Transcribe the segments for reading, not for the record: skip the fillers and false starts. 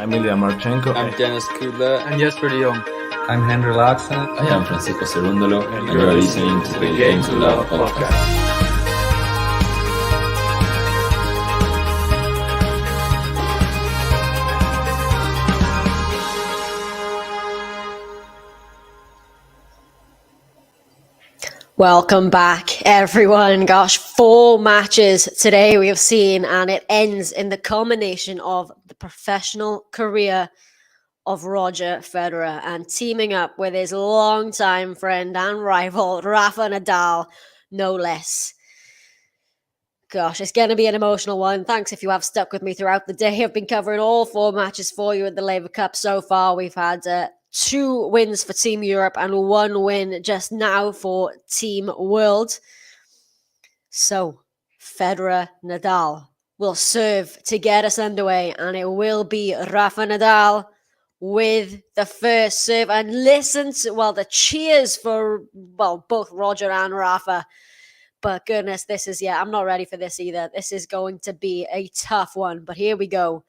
I'm Ilya Marchenko. I'm Dennis Kudla. And Jesper de Jong. I'm Henry Laaksen. I am Francisco Cerundolo, and you are listening to the Game to Love podcast. Welcome back, everyone. Gosh, 4 matches today we have seen, and it ends in the culmination of the professional career of Roger Federer and teaming up with his longtime friend and rival, Rafa Nadal, no less. Gosh, it's going to be an emotional one. Thanks if you have stuck with me throughout the day. I've been covering all 4 matches for you at the Laver Cup so far. We've had 2 wins for Team Europe and 1 win just now for Team World. So, Federer Nadal will serve to get us underway, and it will be Rafa Nadal with the first serve. And listen to, the cheers for, both Roger and Rafa. But goodness, I'm not ready for this either. This is going to be a tough one. But here we go.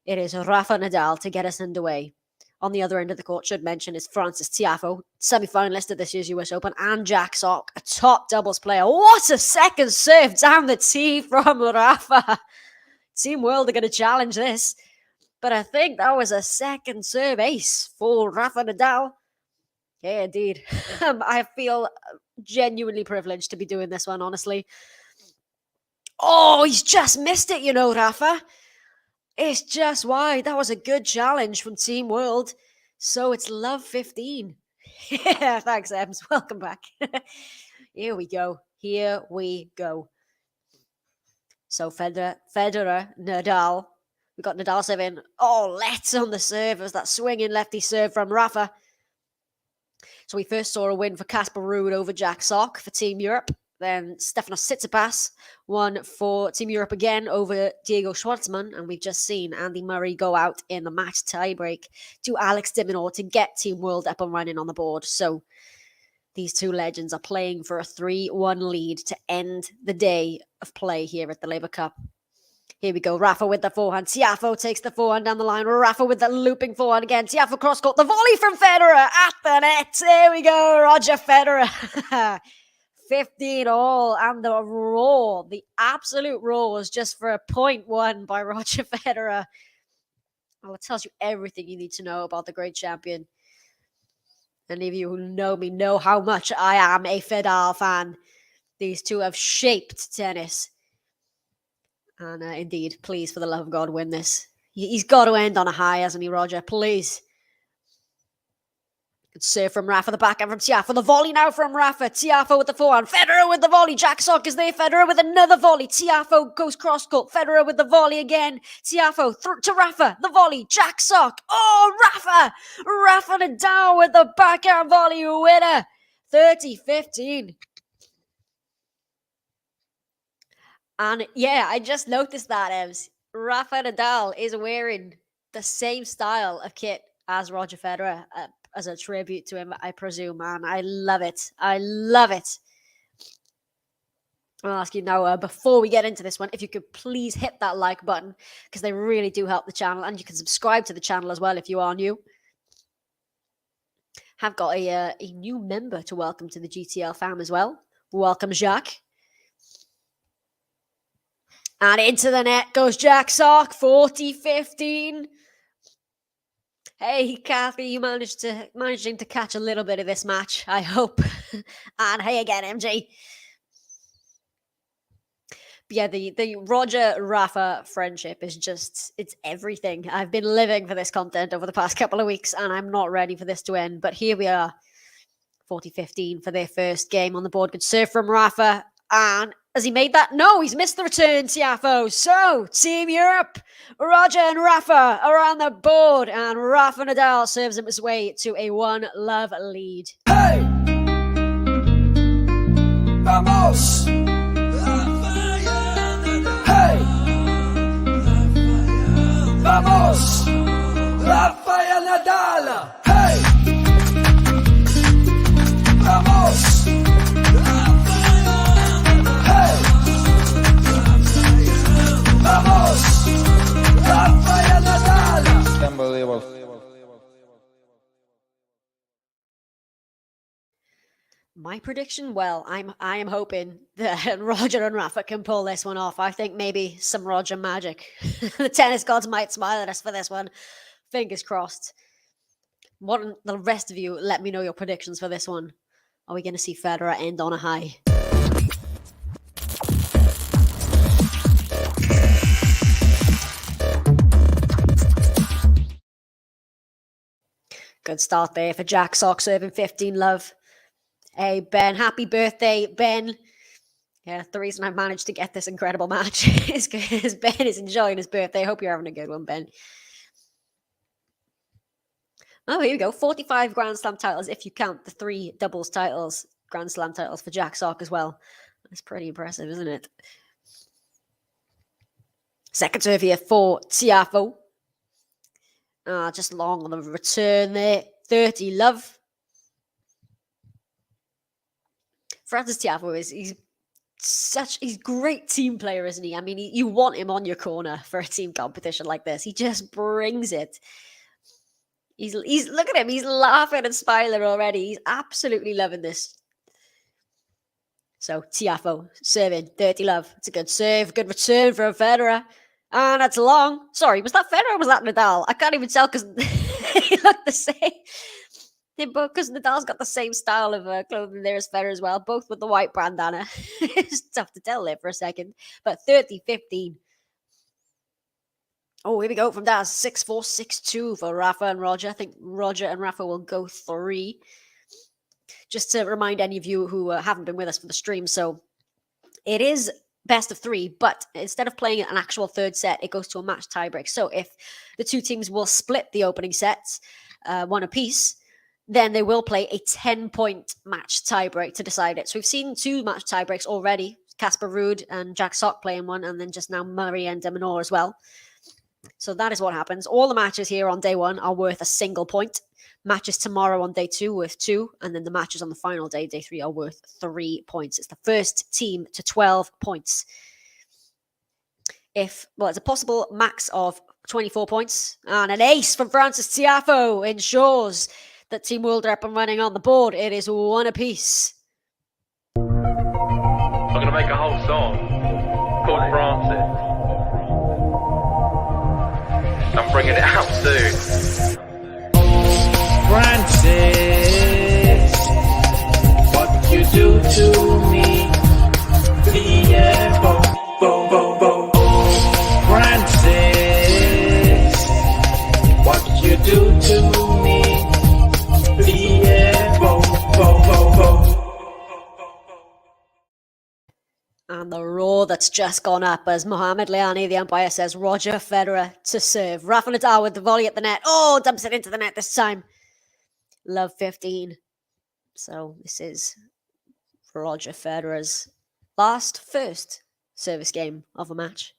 It is Rafa Nadal to get us underway. On the other end of the court, should mention, is Frances Tiafoe, semi-finalist at this year's US Open, and Jack Sock, a top doubles player. What a second serve down the tee from Rafa. Team World are going to challenge this. But I think that was a second serve ace for Rafa Nadal. Yeah, indeed. I feel genuinely privileged to be doing this one, honestly. Oh, he's just missed it, Rafa. It's just wide. That was a good challenge from Team World. So it's love 15. Yeah, thanks, Ems. Welcome back. Here we go. So Federer, Nadal. We got Nadal serving. Oh, let's on the serve. It was that swinging lefty serve from Rafa. So we first saw a win for Casper Ruud over Jack Sock for Team Europe. Then Stefanos Tsitsipas won for Team Europe again over Diego Schwartzman. And we've just seen Andy Murray go out in the match tiebreak to Alex de Minaur to get Team World up and running on the board. So these two legends are playing for a 3-1 lead to end the day of play here at the Laver Cup. Here we go. Rafa with the forehand. Tiafoe takes the forehand down the line. Rafa with the looping forehand again. Tiafoe cross court. The volley from Federer at the net. There we go. Roger Federer. 15 all. And the roar, the absolute roar was just for a point won by Roger Federer. Well, it tells you everything you need to know about the great champion. Any of you who know me know how much I am a Fedal fan. These two have shaped tennis. And indeed, please, for the love of God, win this. He's got to end on a high, hasn't he, Roger? Please. Good serve from Rafa, the backhand from Tiafoe. The volley now from Rafa. Tiafoe with the forehand. Federer with the volley. Jack Sock is there. Federer with another volley. Tiafoe goes cross-court. Federer with the volley again. Tiafoe to Rafa. The volley. Jack Sock. Oh, Rafa! Rafa Nadal with the backhand volley winner. 30-15. And yeah, I just noticed that, Evs. Rafa Nadal is wearing the same style of kit as Roger Federer as a tribute to him, I presume. And I love it. I love it. I'll ask you now, before we get into this one, if you could please hit that like button, because they really do help the channel. And you can subscribe to the channel as well if you are new. Have got a new member to welcome to the GTL fam as well. Welcome, Jacques. And into the net goes Jack Sock, 40-15. Hey, Kathy, you managing to catch a little bit of this match, I hope. And hey again, MJ. But yeah, the Roger-Rafa friendship is just, it's everything. I've been living for this content over the past couple of weeks, and I'm not ready for this to end. But here we are, 40-15 for their first game on the board. Good serve from Rafa. And has he made that? No, he's missed the return, Tiafoe. So, Team Europe, Roger and Rafa are on the board. And Rafa Nadal serves him his way to a 1-love lead. Hey! Vamos! Hey! Vamos! Rafael Nadal! Hey! Vamos! Vamos! Rafael Nadal! Unbelievable. My prediction, well, I am hoping that Roger and Rafa can pull this one off. I think maybe some Roger magic. The tennis gods might smile at us for this one. Fingers crossed. What the rest of you, let me know your predictions for this one. Are we going to see Federer end on a high? Good start there for Jack Sock serving 15-love. Hey, Ben, happy birthday, Ben. Yeah, the reason I managed to get this incredible match is because Ben is enjoying his birthday. I hope you're having a good one, Ben. Oh, here we go. 45 Grand Slam titles if you count the 3 doubles titles, Grand Slam titles for Jack Sock as well. That's pretty impressive, isn't it? Second serve here for Tiafoe. Just long on the return there. 30-love. Francis Tiafoe he's a great team player, isn't he? I mean, you want him on your corner for a team competition like this. He just brings it. He's look at him. He's laughing and smiling already. He's absolutely loving this. So Tiafoe serving 30-love. It's a good serve, good return for Federer. And that's long. Sorry, was that Federer or was that Nadal? I can't even tell because they look the same. They both, because Nadal's got the same style of clothing there as Federer as well, both with the white bandana. It's tough to tell there for a second. But 30-15. Oh, here we go from Daz. 6-4, 6-2 for Rafa and Roger. I think Roger and Rafa will go 3. Just to remind any of you who haven't been with us for the stream. So it is best of 3, but instead of playing an actual third set, it goes to a match tiebreak. So if the two teams will split the opening sets, one apiece, then they will play a 10-point match tiebreak to decide it. So we've seen 2 match tiebreaks already. Casper Ruud and Jack Sock playing one, and then just now Murray and de Minaur as well. So that is what happens. All the matches here on day 1 are worth a single point. Matches tomorrow on day 2 worth 2, and then the matches on the final day, day 3, are worth 3 points. It's the first team to 12 points. It's a possible max of 24 points, and an ace from Francis Tiafoe ensures that Team World are up and running on the board. It is 1 apiece. I'm going to make a whole song called Francis. I'm bringing it out soon. Francis, what you do to me? Yeah, bo, bo, bo, bo. Francis, what you do to me? Yeah, bo, bo, bo, bo. And the roar that's just gone up as Mohamed Liani, the umpire, says Roger Federer to serve. Rafael NADAL with the volley at the net. Oh, dumps it into the net this time. Love 15. So this is Roger Federer's first service game of a match.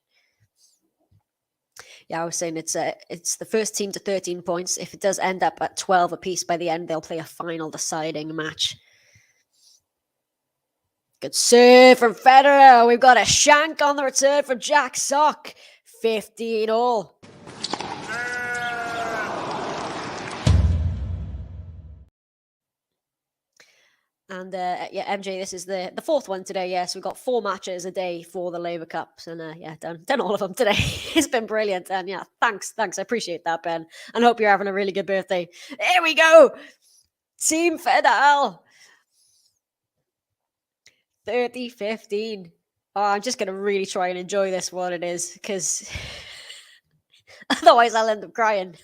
Yeah, I was saying it's the first team to 13 points. If it does end up at 12 apiece by the end, they'll play a final deciding match. Good serve from Federer. We've got a shank on the return from Jack Sock. 15 all. And MJ, this is the 4th one today. Yes, we've got 4 matches a day for the Laver Cups, and done all of them today. It's been brilliant, and thanks. I appreciate that, Ben, and hope you're having a really good birthday. Here we go, Team Fedal. 30-15. Oh, I'm just going to really try and enjoy this one it is, because otherwise I'll end up crying.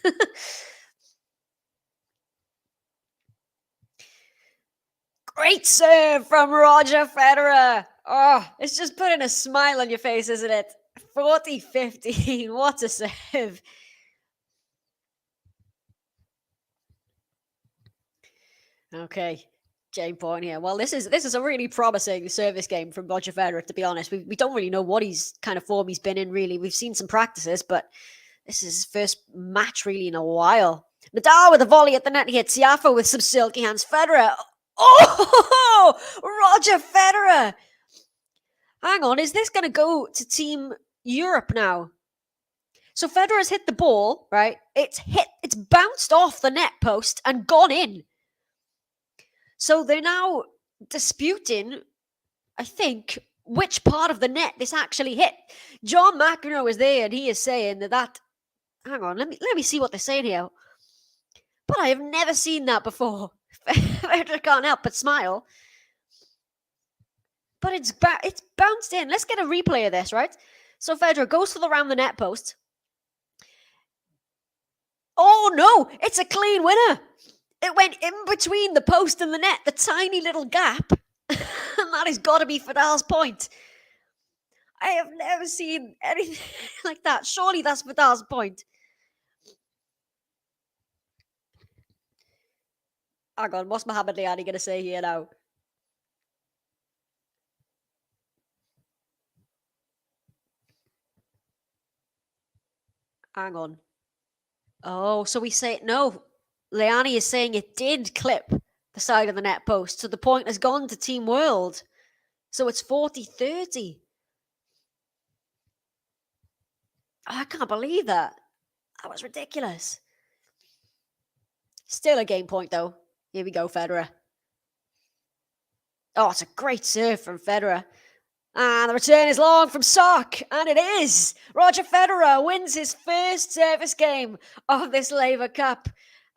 Great serve from Roger Federer. Oh, it's just putting a smile on your face, isn't it? 40-15. What a serve. Okay. Jane point here. Well, this is a really promising service game from Roger Federer, to be honest. We don't really know what kind of form he's been in, really. We've seen some practices, but this is his first match, really, in a while. Nadal with a volley at the net here. Tiafoe with some silky hands. Federer. Oh! Roger Federer! Hang on, is this going to go to Team Europe now? So Federer's hit the ball, right? It's bounced off the net post and gone in. So they're now disputing, I think, which part of the net this actually hit. John McEnroe is there, and he is saying that. Hang on, let me see what they're saying here. But I have never seen that before. Federer can't help but smile. But it's bounced in. Let's get a replay of this, right? So Federer goes for the round the net post. Oh no, it's a clean winner. It went in between the post and the net, the tiny little gap. And that has got to be Fedal's point. I have never seen anything like that. Surely that's Fedal's point. Hang on, what's Mohamed Liani going to say here now? Hang on. Oh, so we say no. Liani is saying it did clip the side of the net post, so the point has gone to Team World. So it's 40-30. Oh, I can't believe that. That was ridiculous. Still a game point, though. Here we go, Federer. Oh, it's a great serve from Federer. And the return is long from Sock, and it is. Roger Federer wins his first service game of this Laver Cup.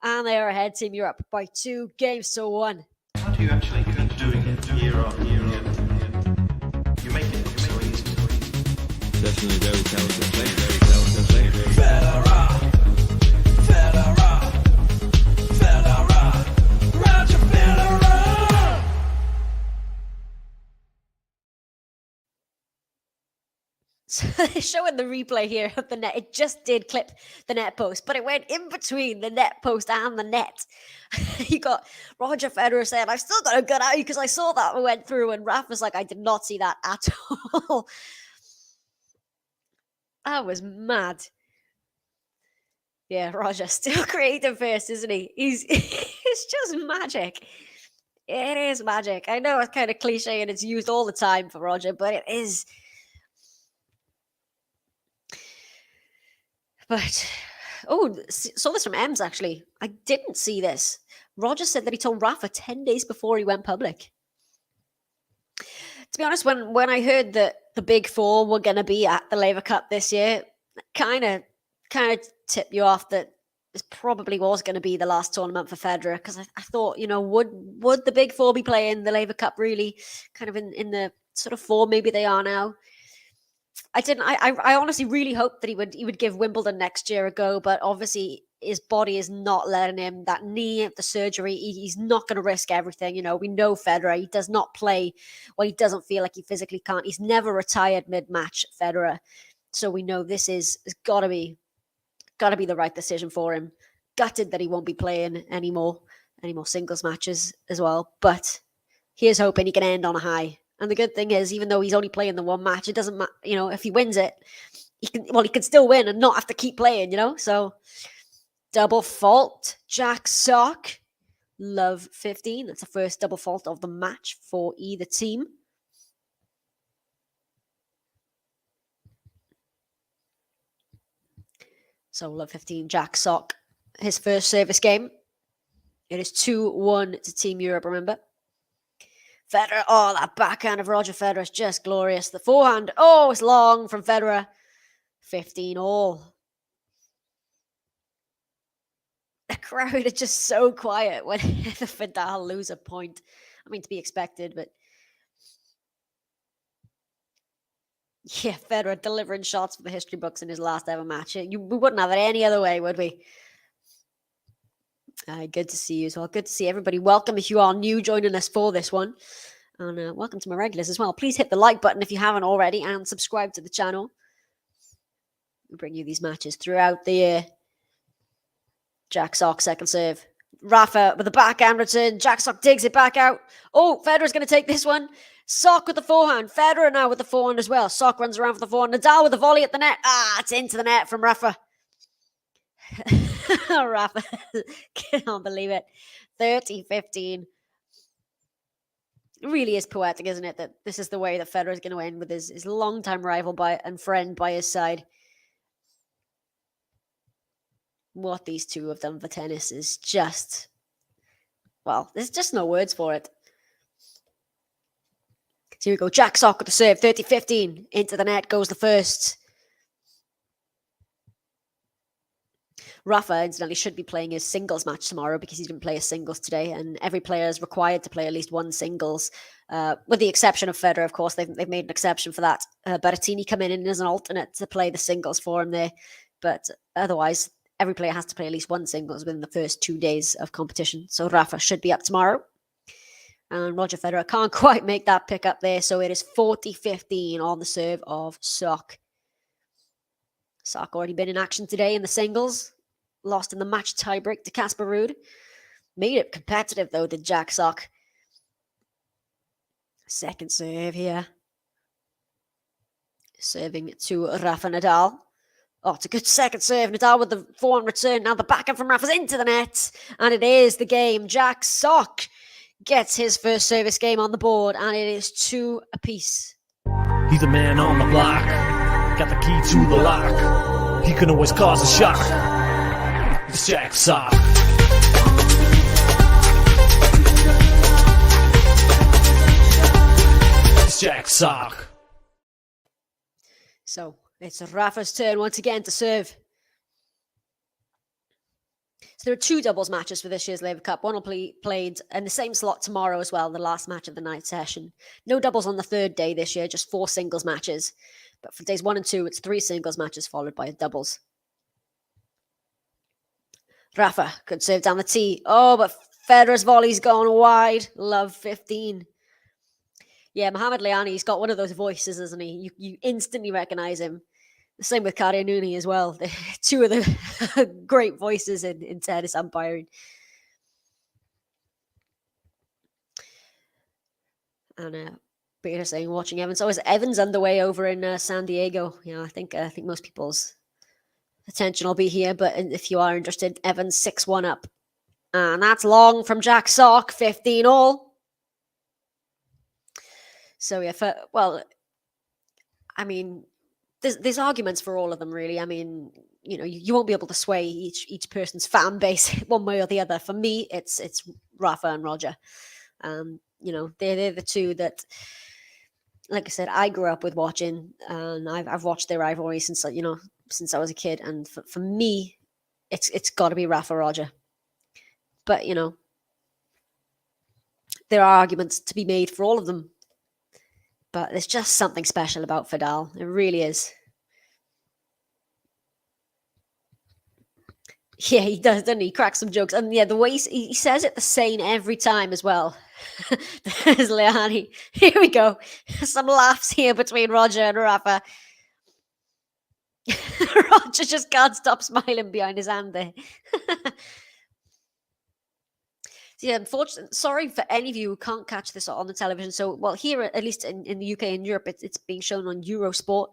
And they are ahead, Team Europe, by 2 games to 1. How do you actually keep doing it year on year on year? You make it look so easy. Definitely very talented player, very talented player. Federer, Federer, Federer, Roger Federer. So they're showing the replay here of the net. It just did clip the net post, but it went in between the net post and the net. You got Roger Federer saying, I've still got a good eye because I saw that went through. And Rafa's like, I did not see that at all. That was mad. Yeah, Roger, still creative first, isn't he? It's just magic. It is magic. I know it's kind of cliche and it's used all the time for Roger, but it is. But, saw this from Ems, actually. I didn't see this. Roger said that he told Rafa 10 days before he went public. To be honest, when I heard that the big four were going to be at the Laver Cup this year, kind of tipped you off that this probably was going to be the last tournament for Federer, because I thought, would the big four be playing the Laver Cup really kind of in the sort of form maybe they are now? I didn't. I honestly really hoped that he would give Wimbledon next year a go, but obviously his body is not letting him. That knee, the surgery, he's not going to risk everything. We know Federer. He does not play when he doesn't feel like he physically can't. He's never retired mid-match, Federer. So we know this is got to be the right decision for him. Gutted that he won't be playing any more singles matches as well. But here's hoping he can end on a high. And the good thing is, even though he's only playing the one match, it doesn't matter. If he wins it, he can still win and not have to keep playing. So double fault, Jack Sock, love 15. That's the first double fault of the match for either team. So love 15, Jack Sock, his first service game. It is 2-1 to Team Europe, remember? Federer, that backhand of Roger Federer is just glorious. The forehand, it's long from Federer. 15 all. The crowd is just so quiet when the Fedal lose a point. I mean, to be expected, but yeah, Federer delivering shots for the history books in his last ever match. We wouldn't have it any other way, would we? Good to see you as well. Good to see everybody. Welcome if you are new joining us for this one. And welcome to my regulars as well. Please hit the like button if you haven't already and subscribe to the channel. We bring you these matches throughout the year. Jack Sock, second serve. Rafa with the backhand return. Jack Sock digs it back out. Federer's going to take this one. Sock with the forehand. Federer now with the forehand as well. Sock runs around for the forehand. Nadal with the volley at the net. It's into the net from Rafa. Rafa, can't believe it. 30-15. It really is poetic, isn't it? That this is the way that Federer is going to end with his longtime rival and friend by his side. What these two have done for tennis is just, there's just no words for it. So here we go. Jack Sock with the serve. 30-15. Into the net goes the first. Rafa, incidentally, should be playing his singles match tomorrow because he didn't play his singles today, and every player is required to play at least one singles, with the exception of Federer, of course. They've made an exception for that. Berrettini come in as an alternate to play the singles for him there, but otherwise, every player has to play at least one singles within the first 2 days of competition. So Rafa should be up tomorrow. And Roger Federer can't quite make that pick up there, so it is 40-15 on the serve of Sock. Sock already been in action today in the singles. Lost in the match tiebreak to Casper Ruud. Made it competitive, though, did Jack Sock. Second serve here. Serving to Rafa Nadal. It's a good second serve. Nadal with the forehand return. Now the backhand from Rafa's into the net. And it is the game. Jack Sock gets his first service game on the board. And it is 2 apiece. He's the man on the block. Got the key to the lock. He can always cause a shock. It's Jack Sock. It's Jack Sock. So it's Rafa's turn once again to serve. So there are 2 doubles matches for this year's Laver Cup. One will be played in the same slot tomorrow as well, the last match of the night session. No doubles on the third day this year, just 4 singles matches. But for days 1 and 2, it's 3 singles matches followed by a doubles. Rafa could serve down the tee. But Federer's volley's gone wide. Love 15. Yeah, Mohamed Liani, he's got one of those voices, isn't he? You instantly recognize him. The same with Kari Nooney as well. Two of the great voices in tennis umpiring. And Peter saying, watching Evans. Oh, is Evans underway over in San Diego? Yeah, I think most people's attention will be here. But if you are interested, Evans 6-1 up. And that's long from Jack Sock, 15 all. So yeah, I mean, there's arguments for all of them, really. I mean, you won't be able to sway each person's fan base one way or the other. For me, it's Rafa and Roger. They're the two that, like I said, I grew up with watching, and I've watched their rivalry since I was a kid. And for me, it's got to be Rafa Roger. But there are arguments to be made for all of them. But there's just something special about Fedal. It really is. Yeah, he does, doesn't he? He cracks some jokes. And yeah, the way he says it the same every time as well. There's Liani. Here we go. Some laughs here between Roger and Rafa. Roger just can't stop smiling behind his hand there. Yeah, unfortunately, sorry for any of you who can't catch this on the television. So, well, here, at least in the UK and Europe, it's being shown on Eurosport.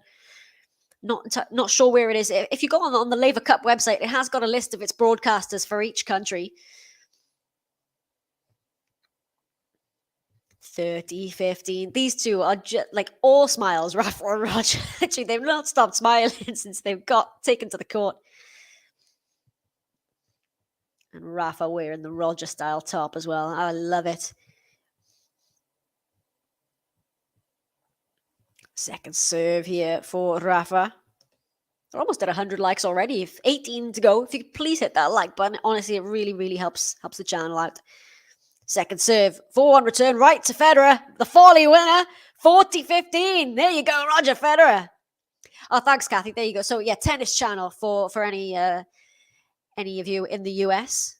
Not sure where it is. If you go on the Laver Cup website, it has got a list of its broadcasters for each country. 30, 15. These two are just like all smiles, Rafa and Roger. Actually, they've not stopped smiling since they've got taken to the court. And Rafa wearing the Roger style top as well. I love it. Second serve here for Rafa. We're almost at 100 likes already. 18 to go. If you could please hit that like button. Honestly, it really, really helps the channel out. Second serve. 4-1 return right to Federer. The Fawley winner. 40-15. There you go, Roger Federer. Oh, thanks, Kathy. There you go. So, yeah, tennis channel for any of you in the US.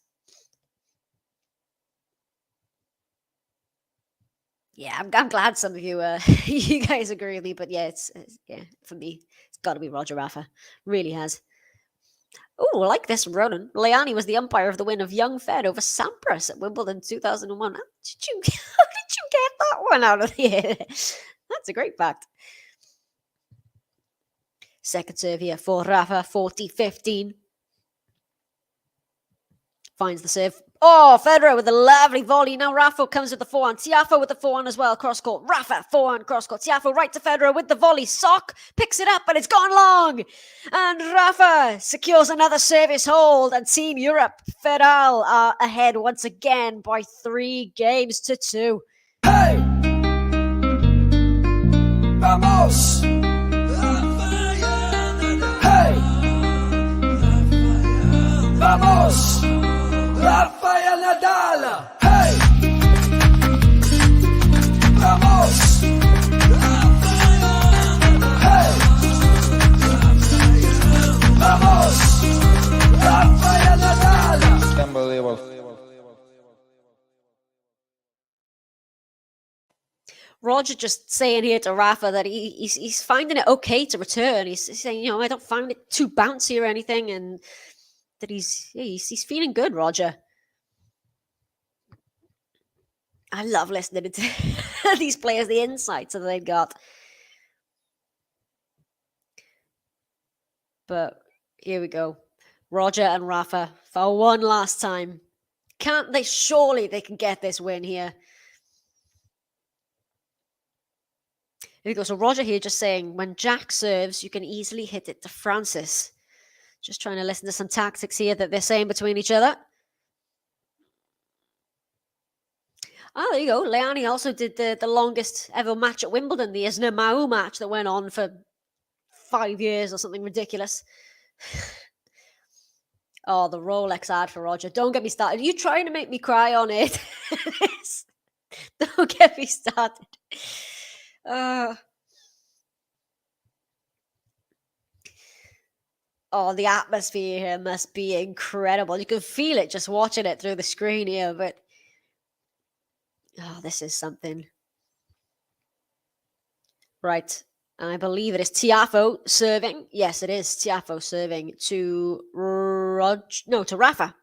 Yeah, I'm glad some of you you guys agree with me, but yeah, it's for me, it's got to be Roger Rafa. Really has. Oh, I like this from Ronan. Liani was the umpire of the win of Young Fed over Sampras at Wimbledon 2001. How did you get that one out of the air? That's a great fact. Second serve here for Rafa, 40-15. Finds the serve. Oh, Federer with a lovely volley. Now Rafa comes with the forehand. TIAFOE with the forehand as well. Cross court. Rafa, forehand, cross court. TIAFOE right to Federer with the volley. Sock picks it up, and it's gone long. And Rafa secures another service hold. And Team Europe, Fedal, are ahead once again by 3-2. Hey! Vamos! Hey! Vamos! Rafael Nadal! Hey! Vamos! Hey! Vamos! Rafael Nadal! Unbelievable. Roger just saying here to Rafa that he's finding it okay to return. He's saying, I don't find it too bouncy or anything, and that he's feeling good, Roger. I love listening to these players, the insights that they've got. But here we go. Roger and Rafa for one last time. Can't they? Surely they can get this win here. Here we go. So Roger here just saying, when Jack serves, you can easily hit it to Francis. Just trying to listen to some tactics here that they're saying between each other. Oh, there you go. Liani also did the longest ever match at Wimbledon, the Isner Mahou match that went on for 5 years or something ridiculous. Oh, the Rolex ad for Roger. Don't get me started. Are you trying to make me cry on it? Don't get me started. Oh, the atmosphere here must be incredible. You can feel it just watching it through the screen here, but oh, this is something. Right. And I believe it is TIAFOE serving. Yes, it is TIAFOE serving to to Rafa.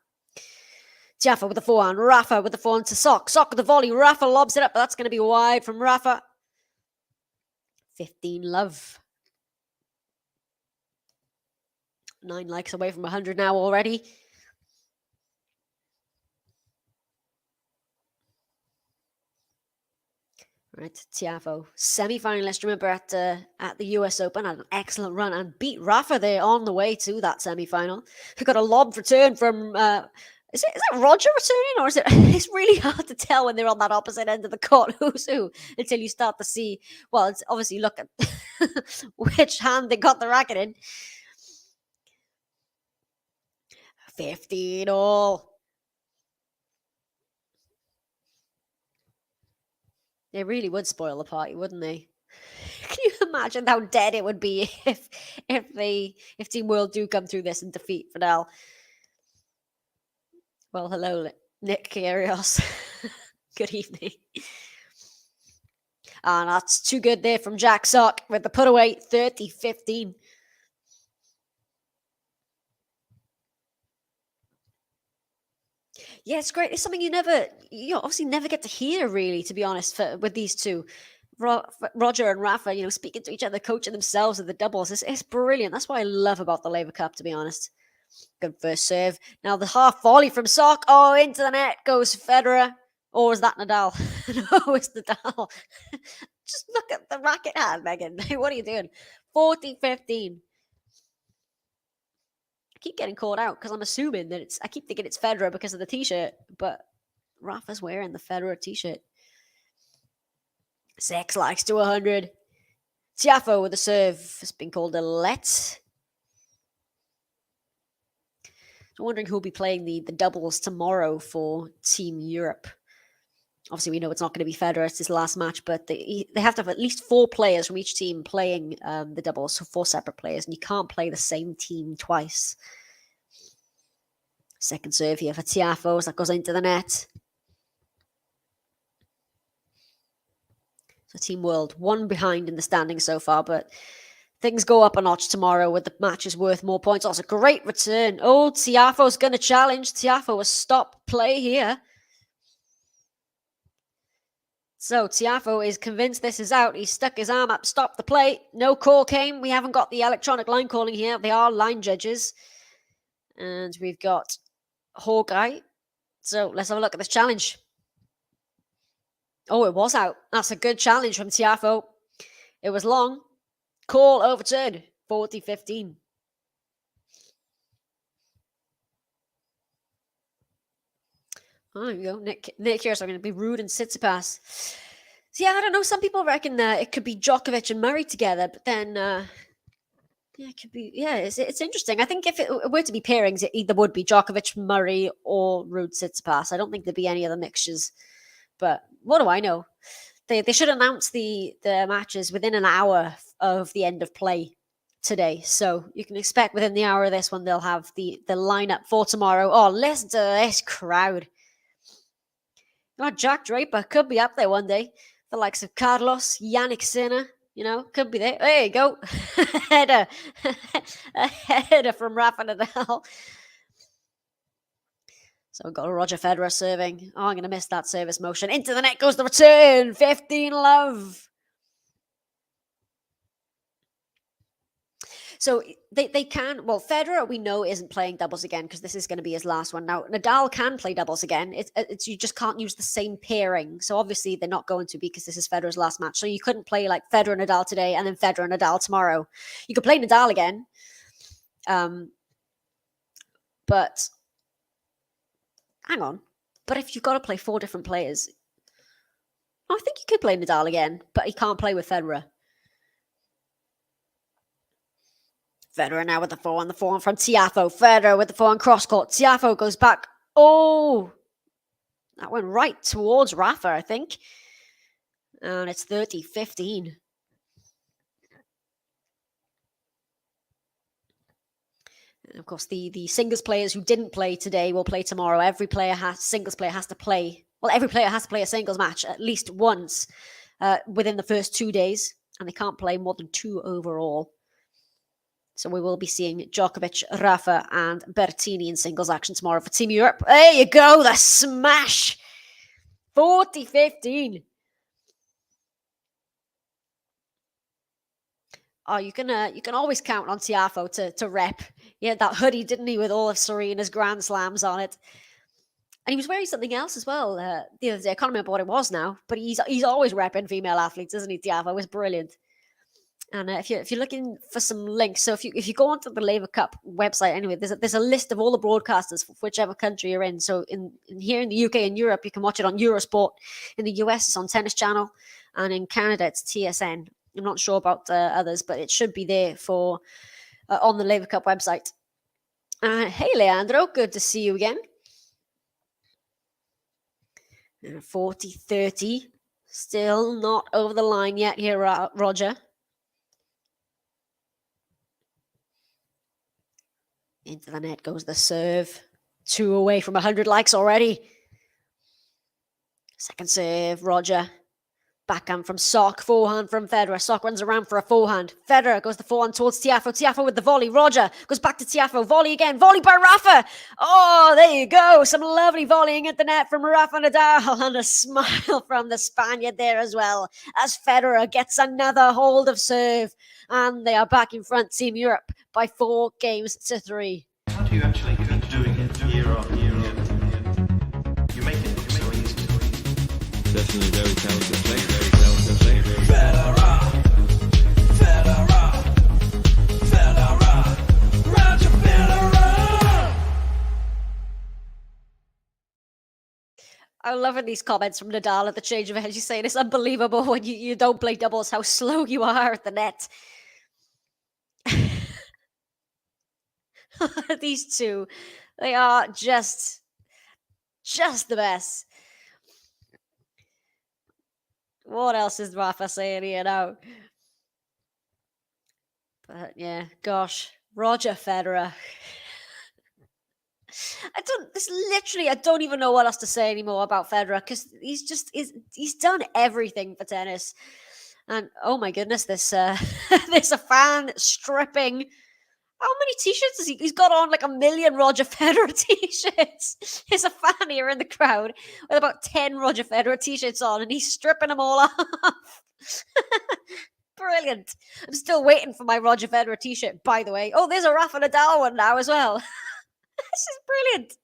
TIAFOE with the forehand. Rafa with the forehand to Sock. Sock with the volley. Rafa lobs it up, but that's going to be wide from Rafa. 15 love. 9 likes away from 100 now already. Right, TIAFOE, semi-finalist, remember, at the US Open, had an excellent run and beat Rafa there on the way to that semi-final. Who got a lob return from, is it Roger returning, or is it, it's really hard to tell when they're on that opposite end of the court who's who, until you start to see, well, it's obviously look at which hand they got the racket in. 15 all. They really would spoil the party, wouldn't they? Can you imagine how dead it would be if Team World do come through this and defeat Fedal? Well, hello, Nick Kyrgios. Good evening. And that's too good there from Jack Sock with the put away, 30-15. Yeah, it's great. It's something you obviously never get to hear, really, to be honest, with these two. Roger and Rafa, speaking to each other, coaching themselves at the doubles. It's brilliant. That's what I love about the Laver Cup, to be honest. Good first serve. Now the half volley from Sock. Oh, into the net goes Federer. Or is that Nadal? No, it's Nadal. Just look at the racket hand, Megan. What are you doing? 40-15. I keep getting called out because I'm assuming that I keep thinking it's Federer because of the t-shirt, but Rafa's wearing the Federer t-shirt. 6 likes to 100. TIAFOE with the serve has been called a let. So I'm wondering who'll be playing the doubles tomorrow for Team Europe. Obviously, we know it's not going to be Federer. It's his last match, but they have to have at least 4 players from each team playing the doubles, so 4 separate players, and you can't play the same team twice. Second serve here for TIAFOE as that goes into the net. So Team World, 1 behind in the standings so far, but things go up a notch tomorrow with the matches worth more points. Also, great return. Oh, TIAFOE's going to challenge. TIAFOE has stopped play here. So TIAFOE is convinced this is out. He stuck his arm up, stopped the play. No call came. We haven't got the electronic line calling here. They are line judges. And we've got Hawkeye. So let's have a look at this challenge. Oh, it was out. That's a good challenge from TIAFOE. It was long. Call overturned. 40-15. Oh, there you go. Nick Kyrgios are going to be rude and Tsitsipas. So yeah, I don't know. Some people reckon it could be Djokovic and Murray together, but then it could be. Yeah, it's interesting. I think if it were to be pairings, it either would be Djokovic, Murray, or Ruud Tsitsipas. I don't think there'd be any other mixtures. But what do I know? They should announce the matches within an hour of the end of play today. So you can expect within the hour of this one, they'll have the lineup for tomorrow. Oh, listen to this crowd. Oh, Jack Draper could be up there one day. The likes of Carlos, Yannick Sinner, could be there. There you go. a header from Rafa Nadal. So we've got Roger Federer serving. Oh, I'm going to miss that service motion. Into the net goes the return. 15 love. So they can, Federer we know isn't playing doubles again because this is going to be his last one. Now, Nadal can play doubles again. It's you just can't use the same pairing. So obviously they're not going to because this is Federer's last match. So you couldn't play like Federer and Nadal today and then Federer and Nadal tomorrow. You could play Nadal again. But hang on. But if you've got to play 4 different players, I think you could play Nadal again, but he can't play with Federer. Federer now with the forehand from TIAFOE. Federer with the forehand cross court. TIAFOE goes back. Oh, that went right towards Rafa, I think. And it's 30-15. And of course, the singles players who didn't play today will play tomorrow. Every singles player has to play. Well, every player has to play a singles match at least once within the first 2 days. and they can't play more than 2 overall. So we will be seeing Djokovic, Rafa, and Berrettini in singles action tomorrow for Team Europe. There you go, the smash! 40-15. Oh, you can always count on TIAFOE to rep. He had that hoodie, didn't he, with all of Serena's Grand Slams on it. And he was wearing something else as well the other day. I can't remember what it was now, but he's always repping female athletes, isn't he, TIAFOE? It was brilliant. And if you're looking for some links, so if you go onto the Laver Cup website anyway, there's a list of all the broadcasters for whichever country you're in. So in here in the UK and Europe, you can watch it on Eurosport. In the US, it's on Tennis Channel, and in Canada, it's TSN. I'm not sure about others, but it should be there for on the Laver Cup website. Hey, Leandro, good to see you again. 40-30, still not over the line yet here, Roger. Into the net goes the serve. 2 away from 100 likes already. Second serve, Roger. Backhand from Sock. Forehand from Federer. Sock runs around for a forehand. Federer goes the forehand towards TIAFOE. TIAFOE with the volley. Roger goes back to TIAFOE. Volley again. Volley by Rafa. Oh, there you go. Some lovely volleying at the net from Rafa NADAL. And a smile from the Spaniard there as well. As Federer gets another hold of serve. And they are back in front, Team Europe, by 4-3. How do you actually keep doing it year on year? You make it look so easy. Definitely very talented player. Very talented player. Roger Federer. I'm loving these comments from Nadal at the change of edge. He's saying it's unbelievable when you don't play doubles, how slow you are at the net. These two, they are just the best. What else is Rafa saying here now? But yeah, gosh, Roger Federer. I don't even know what else to say anymore about Federer, because he's done everything for tennis. And oh my goodness, there's a fan stripping. How many t-shirts has he's got on? Like 1 million Roger Federer t-shirts. There's a fan here in the crowd with about 10 Roger Federer t-shirts on, and he's stripping them all off. Brilliant. I'm still waiting for my Roger Federer t-shirt, by the way. Oh, there's a Rafa Nadal one now as well. This is brilliant.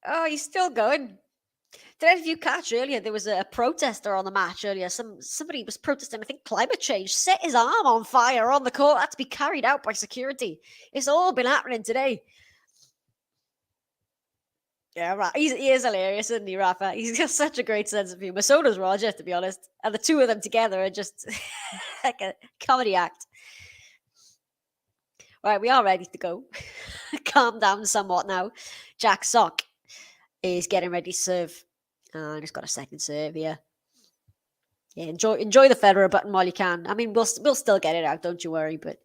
Oh, he's still going. Did any of you catch earlier? There was a protester on the match earlier. Somebody was protesting, I think, climate change. Set his arm on fire on the court. Had to be carried out by security. It's all been happening today. Yeah, he is hilarious, isn't he, Rafa? He's got such a great sense of humor. So does Roger, to be honest. And the two of them together are just like a comedy act. Right, we are ready to go. Calm down somewhat now. Jack Sock is getting ready to serve. And he's got a second serve here. Yeah, enjoy the Federer button while you can. I mean, we'll still get it out, don't you worry. But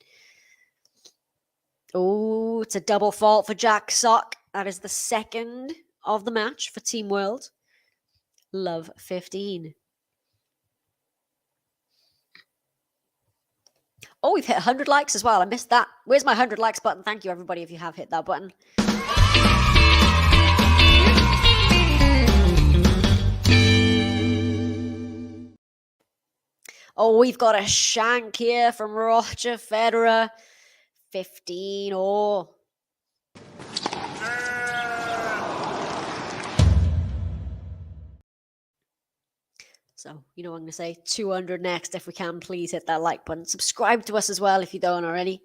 oh, it's a double fault for Jack Sock. That is the second of the match for Team World. Love 15. Oh, we've hit 100 likes as well. I missed that. Where's my 100 likes button? Thank you, everybody, if you have hit that button. Oh, we've got a shank here from Roger Federer. 15 all. So, you know what I'm going to say? 200 next. If we can, please hit that like button. Subscribe to us as well if you don't already.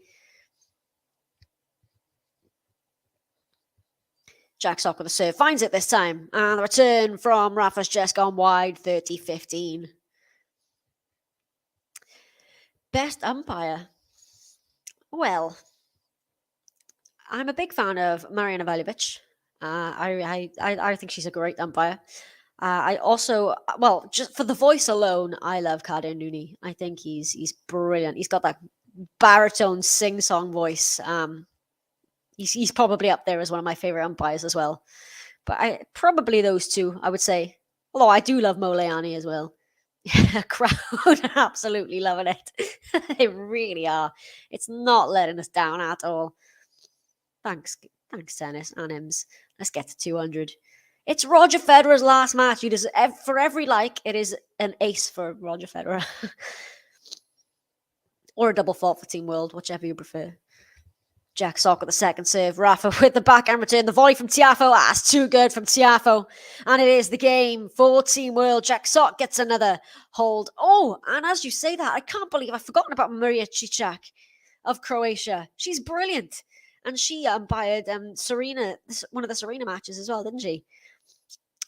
Jack Sock with a serve. Finds it this time. And the return from Rafa's just gone wide. 30-15. Best umpire. Well, I'm a big fan of Mariana Valjevic. I think she's a great umpire. I also, well, just for the voice alone, I love Kader Nouni. I think he's brilliant. He's got that baritone sing-song voice. He's probably up there as one of my favorite umpires as well. But probably those two, I would say. Although I do love Moleani as well. Crowd are absolutely loving it. They really are. It's not letting us down at all. Thanks, tennis and Ims. Let's get to 200. It's Roger Federer's last match. For every like, it is an ace for Roger Federer. Or a double fault for Team World, whichever you prefer. Jack Sock with the second serve. Rafa with the backhand return. The volley from Tiafoe. It's too good from Tiafoe. And it is the game for Team World. Jack Sock gets another hold. Oh, and as you say that, I can't believe I've forgotten about Maria Cicak of Croatia. She's brilliant. And she umpired Serena, one of the Serena matches as well, didn't she?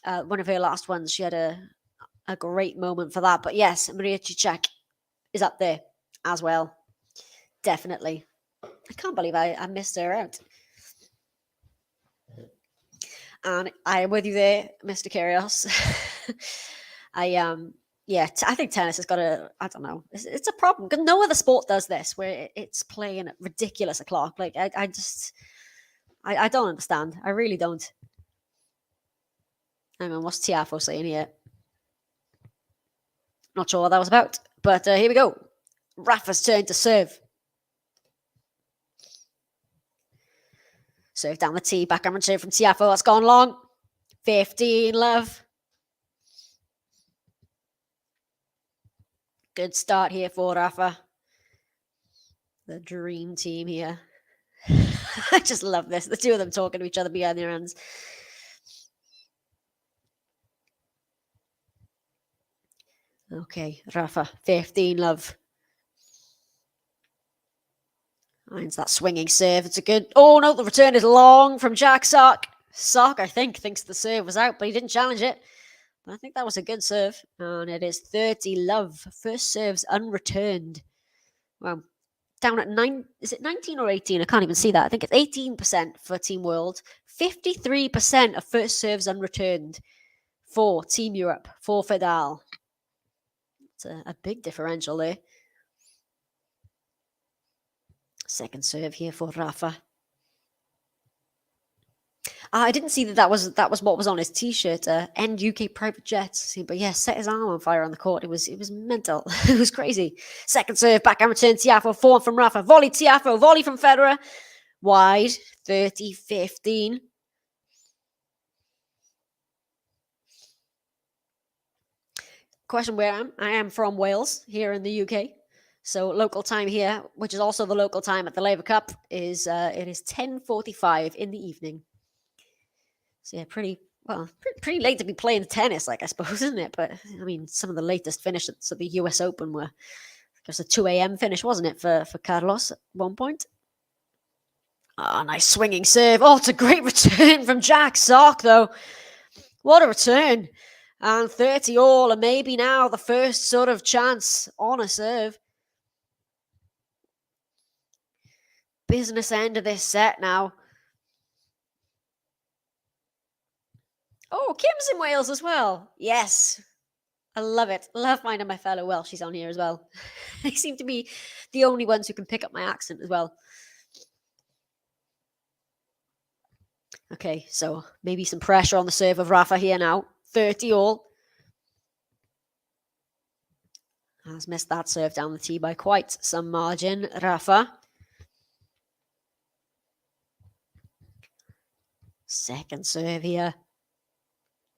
One of her last ones. She had a great moment for that. But yes, Maria Cicak is up there as well. Definitely. I can't believe I missed her out. And I am with you there, Mr. Kyrgios. I think tennis has got I don't know, it's a problem. Because no other sport does this, where it's playing at ridiculous o'clock. Like, I don't understand. I really don't. Hang on, what's Tiafoe saying here? Not sure what that was about. But here we go. Rafa's turn to serve. Serve down the tee, backhand return from Tiafoe. That's gone long. 15, love. Good start here for Rafa. The dream team here. I just love this. The two of them talking to each other behind their hands. Okay, Rafa, 15, love. Finds that swinging serve. It's a good... Oh, no, the return is long from Jack Sock. Sock, I think, thinks the serve was out, but he didn't challenge it. But I think that was a good serve. And it is 30, love. First serves unreturned. Well, down at 9... Is it 19 or 18? I can't even see that. I think it's 18% for Team World. 53% of first serves unreturned for Team Europe, for Fedal. It's a big differential there. Second serve here for Rafa. I didn't see that was what was on his t-shirt. End UK private jets. But yeah, set his arm on fire on the court. It was mental. It was crazy. Second serve, backhand return. Tiafoe, 4 from Rafa. Volley Tiafoe, volley from Federer. Wide, 30-15. Question where I am. I am from Wales, here in the UK. So local time here, which is also the local time at the Laver Cup, is it is 10:45 in the evening. So yeah, pretty late to be playing tennis, like, I suppose, isn't it? But I mean, some of the latest finishes at the US Open were just a 2 a.m. finish, wasn't it, for Carlos at one point? Oh, nice swinging serve. Oh, it's a great return from Jack Sock, though. What a return. And 30 all, and maybe now the first sort of chance on a serve. Business end of this set now. Oh, Kim's in Wales as well. Yes. I love it. Love finding my fellow Welshies on here as well. They seem to be the only ones who can pick up my accent as well. Okay, so maybe some pressure on the serve of Rafa here now. 30 all. Has missed that serve down the tee by quite some margin, Rafa. Second serve here.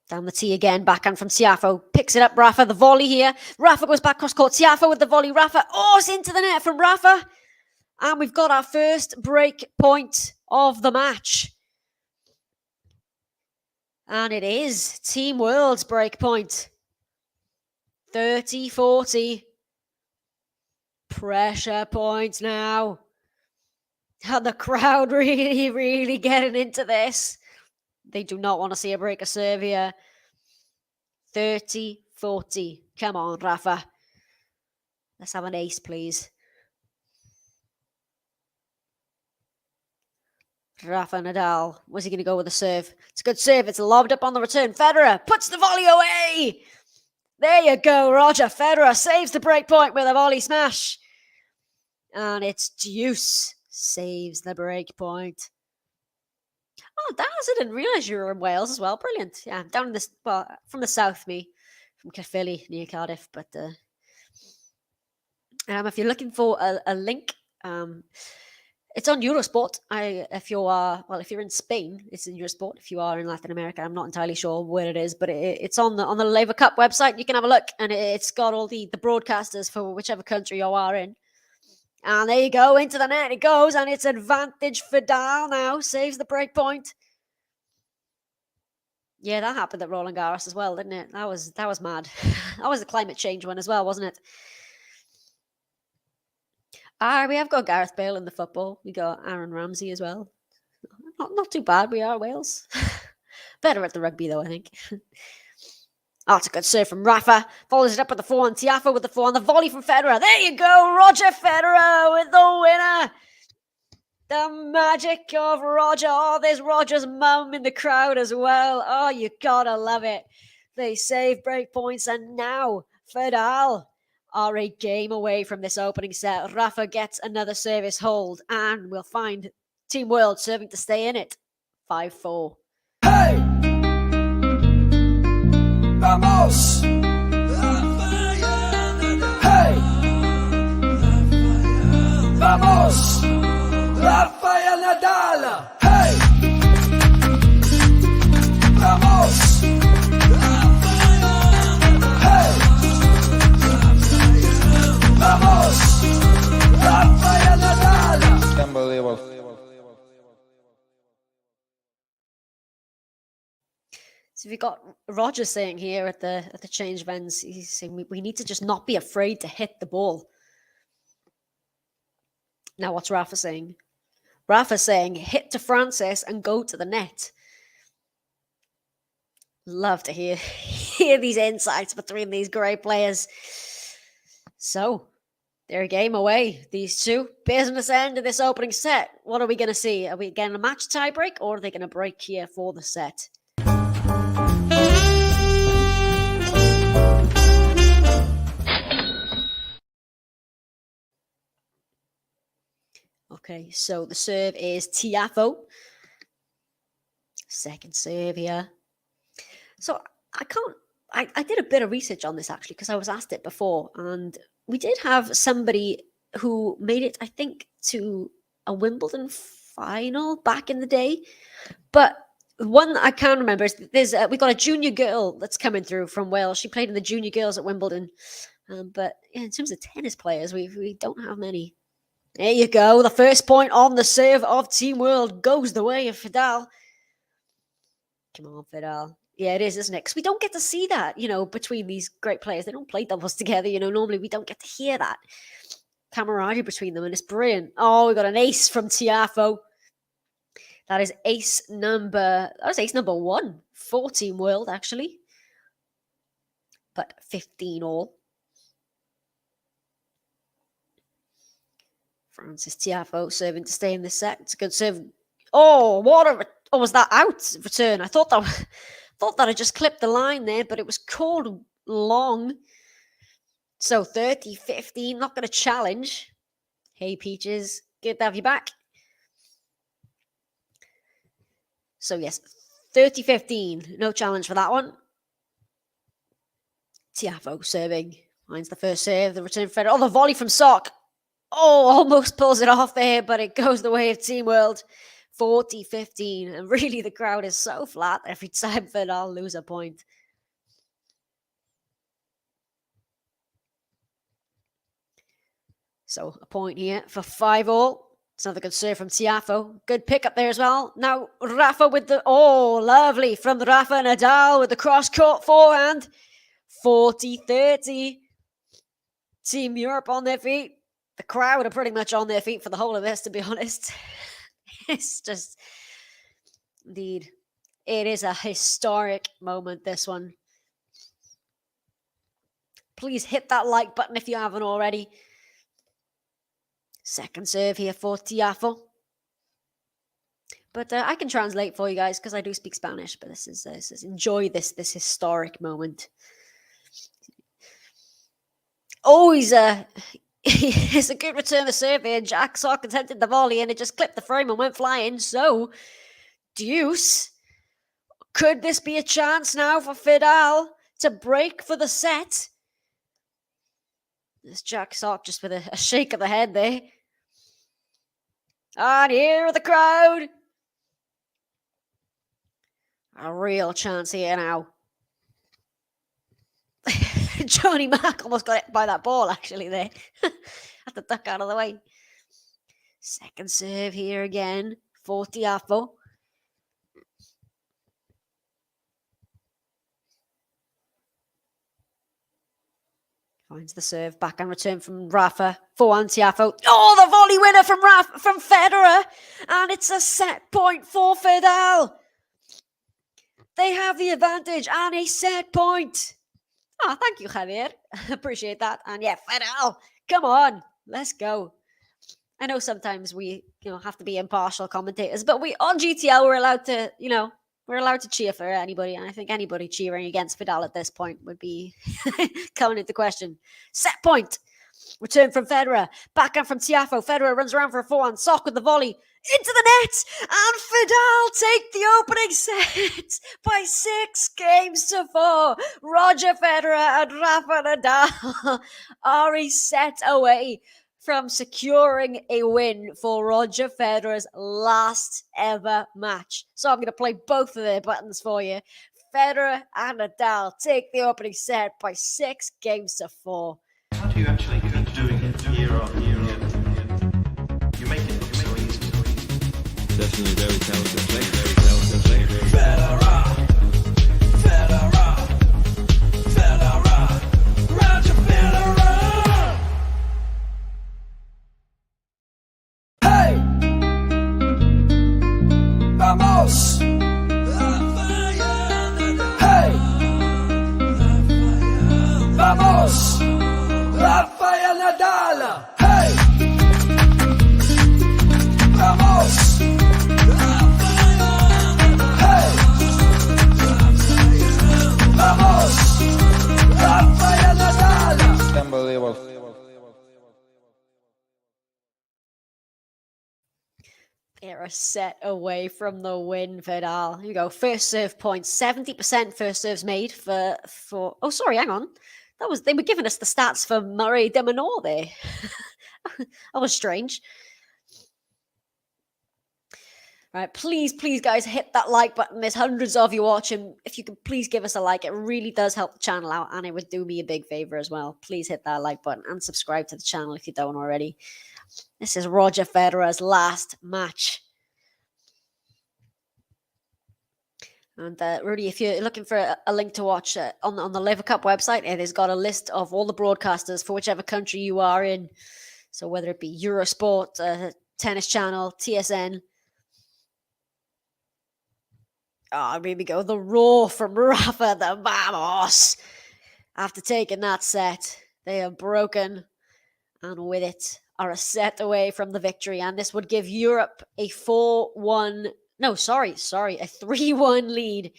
Down the tee again, backhand from Tiafoe. Picks it up, Rafa, the volley here. Rafa goes back cross court. Tiafoe with the volley. Rafa, oh, it's into the net from Rafa. And we've got our first break point of the match. And it is Team World's break point. 30-40. Pressure points now. And the crowd really, really getting into this. They do not want to see a break of serve here. 30-40. Come on, Rafa. Let's have an ace, please. Rafa Nadal. Where's he going to go with the serve? It's a good serve. It's lobbed up on the return. Federer puts the volley away. There you go, Roger Federer saves the break point with a volley smash. And it's Deuce saves the break point. Oh, Daz, I didn't realise you were in Wales as well. Brilliant. Yeah, down in this, well, from the south, me, from Caerphilly, near Cardiff. But if you're looking for a link, it's on Eurosport. If you're in Spain, it's in Eurosport. If you are in Latin America, I'm not entirely sure where it is, but it's on the Laver Cup website. You can have a look, and it's got all the broadcasters for whichever country you are in. And there you go, into the net it goes, and it's advantage Fedal now, saves the break point. Yeah, that happened at Roland Garros as well, didn't it? That was mad. That was the climate change one as well, wasn't it? We have got Gareth Bale in the football. We got Aaron Ramsey as well. Not too bad. We are Wales. Better at the rugby though, I think. Oh, it's a good serve from Rafa. Follows it up with the forehand. TIAFOE with the forehand. The volley from Federer. There you go. Roger Federer with the winner. The magic of Roger. Oh, there's Roger's mum in the crowd as well. Oh, you gotta love it. They save break points, and now Fedal are a game away from this opening set. Rafa gets another service hold, and we'll find Team World serving to stay in it. 5-4. Hey! Vamos! Hey! Vamos! Rafael Nadal! Hey! Vamos! Hey! Vamos! Rafael Nadal! Unbelievable. So we've got Roger saying here at the change of ends, he's saying we need to just not be afraid to hit the ball. Now what's Rafa saying? Rafa saying hit to Francis and go to the net. Love to hear these insights between these great players. So they're a game away, these two. Business end of this opening set. What are we going to see? Are we getting a match tiebreak, or are they going to break here for the set? Okay, so the serve is TIAFOE. Second serve here. So I did a bit of research on this actually, because I was asked it before, and we did have somebody who made it, I think, to a Wimbledon final back in the day. But one I can't remember is we got a junior girl that's coming through from Wales. She played in the junior girls at Wimbledon. But in terms of tennis players, we don't have many. There you go. The first point on the serve of Team World goes the way of Fedal. Come on, Fedal. Yeah, it is, isn't it? Because we don't get to see that, between these great players. They don't play doubles together, normally we don't get to hear that camaraderie between them, and it's brilliant. Oh, we got an ace from TIAFOE. That is ace number 1 for Team World, actually. But 15 all. Francis TIAFOE serving to stay in this set. It's a good serve. Oh, was that out return? I thought that I just clipped the line there, but it was called long. So 30-15, not going to challenge. Hey, Peaches, good to have you back. So yes, 30-15, no challenge for that one. TIAFOE serving, finds the first serve, the return Federer. Oh, the volley from Sock. Oh, almost pulls it off there, but it goes the way of Team World. 40-15, and really the crowd is so flat every time Fedal lose a point. So a point here for 5 all. It's another good serve from TIAFOE. Good pick up there as well. Now Rafa with the, lovely from Rafa Nadal with the cross-court forehand. 40-30. Team Europe on their feet. The crowd are pretty much on their feet for the whole of this, to be honest. It's just, indeed, it is a historic moment, this one. Please hit that like button if you haven't already. Second serve here for TIAFOE. But I can translate for you guys because I do speak Spanish. But this is enjoy this historic moment. Oh, it's a good return of serve here. Jack Sock attempted the volley and it just clipped the frame and went flying. So deuce. Could this be a chance now for Fedal to break for the set? This Jack Sock just with a shake of the head there. And here are the crowd. A real chance here now. Johnny Mack almost got hit by that ball, actually, there. Had to duck out of the way. Second serve here again for TIAFOE. Finds the serve, back and return from Rafa. 4-1 TIAFOE. Oh, the volley winner from Federer. And it's a set point for Fedal. They have the advantage and a set point. Oh, thank you, Javier. Appreciate that. And yeah, Fedal, come on, let's go. I know sometimes we, have to be impartial commentators, but we on GTL we're allowed to, we're allowed to cheer for anybody, and I think anybody cheering against Fedal at this point would be coming into question. Set point. Return from Federer. Backhand from TIAFOE. Federer runs around for a 4-1. Sock with the volley. Into the net. And Fedal take the opening set by 6-4. Roger Federer and Rafael NADAL are a set away from securing a win for Roger Federer's last ever match. So I'm going to play both of their buttons for you. Federer and Nadal take the opening set by 6-4. How do you actually keep doing it year on year on? You make it look so easy. Definitely very talented player, very talented player. Federer, Federer, Federer, Roger Federer. Hey, vamos. Hey, vamos. Rafael Nadal. Hey, vamos. Hey, vamos. Rafael Nadal. Unbelievable. They're a set away from the win, Fedal. Here you go. First serve points. 70% first serves made for. Oh, sorry, hang on. They were giving us the stats for Murray de Minaur there. That was strange. Right, please, guys, hit that like button. There's hundreds of you watching. If you could please give us a like, it really does help the channel out, and it would do me a big favor as well. Please hit that like button and subscribe to the channel if you don't already. This is Roger Federer's last match. And Rudy, if you're looking for a link to watch on the Laver Cup website, it has got a list of all the broadcasters for whichever country you are in. So whether it be Eurosport, Tennis Channel, TSN. Oh, here we go. The roar from Rafa, the vamos. After taking that set, they are broken. And with it, are a set away from the victory. And this would give Europe a 4-1... No, sorry, a 3-1 lead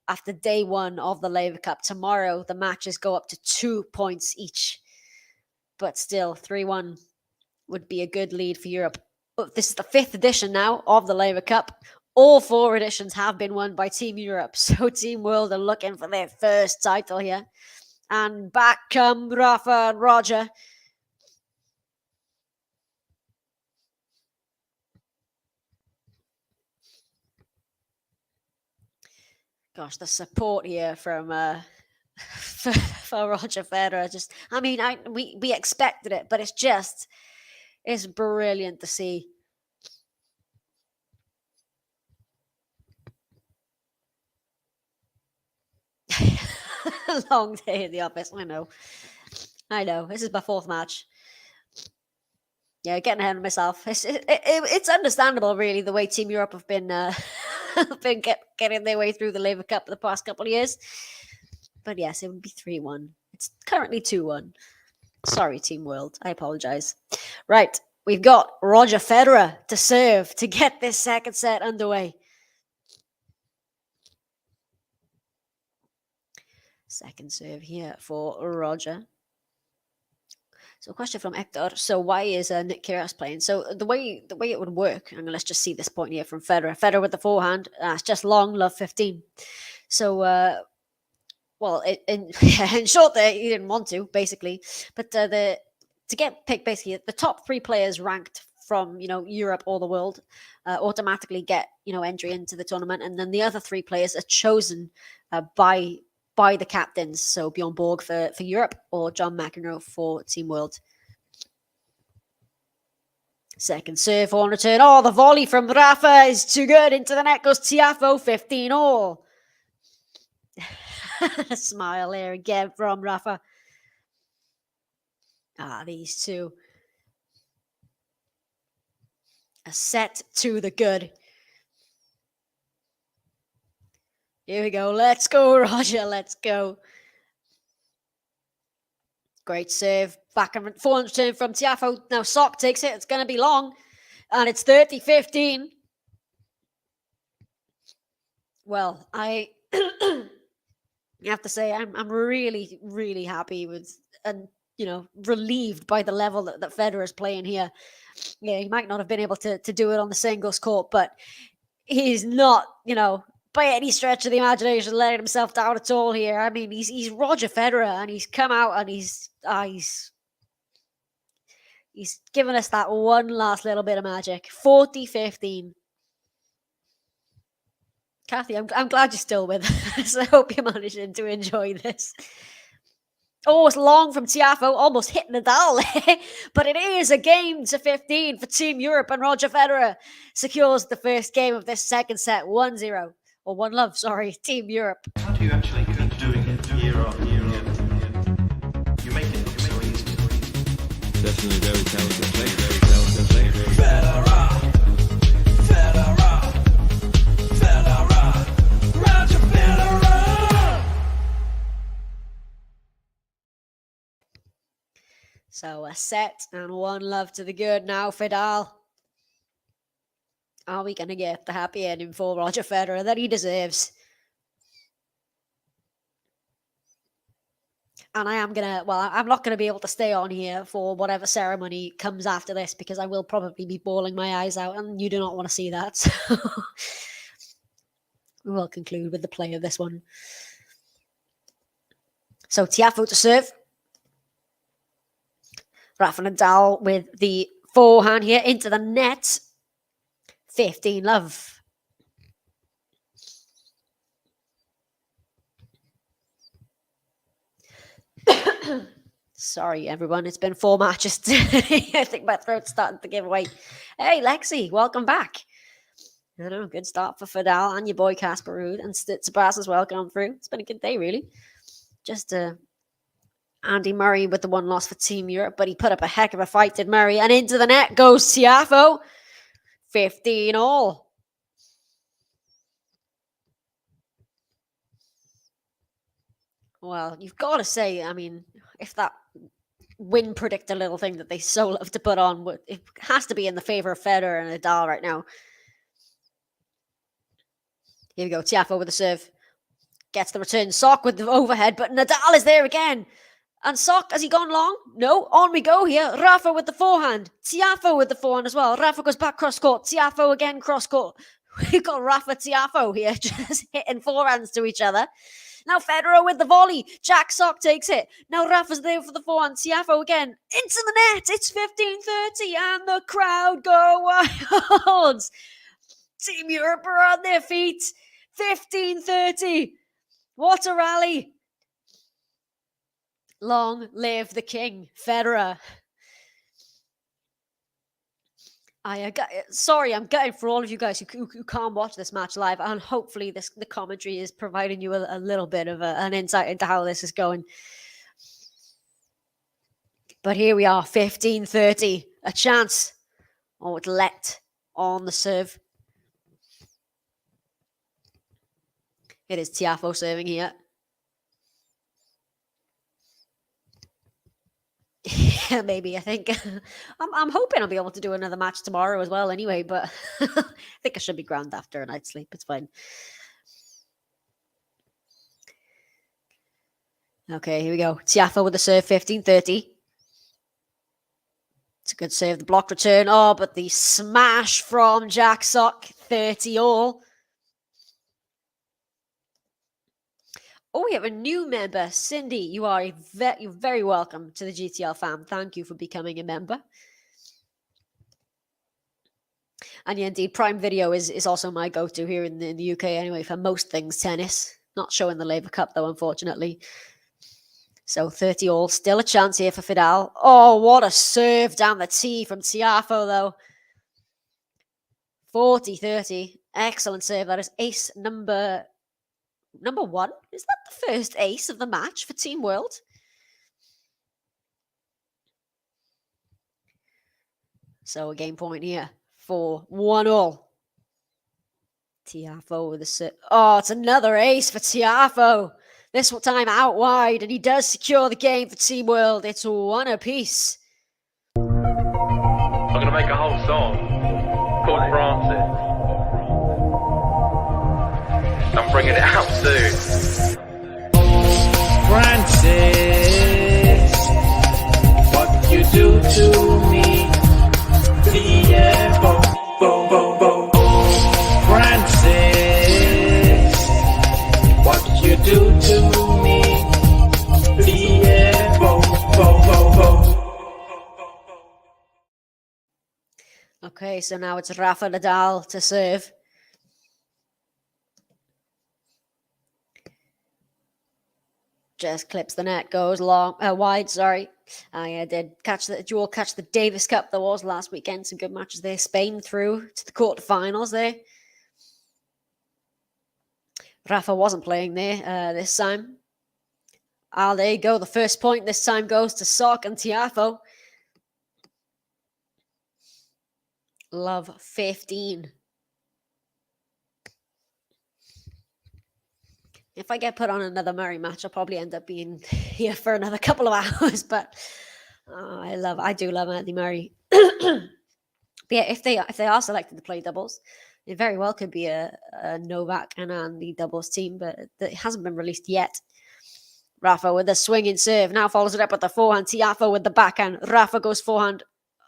after day one of the Laver Cup. Tomorrow, the matches go up to 2 points each. But still, 3-1 would be a good lead for Europe. But this is the 5th edition now of the Laver Cup. All 4 editions have been won by Team Europe. So Team World are looking for their first title here. And back come Rafa and Roger. Gosh, the support here from for Roger Federer. We expected it, but it's brilliant to see. Long day in the office. I know. This is my 4th match. Yeah, getting ahead of myself. It's understandable, really, the way Team Europe have been getting their way through the Laver Cup the past couple of years. But yes, it would be 3-1. It's currently 2-1. Sorry, Team World. I apologize. Right, we've got Roger Federer to serve to get this second set underway. Second serve here for Roger. So, question from Hector. So, why is Nick Kyrgios playing? So, the way it would work, and let's just see this point here from Federer. Federer with the forehand. It's just long, love 15. So, well, in short, there he didn't want to basically, but to get picked, basically, the top 3 players ranked from Europe or the world automatically get entry into the tournament, and then the other 3 players are chosen by the captains. So Bjorn Borg for Europe or John McEnroe for Team World. Second serve on return. Oh, the volley from Rafa is too good. Into the net goes Tiafoe, 15 all. A smile there again from Rafa. These two. A set to the good. Here we go. Let's go, Roger. Let's go. Great serve. Back and forward turn from Tiafoe. Now Sock takes it. It's going to be long. And it's 30-15. Well, I have to say I'm really, really happy with and relieved by the level that Federer is playing here. Yeah, he might not have been able to do it on the singles court, but he's not, by any stretch of the imagination, letting himself down at all here. I mean, he's Roger Federer, and he's come out and he's given us that one last little bit of magic. 40-15. Kathy, I'm glad you're still with us. I hope you're managing to enjoy this. Oh, it's long from Tiafoe, almost hit Nadal. But it is a game to 15 for Team Europe, and Roger Federer secures the first game of this second set, 1-0. Or 1-love, sorry, Team Europe. How do you actually keep doing it year on year on? You make it look so easy. Definitely very talented player, very talented player. Federer, Federer, Federer, Roger Federer. So a set and 1-love to the good now, Fedal. Are we going to get the happy ending for Roger Federer that he deserves? And I'm not going to be able to stay on here for whatever ceremony comes after this, because I will probably be bawling my eyes out, and you do not want to see that. So we will conclude with the play of this one. So Tiafoe to serve. Rafa Nadal with the forehand here into the net. 15-love. Sorry, everyone. It's been 4 matches today. I think my throat's starting to give way. Hey, Lexi, welcome back. I know, good start for Fedal and your boy Casper Ruud and Tsitsipas as well going through. It's been a good day, really. Just Andy Murray with the 1 loss for Team Europe, but he put up a heck of a fight, did Murray. And into the net goes Tiafoe. 15 all. Well, you've got to say, I mean, if that win predictor little thing that they so love to put on, it has to be in the favor of Federer and Nadal right now. Here we go. Tiafoe with the serve. Gets the return. Sock with the overhead, but Nadal is there again. And Sock, has he gone long? No, on we go here. Rafa with the forehand. Tiafoe with the forehand as well. Rafa goes back cross-court. Tiafoe again cross-court. We've got Rafa Tiafoe here just hitting forehands to each other. Now Federer with the volley. Jack Sock takes it. Now Rafa's there for the forehand. Tiafoe again. Into the net. It's 15-30 and the crowd go wild. Team Europe are on their feet. 15-30. What a rally. Long live the king, Federer. I'm gutted for all of you guys who can't watch this match live, and hopefully the commentary is providing you a little bit of an insight into how this is going. But here we are, 15-30, a chance. Oh, it's let on the serve. It is Tiafoe serving here. Yeah, maybe. I think I'm hoping I'll be able to do another match tomorrow as well. Anyway, but I think I should be grand after a night's sleep. It's fine. Okay, here we go. Tiafoe with the serve, 15-30. It's a good save. The block return. Oh, but the smash from Jack Sock. 30 all. Oh, we have a new member. Cindy, you are you're very welcome to the GTL fam. Thank you for becoming a member. And yeah, indeed, Prime Video is also my go-to here in the UK anyway for most things tennis. Not showing the Laver Cup though, unfortunately. So 30 all. Still a chance here for Fedal. Oh, what a serve down the tee from TIAFOE though. 40-30. Excellent serve. That is ace number 1. Is that the first ace of the match for Team World? So a game point here for 1-all. TIAFOE with a serve. Oh, it's another ace for TIAFOE. This time out wide, and he does secure the game for Team World. It's 1 apiece. I'm gonna make a whole song called Francis. I'm bringing it out soon. Francis, what you do to me? TIAFOE. Francis, what you do to me? TIAFOE. Okay, so now it's Rafael NADAL to serve. Just clips the net, goes wide, sorry. I did catch the Davis Cup that was last weekend. Some good matches there. Spain through to the quarterfinals there. Rafa wasn't playing there this time. There you go. The first point this time goes to Sock and TIAFOE. Love 15. If I get put on another Murray match, I'll probably end up being here for another couple of hours. But I do love Andy Murray. But yeah, if they are selected to play doubles, it very well could be a Novak and Andy doubles team, but it hasn't been released yet. Rafa with a swinging serve. Now follows it up with the forehand. TIAFOE with the backhand. Rafa goes forehand.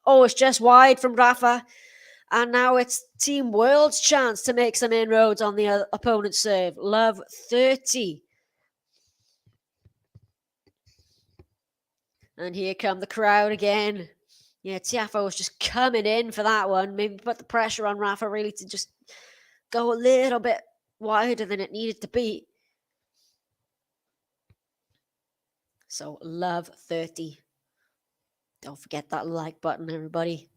Oh, it's just wide from Rafa. And now it's Team World's chance to make some inroads on the opponent's serve. Love 30. And here come the crowd again. Yeah, TIAFOE was just coming in for that one. Maybe put the pressure on Rafa really to just go a little bit wider than it needed to be. So, love 30. Don't forget that like button, everybody.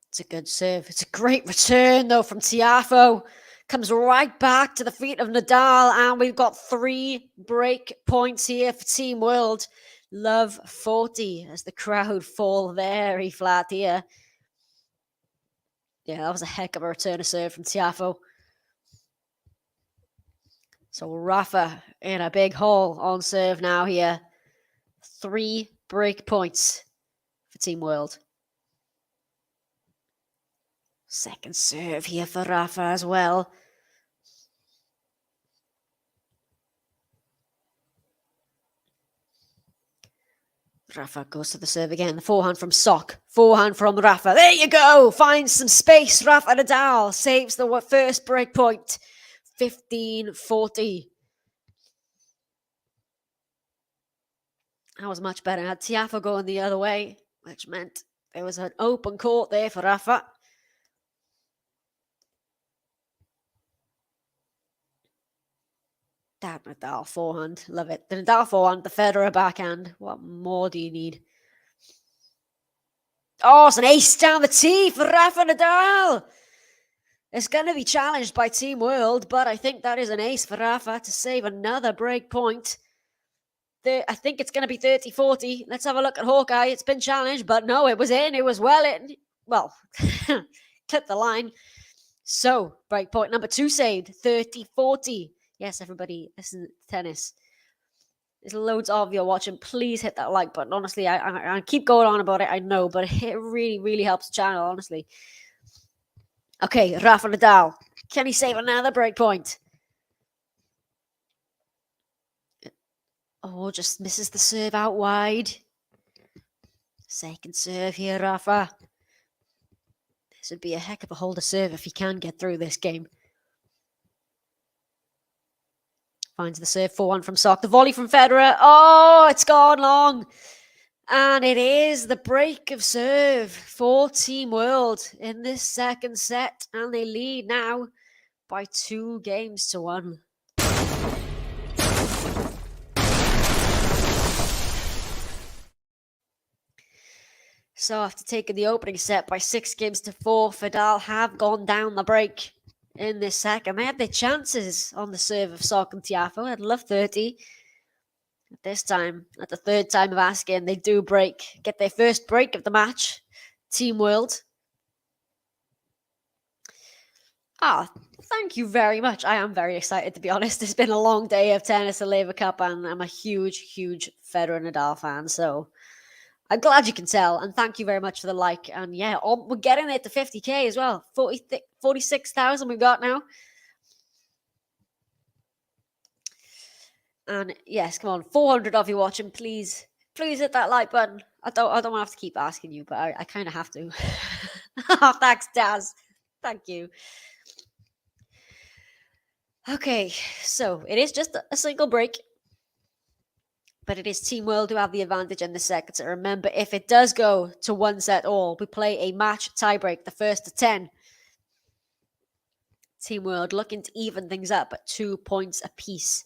It's a good serve. It's a great return, though, from TIAFOE. Comes right back to the feet of Nadal. And we've got 3 break points here for Team World. Love 40 as the crowd fall very flat here. Yeah, that was a heck of a return of serve from TIAFOE. So Rafa in a big hole on serve now here. 3 break points for Team World. Second serve here for Rafa as well. Rafa goes to the serve again. The forehand from Sock. Forehand from Rafa. There you go. Finds some space. Rafa Nadal saves the first break point. 15-40. That was much better. I had TIAFOE going the other way, which meant there was an open court there for Rafa. That Nadal forehand. Love it. The Nadal forehand, the Federer backhand. What more do you need? Oh, it's an ace down the tee for Rafa Nadal. It's going to be challenged by Team World, but I think that is an ace for Rafa to save another break point. I think it's going to be 30-40. Let's have a look at Hawkeye. It's been challenged, but no, it was in. It was well in. Well, clip the line. So, break point number 2 saved. 30-40. Yes, everybody, listen to tennis. There's loads of you watching. Please hit that like button. Honestly, I keep going on about it, I know, but it really, really helps the channel, honestly. Okay, Rafa Nadal. Can he save another break point? Oh, just misses the serve out wide. Second serve here, Rafa. This would be a heck of a hole to serve if he can get through this game. Finds the serve 4-1 from Sock. The volley from Federer. Oh, it's gone long. And it is the break of serve for Team World in this second set. And they lead now by 2-1. So after taking the opening set by 6-4, Fedal have gone down the break in this second. They had their chances on the serve of Sock and TIAFOE. I'd love 30. This time, at the third time of asking, they do get their first break of the match. Team World. Thank you very much. I am very excited, to be honest. It's been a long day of tennis and Laver Cup, and I'm a huge Federer Nadal fan, so I'm glad you can tell, and thank you very much for the like. And yeah, we're getting it to 50k as well. 46,000 we've got now. And yes, come on, 400 of you watching, please hit that like button. I don't want to have to keep asking you, but I kind of have to. Thanks, Daz. Thank you. Okay, so it is just a single break, but it is Team World who have the advantage in the second. So remember, if it does go to 1 set all, we play a match tiebreak, the first to 10. Team World looking to even things up at 2 points apiece.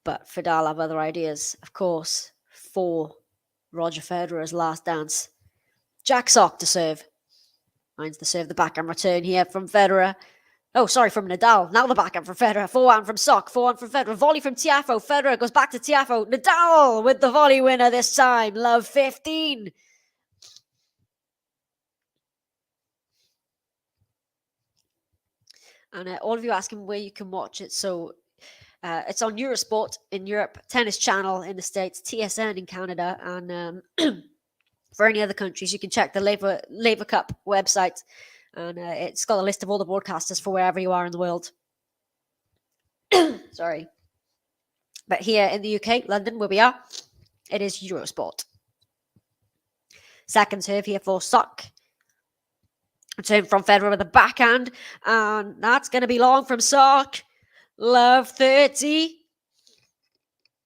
But Fedal have other ideas, of course, for Roger Federer's last dance. Jack Sock to serve. Finds the serve, the backhand return here from Federer. Oh, sorry, from Nadal. Now the backhand from Federer. 4-1 from Sock. 4-1 from Federer. Volley from TIAFOE. Federer goes back to TIAFOE. Nadal with the volley winner this time. Love 15. And all of you asking where you can watch it. So it's on Eurosport in Europe, Tennis Channel in the States, TSN in Canada, and for any other countries, you can check the Laver Cup website, and it's got a list of all the broadcasters for wherever you are in the world. Sorry. But here in the UK, London, where we are, it is Eurosport. Second serve here for Sock. Return from Federer with a backhand, and that's going to be long from Sock. Love 30.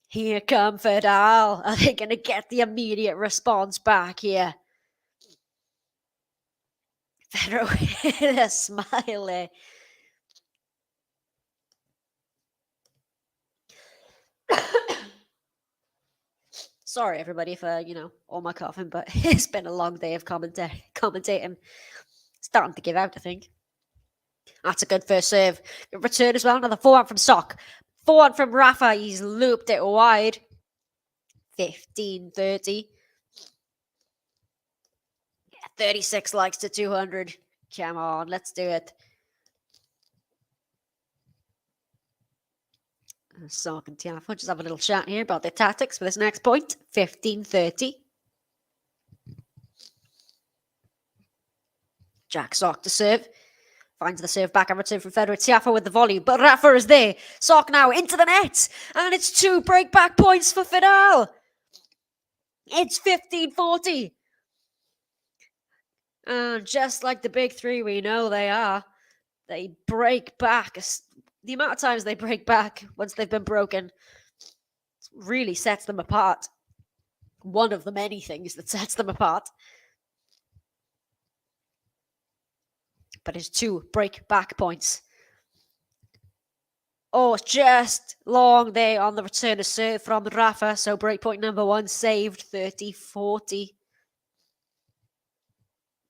Here come Fedal. Are they going to get the immediate response back here? Federer with a smiley. Sorry, everybody, for, all my coughing, but it's been a long day of commentating. Starting to give out, I think. That's a good first serve. Good return as well. Another 4-1 from Sock. 4-1 from Rafa. He's looped it wide. 15-30. Yeah, 36 likes to 200. Come on, let's do it. Sock and TIAFOE just have a little chat here about their tactics for this next point. 15-30. Jack Sock to serve. Finds the serve back and return from Federer. TIAFOE with the volley, but Rafa is there. Sock now into the net, and it's 2 break-back points for Fedal. It's 15-40. And just like the big three, we know they break back. The amount of times they break back once they've been broken really sets them apart. One of the many things that sets them apart. But it's 2 break-back points. Oh, just long there on the return of serve from Rafa. So break point number 1 saved, 30-40.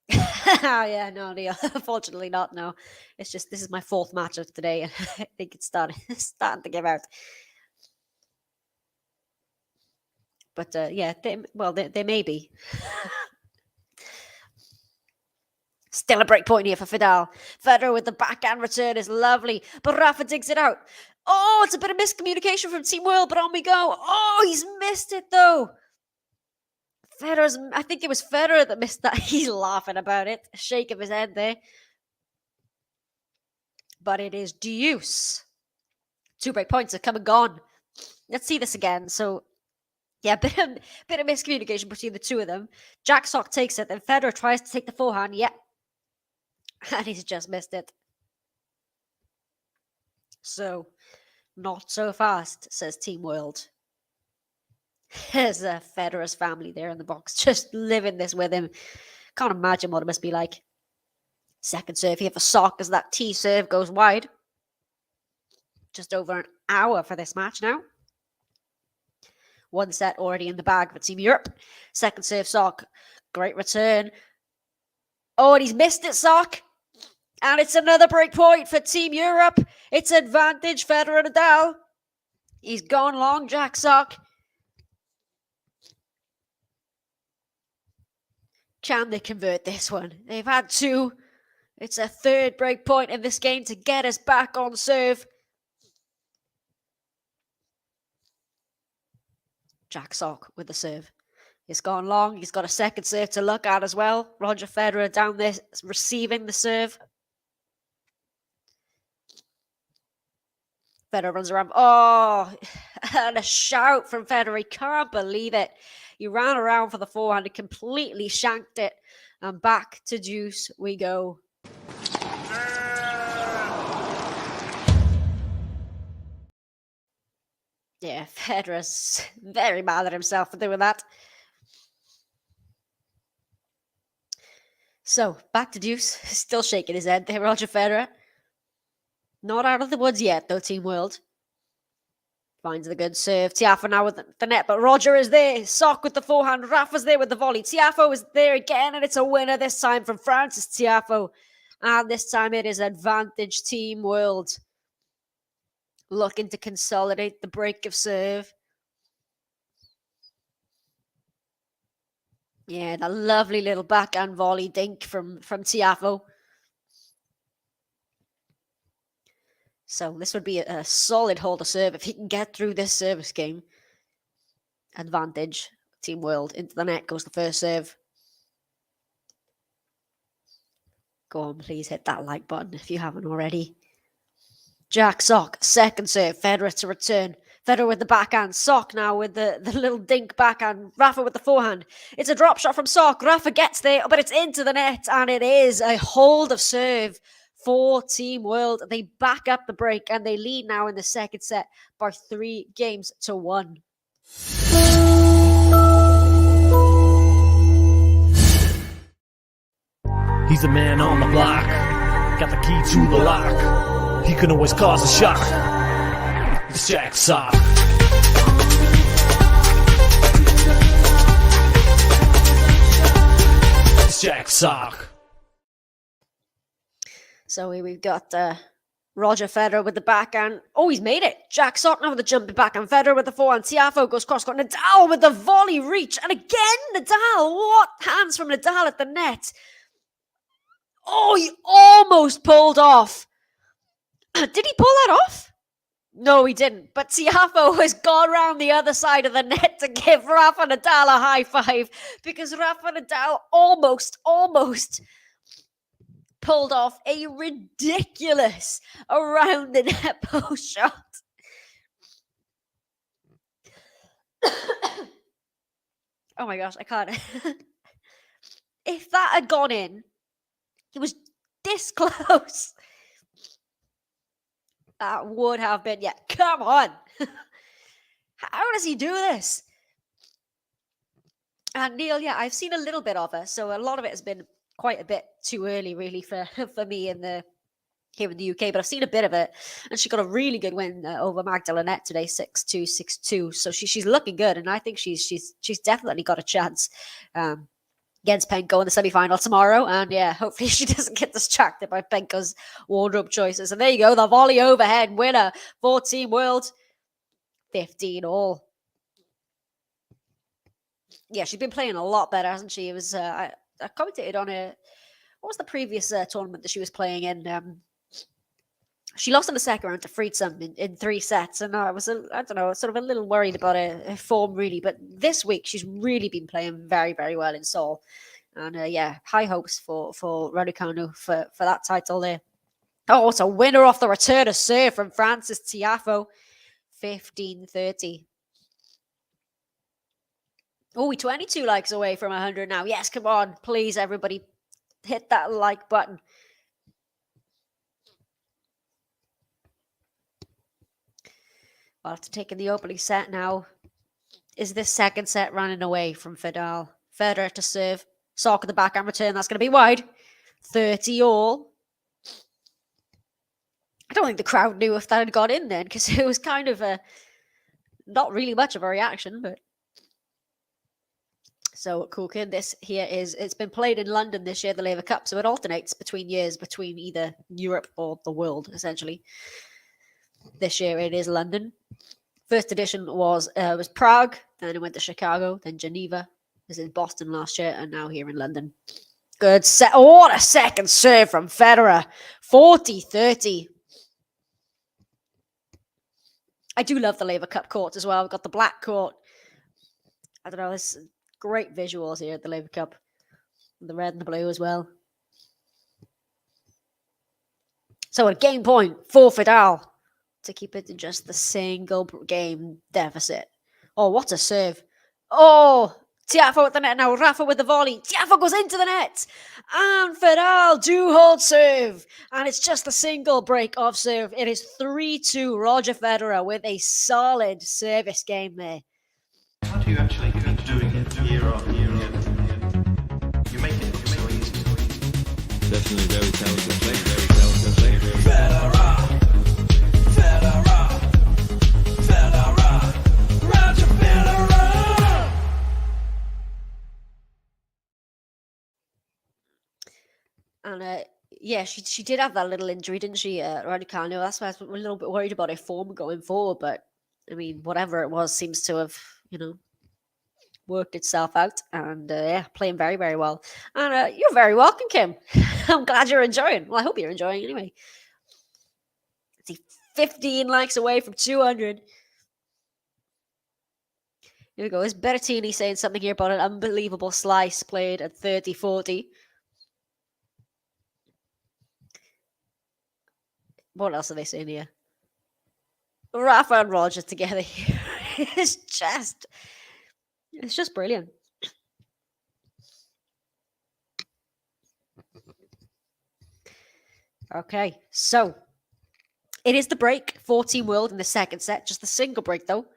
Yeah, no, Neil. Unfortunately not, no. It's just, this is my 4th match of today, and I think it's starting to give out. But yeah, they may be. Still a break point here for Fedal. Federer with the backhand return is lovely, but Rafa digs it out. Oh, it's a bit of miscommunication from Team World, but on we go. Oh, he's missed it though. I think it was Federer that missed that. He's laughing about it. A shake of his head there. But it is deuce. 2 break points have come and gone. Let's see this again. So Yeah, bit of miscommunication between the two of them. Jack Sock takes it, then Federer tries to take the forehand. Yeah. And he's just missed it. So, not so fast, says Team World. There's Federer's family there in the box, just living this with him. Can't imagine what it must be like. Second serve here for Sock as that T serve goes wide. Just over an hour for this match now. One set already in the bag for Team Europe. Second serve, Sock. Great return. Oh, and he's missed it, Sock. And it's another break point for Team Europe. It's advantage Federer Nadal. He's gone long, Jack Sock. Can they convert this one? They've had two. It's a third break point in this game to get us back on serve. Jack Sock with the serve. It's gone long. He's got a second serve to look at as well. Roger Federer down there receiving the serve. Federer runs around. Oh, and a shout from Federer. He can't believe it. He ran around for the forehand and completely shanked it. And back to deuce we go. Yeah, Federer's very mad at himself for doing that. So, back to deuce. Still shaking his head there, Roger Federer. Not out of the woods yet, though, Team World. Finds the good serve. TIAFOE now with the net, but Roger is there. Sock with the forehand. Rafa's there with the volley. TIAFOE is there again, and it's a winner this time from Francis TIAFOE. And this time it is advantage Team World. Looking to consolidate the break of serve. Yeah, that lovely little backhand volley dink from TIAFOE. So this would be a solid hold of serve if he can get through this service game. Advantage, Team World. Into the net goes the first serve. Go on, please hit that like button if you haven't already. Jack Sock, second serve. Federer to return. Federer with the backhand. Sock now with the little dink backhand. Rafa with the forehand. It's a drop shot from Sock. Rafa gets there, but it's into the net, and it is a hold of serve for Team World. They back up the break, and they lead now in the second set by 3-1. He's the man on the block, got the key to the lock. He can always cause a shock. It's Jack Sock. It's Jack Sock. So we've got Roger Federer with the backhand. Oh, he's made it. Jack Sock now with the jumping backhand. Federer with the forehand. TIAFOE goes cross-court. Nadal with the volley reach. And again, Nadal. What hands from Nadal at the net. Oh, he almost pulled off. Did he pull that off? No, he didn't. But TIAFOE has gone around the other side of the net to give Rafa Nadal a high five. Because Rafa Nadal almost pulled off a ridiculous around the net post shot. Oh my gosh, I can't. If that had gone in, he was this close. That would have been, yeah, come on. How does he do this? And Neil, yeah, I've seen a little bit of her, so a lot of it has been quite a bit too early, really, for me here in the UK. But I've seen a bit of it, and she got a really good win over Magdalene today, 6-2, 6-2. So she's looking good, and I think she's definitely got a chance against Penko in the semi-final tomorrow. And yeah, hopefully she doesn't get distracted by Penko's wardrobe choices. And there you go, the volley overhead winner for Team World, 15 all. Yeah, she's been playing a lot better, hasn't she? It was I commentated on what was the previous tournament that she was playing in? She lost in the second round to Friedsam in 3 sets, and I was, I don't know, sort of a little worried about her form, really. But this week, she's really been playing very, very well in Seoul. And yeah, high hopes for Raducanu for that title there. Oh, it's a winner off the return of serve from Francis TIAFOE, 15-30. Oh, we 22 likes away from 100 now. Yes, come on. Please, everybody, hit that like button. Well, after taking the opening set now, is this second set running away from Fedal? Federer to serve. Sock at the backhand return. That's going to be wide. 30 all. I don't think the crowd knew if that had got in then, because it was kind of not really much of a reaction, but... So, Kukin, this here is, it's been played in London this year, the Laver Cup, so it alternates between years, between either Europe or the world, essentially. This year it is London. First edition was Prague, then it went to Chicago, then Geneva. This is Boston last year, and now here in London. Good set. Oh, what a second serve from Federer. 40-30. I do love the Laver Cup court as well. We've got the black court. I don't know, there's great visuals here at the Laver Cup. The red and the blue as well. So a game point for Fedal to keep it to just the single game deficit. Oh, what a serve. Oh, TIAFOE at the net now. Rafa with the volley. TIAFOE goes into the net. And Fedal do hold serve. And it's just a single break of serve. It is 3-2 Roger Federer with a solid service game there. How do you actually keep doing it year on year on? You make it look so easy. Definitely very talented player. Very talented player. And yeah, she did have that little injury, didn't she, Raducanu? That's why I was a little bit worried about her form going forward. But I mean, whatever it was, seems to have, worked itself out. And yeah, playing very, very well. And you're very welcome, Kim. I'm glad you're enjoying. Well, I hope you're enjoying anyway. See, 15 likes away from 200. Here we go. Is Berrettini saying something here about an unbelievable slice played at 30-40? What else are they saying here? Rafa and Roger together here. It's just brilliant. Okay, so it is the break for Team World in the second set. Just the single break, though.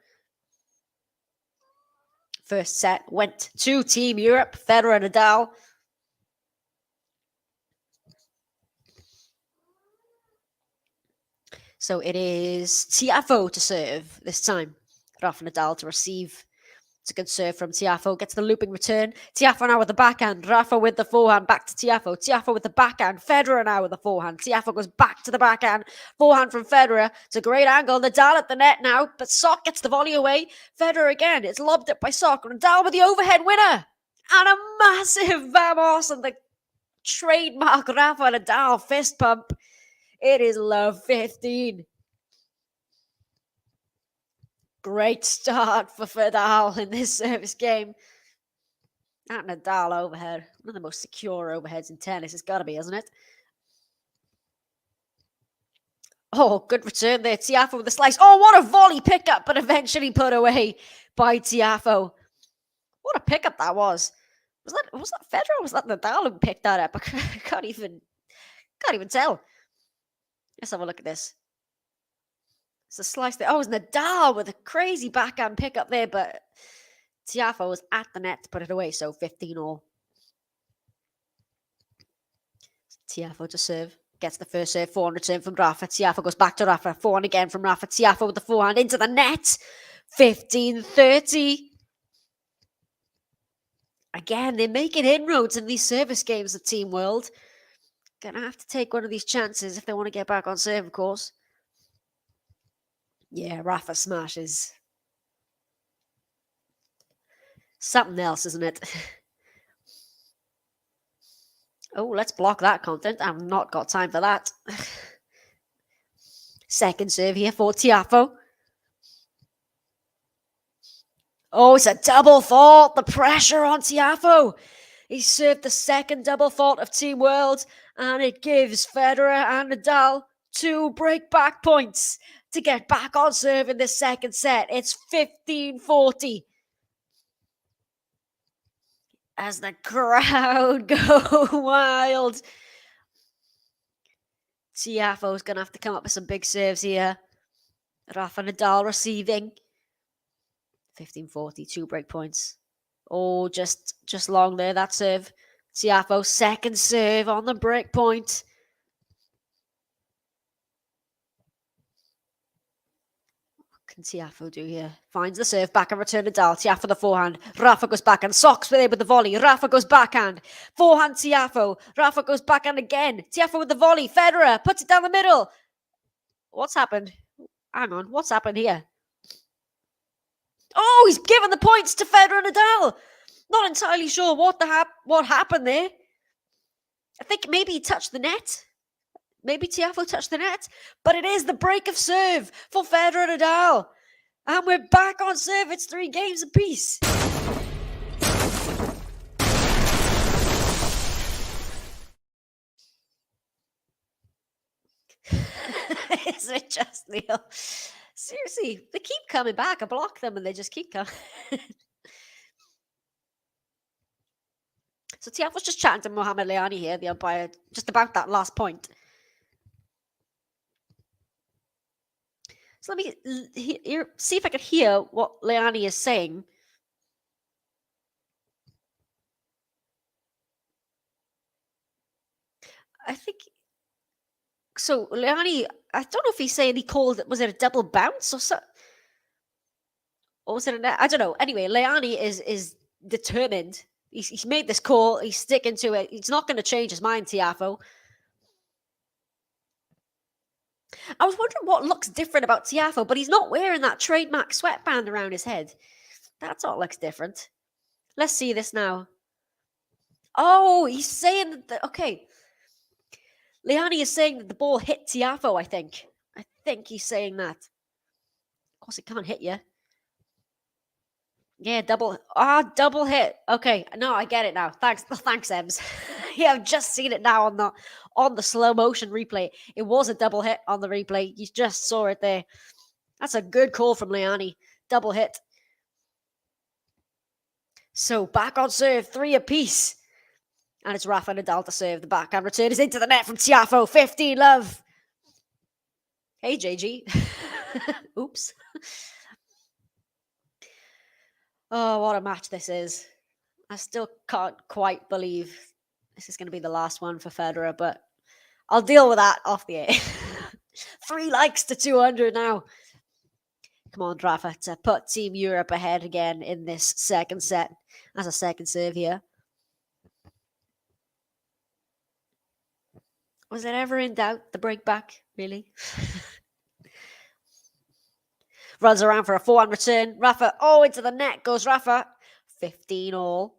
First set went to Team Europe, Federer and Nadal. So it is TIAFOE to serve this time. Rafa Nadal to receive. It's a good serve from TIAFOE. Gets the looping return. TIAFOE now with the backhand. Rafa with the forehand. Back to TIAFOE. TIAFOE with the backhand. Federer now with the forehand. TIAFOE goes back to the backhand. Forehand from Federer. It's a great angle. Nadal at the net now. But Sock gets the volley away. Federer again. It's lobbed up by Sock. Nadal with the overhead winner. And a massive vamos on the trademark Rafa Nadal fist pump. It is love 15. Great start for Fedal in this service game. That Nadal overhead, one of the most secure overheads in tennis. It's got to be, isn't it? Oh, good return there. TIAFOE with the slice. Oh, what a volley pickup, but eventually put away by TIAFOE. What a pickup that was. Was that Federer or was that Nadal who picked that up? I can't even tell. Let's have a look at this. It's a slice there. Oh, it was Nadal with a crazy backhand pickup there, but TIAFOE was at the net to put it away, so 15 all. TIAFOE to serve. Gets the first serve, forehand return from Rafa. TIAFOE goes back to Rafa. Forehand again from Rafa. TIAFOE with the forehand into the net. 15-30. Again, they're making inroads in these service games of Team World. Gonna have to take one of these chances if they want to get back on serve, of course. Yeah, Rafa smash is something else, isn't it? Oh, let's block that content. I've not got time for that. Second serve here for TIAFOE. Oh, it's a double fault. The pressure on TIAFOE. He served the second double fault of Team World, and it gives Federer and Nadal 2 break-back points to get back on serve in the second set. It's 15-40. as the crowd go wild. TIAFOE's going to have to come up with some big serves here. Rafael NADAL receiving. 15-40, 2 break points. Oh, just long there, that serve. TIAFOE, second serve on the break point. What can TIAFOE do here? Finds the serve, back and return NADAL. TIAFOE the forehand. Rafa goes backhand. Socks with the volley. Rafa goes backhand. Forehand TIAFOE. Rafa goes backhand again. TIAFOE with the volley. FEDERER puts it down the middle. What's happened? Hang on, what's happened here? Oh, he's given the points to FEDERER and NADAL. Not entirely sure what happened there. I think maybe he touched the net. Maybe TIAFOE touched the net. But it is the break of serve for FEDERER and NADAL. And we're back on serve. It's 3 games apiece. Is it just Neil? Seriously, they keep coming back. I block them and they just keep coming. So TIAFOE's just chatting to Mohamed Liani here, the umpire, just about that last point. So let me see if I can hear what Liani is saying. I think so. Liani, I don't know if he's saying he called. Was it a double bounce or so? Or was it a net? I don't know. Anyway, Liani is determined. He's made this call. He's sticking to it. He's not going to change his mind, TIAFOE. I was wondering what looks different about TIAFOE, but he's not wearing that trademark sweatband around his head. That's what looks different. Let's see this now. Oh, he's saying that. Okay. Liani is saying that the ball hit TIAFOE, I think. I think he's saying that. Of course, it can't hit you. Yeah, double hit. Okay, no, I get it now. Thanks, Ems. Yeah, I've just seen it now on the slow motion replay. It was a double hit on the replay. You just saw it there. That's a good call from Liani. Double hit. So back on serve, 3 apiece. And it's Rafa NADAL to serve. The backhand return is into the net from TIAFOE. 15 love. Hey, JG. Oops. Oh, what a match this is. I still can't quite believe this is going to be the last one for FEDERER, but I'll deal with that off the air. 3 likes to 200 now. Come on, Rafa, to put Team Europe ahead again in this second set. As a second serve here. Was it ever in doubt, the break back, really? Runs around for a forehand return. Rafa, into the net goes Rafa. 15 all.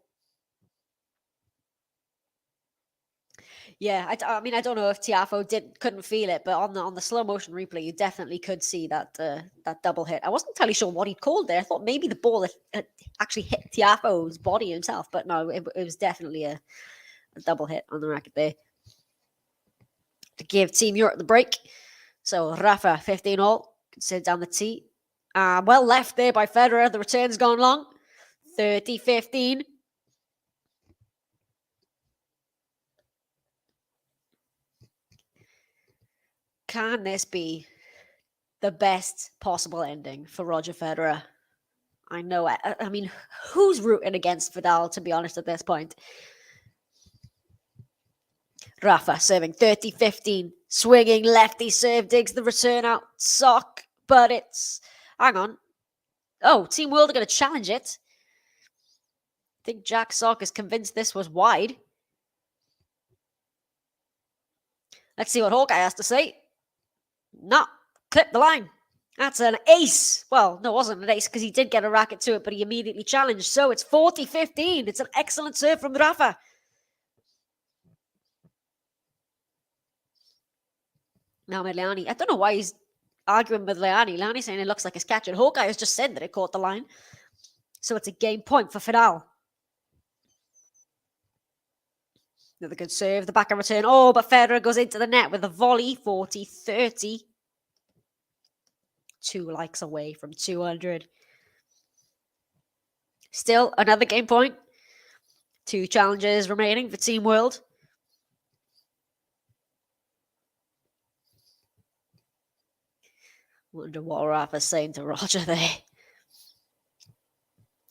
Yeah, I mean, I don't know if TIAFOE couldn't feel it, but on the slow motion replay, you definitely could see that that double hit. I wasn't entirely sure what he called there. I thought maybe the ball had actually hit TIAFOE's body himself, but no, it was definitely a double hit on the racket there. To give Team Europe the break. So Rafa, 15 all, can sit down the tee. Well left there by FEDERER. The return's gone long. 30-15. Can this be the best possible ending for Roger Federer? I know. I mean, who's rooting against Fedal, to be honest, at this point? Rafa serving 30-15. Swinging lefty serve, digs the return out. Sock, but it's... Hang on. Oh, Team World are going to challenge it. I think Jack Sock is convinced this was wide. Let's see what Hawkeye has to say. No, clip the line. That's an ace. Well, no, it wasn't an ace because he did get a racket to it, but he immediately challenged. So it's 40-15. It's an excellent serve from Rafa. Now Liani. I don't know why he's arguing with Liani. Liani's saying it looks like his catch. And Hawkeye has just said that it caught the line. So it's a game point for Fedal. Another good serve. The backhand return. Oh, but Federer goes into the net with a volley. 40-30. 2 likes away from 200. Still another game point. 2 challenges remaining for Team World. Wonder what Rafa's saying to Roger there.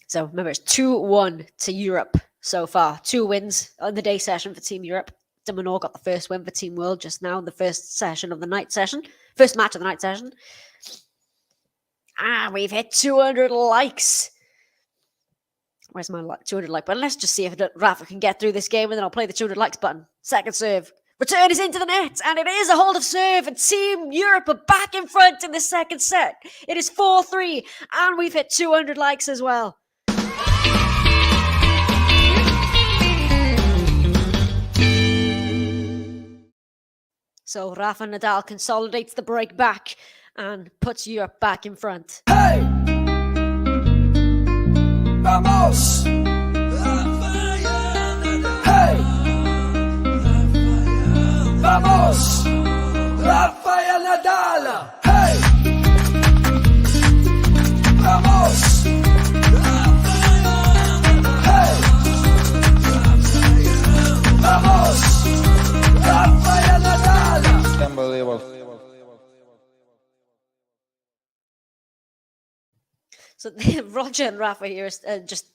So remember, it's 2-1 to Europe so far. 2 wins on the day session for Team Europe. Dominor got the first win for Team World just now in the first session of the night session. First match of the night session. We've hit 200 likes. Where's my 200 like button? Let's just see if Rafa can get through this game, and then I'll play the 200 likes button. Second serve. Return is into the net, and it is a hold of serve, and Team Europe are back in front in the second set. It is 4-3, and we've hit 200 likes as well. So Rafa Nadal consolidates the break back and puts Europe back in front. Hey! Vamos! Hey! Vamos! Rafael Nadal! Hey! Vamos! Hey! Vamos! Rafael Nadal! Unbelievable. So Roger and Rafa here are just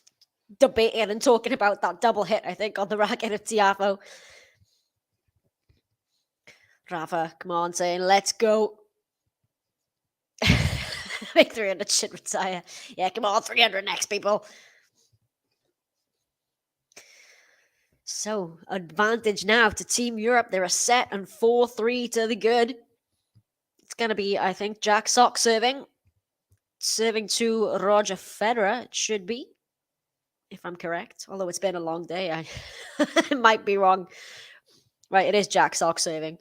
debating and talking about that double hit, I think, on the racket of TIAFOE. Rafa, come on, saying, let's go. I think 300 should retire. Yeah, come on, 300 next, people. So, advantage now to Team Europe. They're a set and 4-3 to the good. It's going to be, I think, Jack Sock serving. Serving to Roger Federer, it should be, if I'm correct. Although it's been a long day, I might be wrong. Right, it is Jack Sock serving.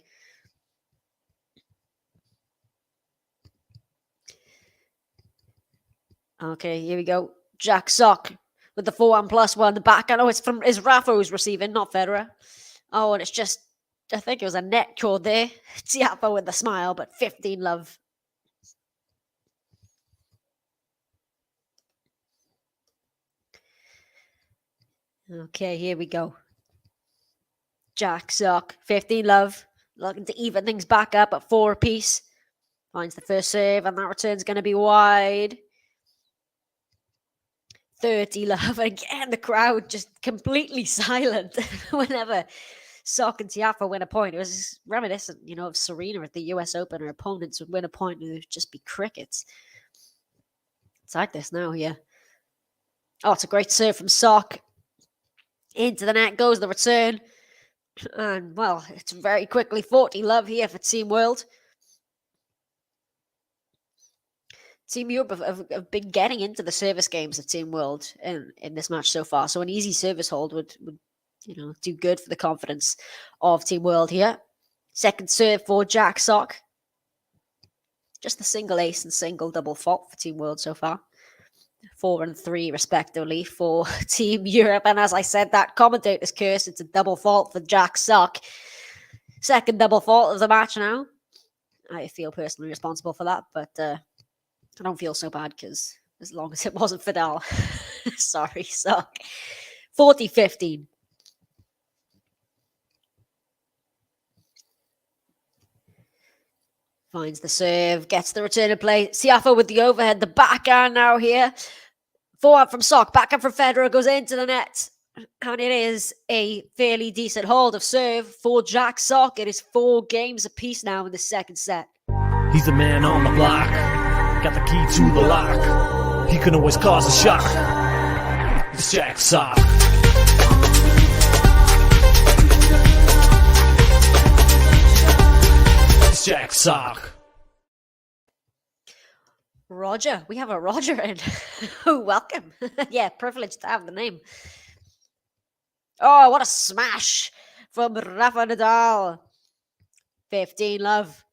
Okay, here we go. Jack Sock with the 4-1+1. The back. I know it's Rafa who's receiving, not Federer. Oh, and it's just, I think it was a net cord there. TIAFOE with the smile, but 15 love. Okay, here we go. Jack Sock, 15 love. Looking to even things back up at 4 apiece. Finds the first serve, and that return's going to be wide. 30 love. Again, the crowd just completely silent whenever Sock and TIAFOE win a point. It was reminiscent, of Serena at the US Open. Her opponents would win a point and it would just be crickets. It's like this now, yeah. Oh, it's a great serve from Sock. Into the net goes the return. And, well, it's very quickly 40 love here for Team World. Team Europe have been getting into the service games of Team World in this match so far. So an easy service hold would do good for the confidence of Team World here. Second serve for Jack Sock. Just the single ace and single double fault for Team World so far. 4 and 3 respectively for Team Europe. And as I said, that commentator's curse, it's a double fault for Jack Sock. Second double fault of the match now. I feel personally responsible for that, but I don't feel so bad because as long as it wasn't Fedal. Sorry, Sock. 40-15. Finds the serve, gets the return of play. TIAFOE with the overhead, the backhand now here. Forehand from Sock, backhand from Federer, goes into the net. And it is a fairly decent hold of serve for Jack Sock. It is 4 games apiece now in the second set. He's the man on the block. Got the key to the lock. He can always cause a shock. It's Jack Sock. It's Jack Sock. Roger, we have a Roger in. Oh, welcome. Yeah, privileged to have the name. Oh, what a smash from Rafa Nadal. 15 love.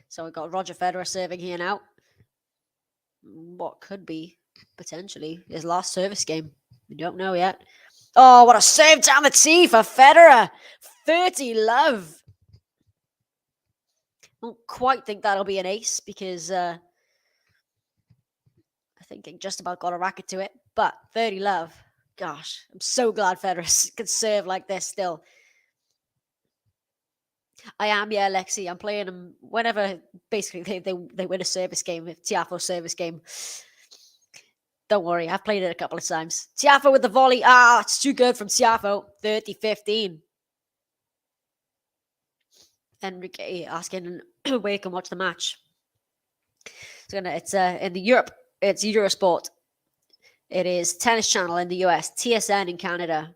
So we've got Roger Federer serving here now. What could be, potentially, his last service game. We don't know yet. Oh, what a save down the tee for Federer. 30 love. Don't quite think that'll be an ace because I thinking just about got a racket to it. But 30 love. Gosh, I'm so glad Federer can serve like this still. I am, yeah, Lexi. I'm playing them whenever basically they win a service game, a TIAFOE service game. Don't worry, I've played it a couple of times. TIAFOE with the volley. It's too good from TIAFOE. 30-15. Enrique asking where you can watch the match. It's in the Europe. It's Eurosport. It is Tennis Channel in the US, TSN in Canada.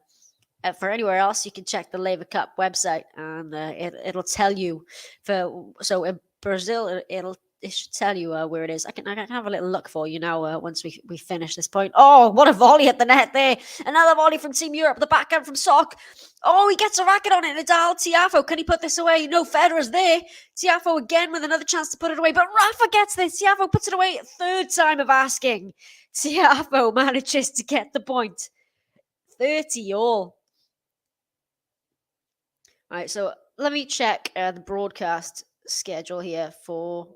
For anywhere else, you can check the Laver Cup website, and it'll tell you. So in Brazil, it should tell you where it is. I can have a little look for you now once we finish this point. Oh, what a volley at the net there! Another volley from Team Europe. The backhand from Sock. Oh, he gets a racket on it. Nadal, TIAFOE. Can he put this away? No, Federer's there. TIAFOE again with another chance to put it away, but Rafa gets this. TIAFOE puts it away. Third time of asking. TIAFOE manages to get the point. 30 all. All right, so let me check the broadcast schedule here for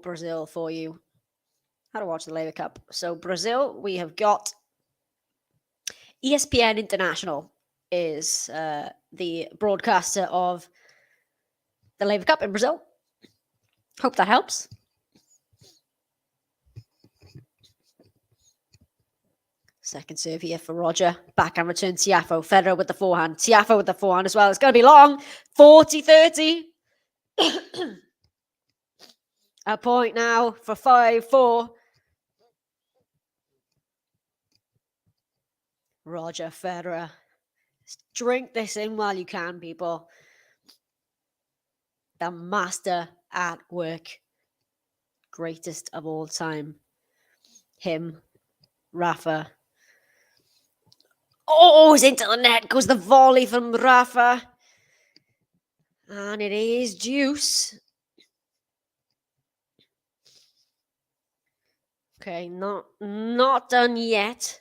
Brazil for you. How to watch the Laver Cup. So Brazil, we have got ESPN International is the broadcaster of the Laver Cup in Brazil. Hope that helps. Second serve here for Roger. Backhand return, TIAFOE. Federer with the forehand. TIAFOE with the forehand as well. It's going to be long. 40-30. A point now for 5-4. Roger Federer. Drink this in while you can, people. The master at work. Greatest of all time. Him. Rafa. Oh, it's into the net. Goes the volley from Rafa. And it is deuce. Okay, not done yet.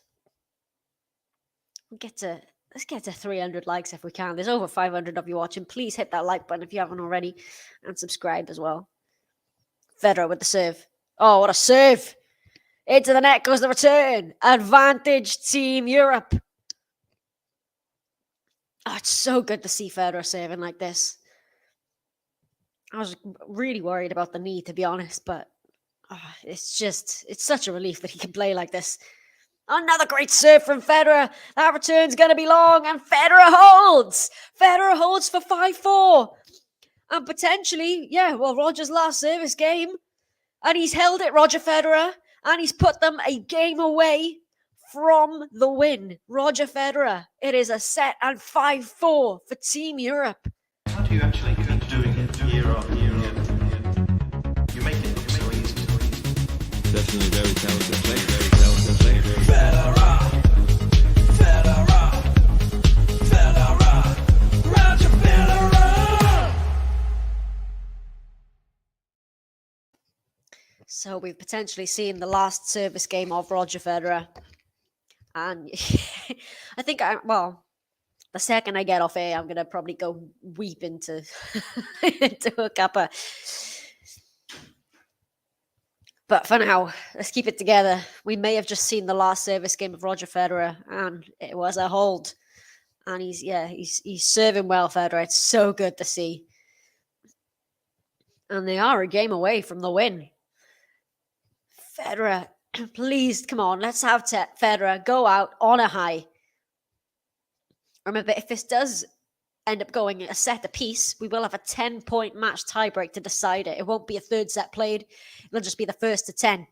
Let's get to 300 likes if we can. There's over 500 of you watching. Please hit that like button if you haven't already. And subscribe as well. Federer with the serve. Oh, what a serve. Into the net goes the return. Advantage Team Europe. Oh, it's so good to see Federer serving like this. I was really worried about the knee, to be honest, but it's such a relief that he can play like this. Another great serve from Federer. That return's going to be long, and Federer holds. Federer holds for 5-4. And potentially, Roger's last service game. And he's held it, Roger Federer. And he's put them a game away from the win. Roger Federer. It is a set and 5-4 for Team Europe. How do you actually keep doing it year on year on? You make it look so easy. Definitely very talented player. Very talented player. Federer, Federer, Federer, Roger Federer. So we've potentially seen the last service game of Roger Federer. And I think, the second I get off air, I'm going to probably go weep into a cuppa. But for now, let's keep it together. We may have just seen the last service game of Roger Federer, and it was a hold. And he's serving well, Federer. It's so good to see. And they are a game away from the win. Federer, please, come on. Let's have Federer go out on a high. Remember, if this does end up going a set apiece, we will have a 10-point match tiebreak to decide it. It won't be a third set played. It'll just be the first to 10.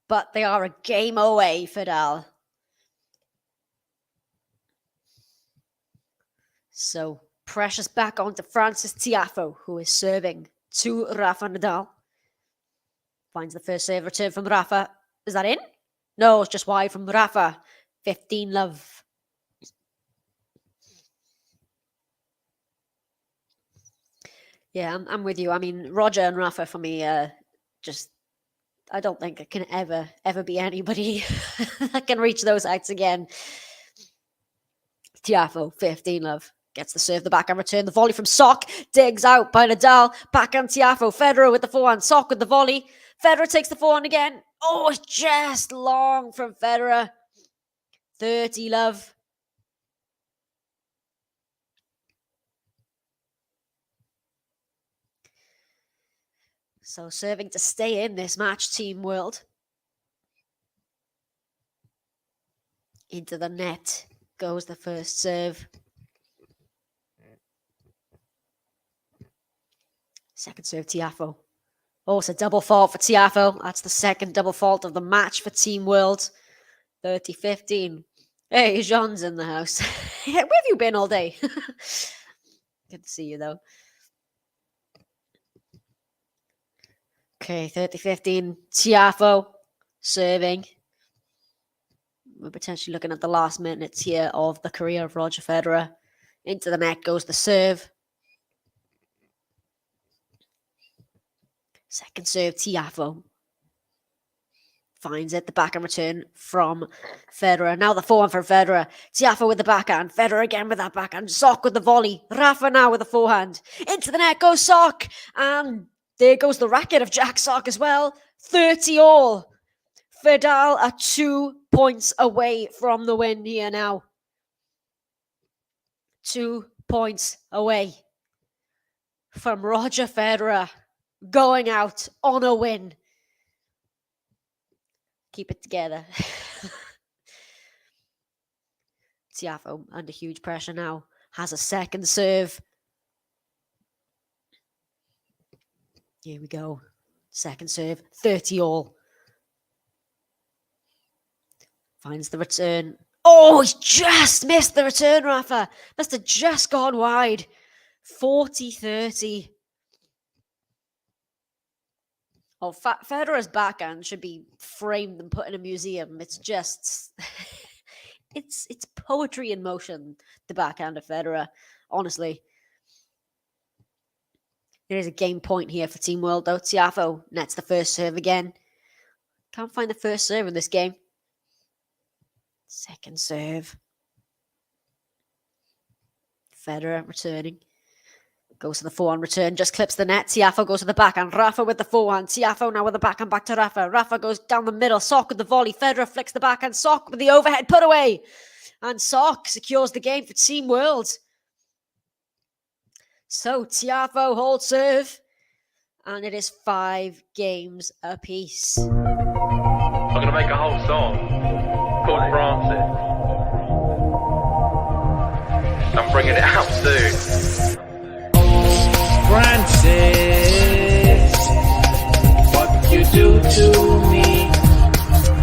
But they are a game away, Fedal. So, pressure's back onto Francis Tiafoe, who is serving to Rafa Nadal. Finds the first serve return from Rafa. Is that in? No, it's just wide from Rafa. 15 love. Yeah, I'm with you. I mean, Roger and Rafa for me, I don't think it can ever be anybody that can reach those heights again. Tiafoe, 15 love. Gets the serve, the backhand return, the volley from Sock. Digs out by Nadal. Backhand Tiafoe. Federer with the forehand. Sock with the volley. Federer takes the forehand again. Oh, it's just long from Federer. 30 love. So serving to stay in this match, Team World. Into the net goes the first serve. Second serve, Tiafoe. Oh, it's a double fault for Tiafoe. That's the second double fault of the match for Team World. 30-15. Hey, Jean's in the house. Where have you been all day? Good to see you, though. Okay, 30-15. Tiafoe serving. We're potentially looking at the last minutes here of the career of Roger Federer. Into the net goes the serve. Second serve, Tiafoe. Finds it, the backhand return from Federer. Now the forehand for Federer. Tiafoe with the backhand. Federer again with that backhand. Sock with the volley. Rafa now with the forehand. Into the net goes Sock. And there goes the racket of Jack Sock as well. 30 all. Fedal are 2 points away from the win here now. 2 points away from Roger Federer going out on a win. Keep it together. Tiafoe under huge pressure now. Has a second serve. Here we go. Second serve. 30 all. Finds the return. Oh, he's just missed the return, Rafa. Must have just gone wide. 40-30. Oh, Federer's backhand should be framed and put in a museum. It's just... it's poetry in motion, the backhand of Federer, honestly. There is a game point here for Team World, though. Tiafoe nets the first serve again. Can't find the first serve in this game. Second serve. Federer returning. Goes to the forehand return, just clips the net. Tiafoe goes to the backhand. Rafa with the forehand. Tiafoe now with the backhand back to Rafa. Rafa goes down the middle. Sock with the volley. Federer flicks the backhand. Sock with the overhead put away. And Sock secures the game for Team World. So Tiafoe holds serve. And it is 5 games apiece. I'm gonna make a whole song called Francis. I'm bringing it out soon. Francis, what you do to me?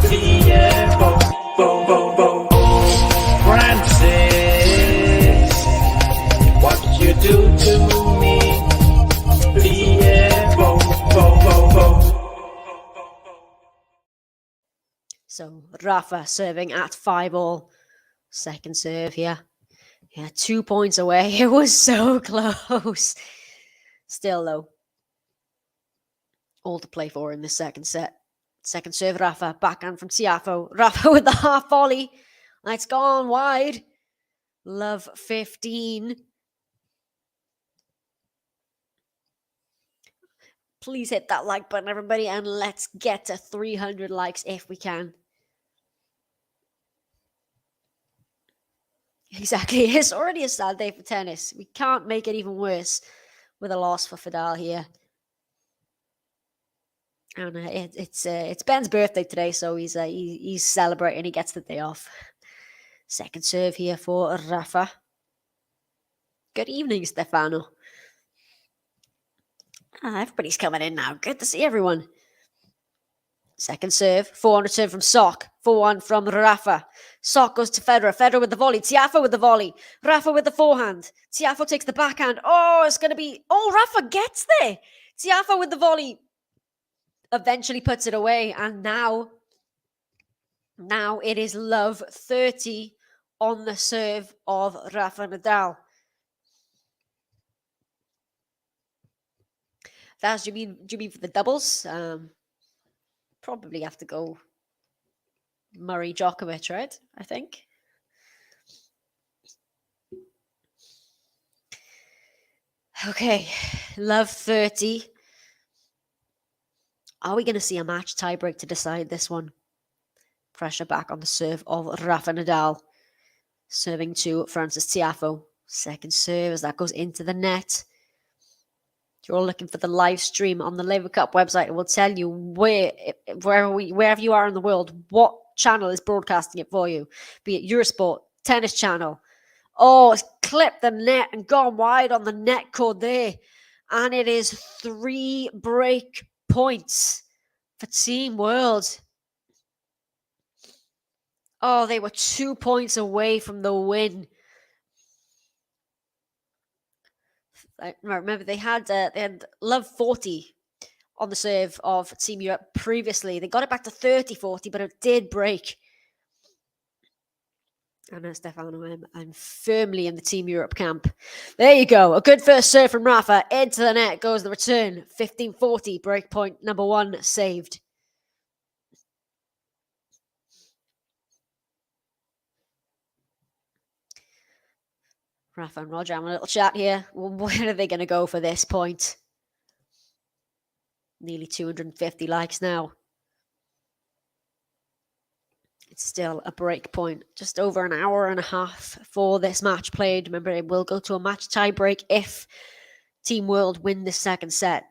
TIAFOE, bo, bo, bo. Francis, what you do to me? TIAFOE, bo, bo, bo. So Rafa serving at 5 all. Second serve here. Yeah, 2 points away. It was so close. Still, though, all to play for in this second set. Second serve, Rafa. Backhand from Tiafoe. Rafa with the half volley. It's gone wide. Love 15. Please hit that like button, everybody, and let's get to 300 likes if we can. Exactly. It's already a sad day for tennis. We can't make it even worse with a loss for Fedal here. And it's Ben's birthday today, so he's celebrating. He gets the day off. Second serve here for Rafa. Good evening, Stefano. Everybody's coming in now. Good to see everyone. Second serve. Forehand return from Sock. 4-1 from Rafa. Sock goes to Federer. Federer with the volley. Tiafoe with the volley. Rafa with the forehand. Tiafoe takes the backhand. Oh, it's going to be... Oh, Rafa gets there. Tiafoe with the volley. Eventually puts it away. And now it is love 30 on the serve of Rafa Nadal. That's, do you mean for the doubles? Probably have to go Murray Djokovic, right? I think. Okay, love 30. Are we going to see a match tiebreak to decide this one? Pressure back on the serve of Rafa Nadal. Serving to Francis Tiafoe. Second serve as that goes into the net. If you're all looking for the live stream on the Laver Cup website, it will tell you wherever you are in the world, what channel is broadcasting it for you. Be it Eurosport, Tennis Channel. Oh, it's clipped the net and gone wide on the net cord there. And it is 3 break points for Team World. Oh, they were 2 points away from the win. I remember they had love 40 on the serve of Team Europe previously. They got it back to 30-40, but it did break. And now, Stefano, I'm firmly in the Team Europe camp. There you go. A good first serve from Rafa. Into the net goes the return. 15-40. Break point number 1 saved. Rafa and Roger having a little chat here. Where are they going to go for this point? Nearly 250 likes now. It's still a break point. Just over an hour and a half for this match played. Remember, it will go to a match tie break if Team World win the second set.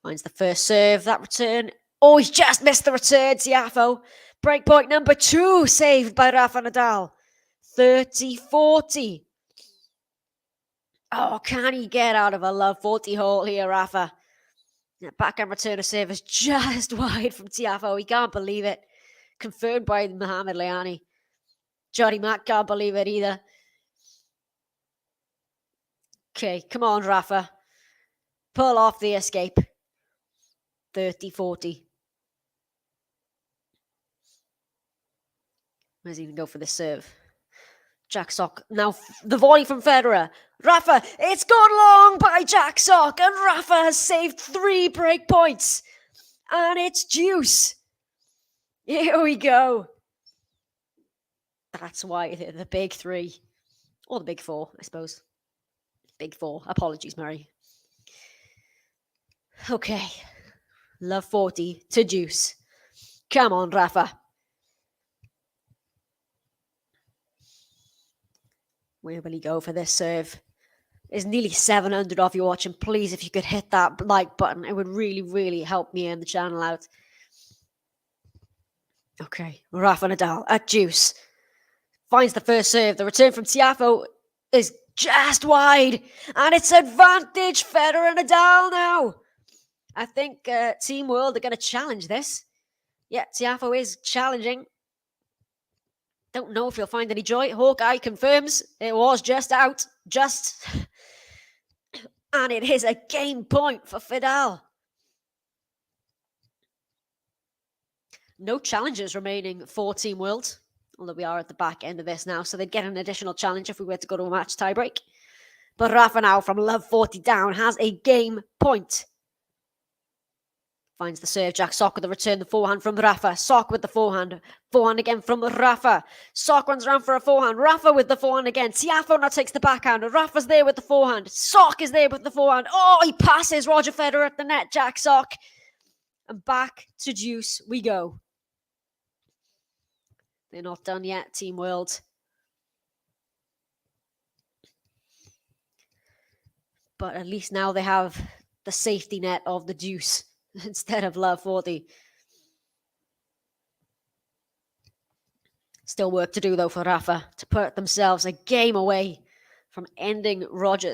Finds the first serve. That return. Oh, he's just missed the return, Tiafoe. Break point number 2 saved by Rafa Nadal. 30-40. Oh, can he get out of a love 40 hole here, Rafa? Backhand return of serve is just wide from Tiafoe. He can't believe it. Confirmed by Mohamed Liani. Johnny Mack can't believe it either. Okay, come on, Rafa. Pull off the escape. 30-40. Where's he going to go for the serve? Jack Sock. Now the volley from Federer. Rafa, it's gone long by Jack Sock. And Rafa has saved 3 break points. And it's deuce. Here we go. That's why the big 3. Or the big 4, I suppose. Big 4. Apologies, Murray. Okay. Love 40 to deuce. Come on, Rafa. Where will he go for this serve? There's nearly 700 of you watching. Please, if you could hit that like button, it would really, really help me and the channel out. Okay, Rafa Nadal at deuce. Finds the first serve. The return from Tiafoe is just wide. And it's advantage Federer and Nadal now. I think Team World are going to challenge this. Yeah, Tiafoe is challenging. Don't know if you'll find any joy. Hawkeye confirms it was just out. Just. And it is a game point for Fedal. No challenges remaining for Team World. Although we are at the back end of this now. So they'd get an additional challenge if we were to go to a match tiebreak. But Rafa now from love 40 down has a game point. Finds the serve. Jack Sock with the return. The forehand from Rafa. Sock with the forehand. Forehand again from Rafa. Sock runs around for a forehand. Rafa with the forehand again. Tiafoe now takes the backhand. Rafa's there with the forehand. Sock is there with the forehand. Oh, he passes Roger Federer at the net. Jack Sock. And back to deuce we go. They're not done yet, Team World. But at least now they have the safety net of the deuce instead of love 40. Still work to do, though, for Rafa to put themselves a game away from ending Roger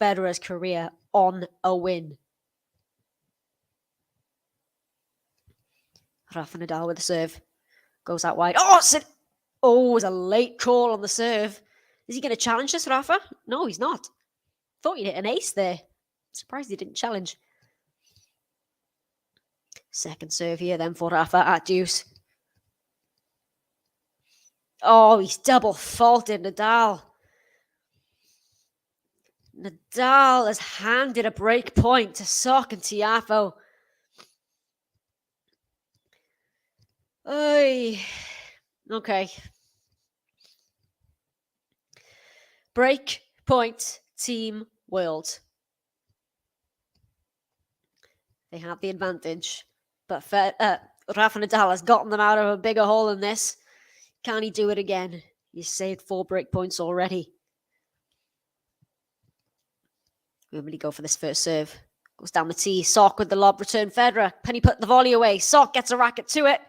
Federer's career on a win. Rafa Nadal with the serve. Goes out wide. Oh, it was a late call on the serve. Is he going to challenge this, Rafa? No, he's not. Thought he'd hit an ace there. Surprised he didn't challenge. Second serve here then for Rafa at deuce. Oh, he's double faulted Nadal. Nadal has handed a break point to Sock and Tiafoe. Oy. Okay. Break point, Team world. They have the advantage, but Rafa Nadal has gotten them out of a bigger hole than this. Can he do it again? He's saved 4 break points already. Where will he go for this first serve? Goes down the tee. Sock with the lob return. Federer. Can he put the volley away? Sock gets a racket to it.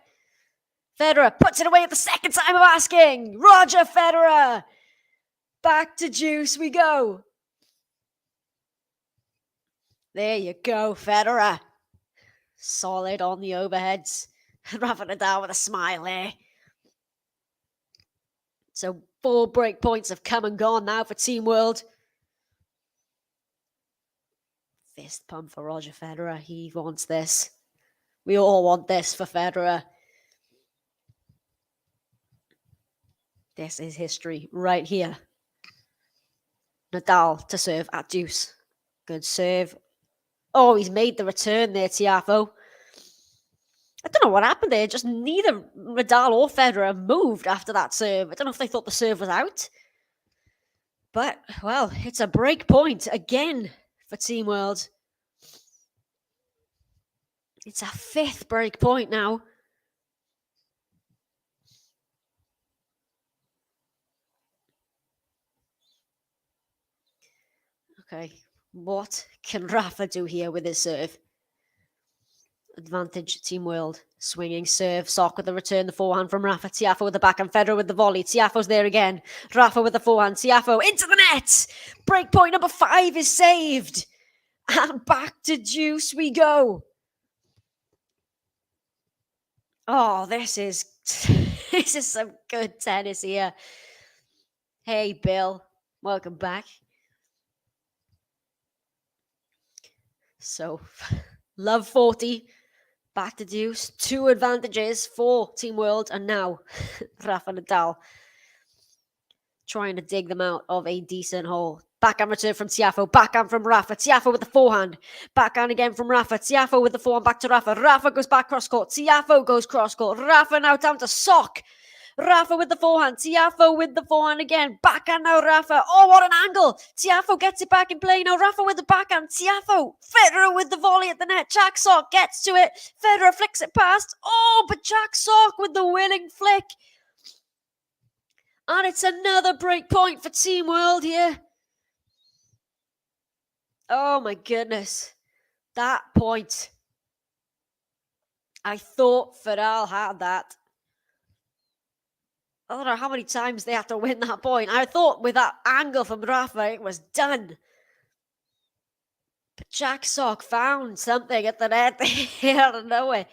Federer puts it away at the second time of asking. Roger Federer. Back to juice we go. There you go, Federer. Solid on the overheads. Rafa Nadal with a smile there. So 4 break points have come and gone now for Team World. Fist pump for Roger Federer. He wants this. We all want this for Federer. This is history right here. Nadal to serve at deuce. Good serve. Oh, he's made the return there, TIAFOE. I don't know what happened there. Just neither Nadal or Federer moved after that serve. I don't know if they thought the serve was out. But, well, it's a break point again for Team World. It's a 5th break point now. Okay, what can Rafa do here with his serve? Advantage, Team World. Swinging serve. Sock with the return. The forehand from Rafa. TIAFOE with the backhand. Federer with the volley. TIAFOE's there again. Rafa with the forehand. TIAFOE into the net. Break point number 5 is saved. And back to juice we go. Oh, this is some good tennis here. Hey, Bill. Welcome back. So, love 40. Back to deuce. 2 advantages for Team World. And now, Rafa Nadal trying to dig them out of a decent hole. Backhand return from TIAFOE. Backhand from Rafa. TIAFOE with the forehand. Backhand again from Rafa. TIAFOE with the forehand back to Rafa. Rafa goes back cross court. TIAFOE goes cross court. Rafa now down to Sock. Rafa with the forehand. TIAFOE with the forehand again. Backhand now Rafa. Oh, what an angle. TIAFOE gets it back in play now. Rafa with the backhand. TIAFOE. Federer with the volley at the net. Jack Sock gets to it. Federer flicks it past. Oh, but Jack Sock with the winning flick. And it's another break point for Team World here. Oh my goodness. That point. I thought Fedal had that. I don't know how many times they had to win that point. I thought with that angle from Rafa, it was done. But Jack Sock found something at the net here out of nowhere.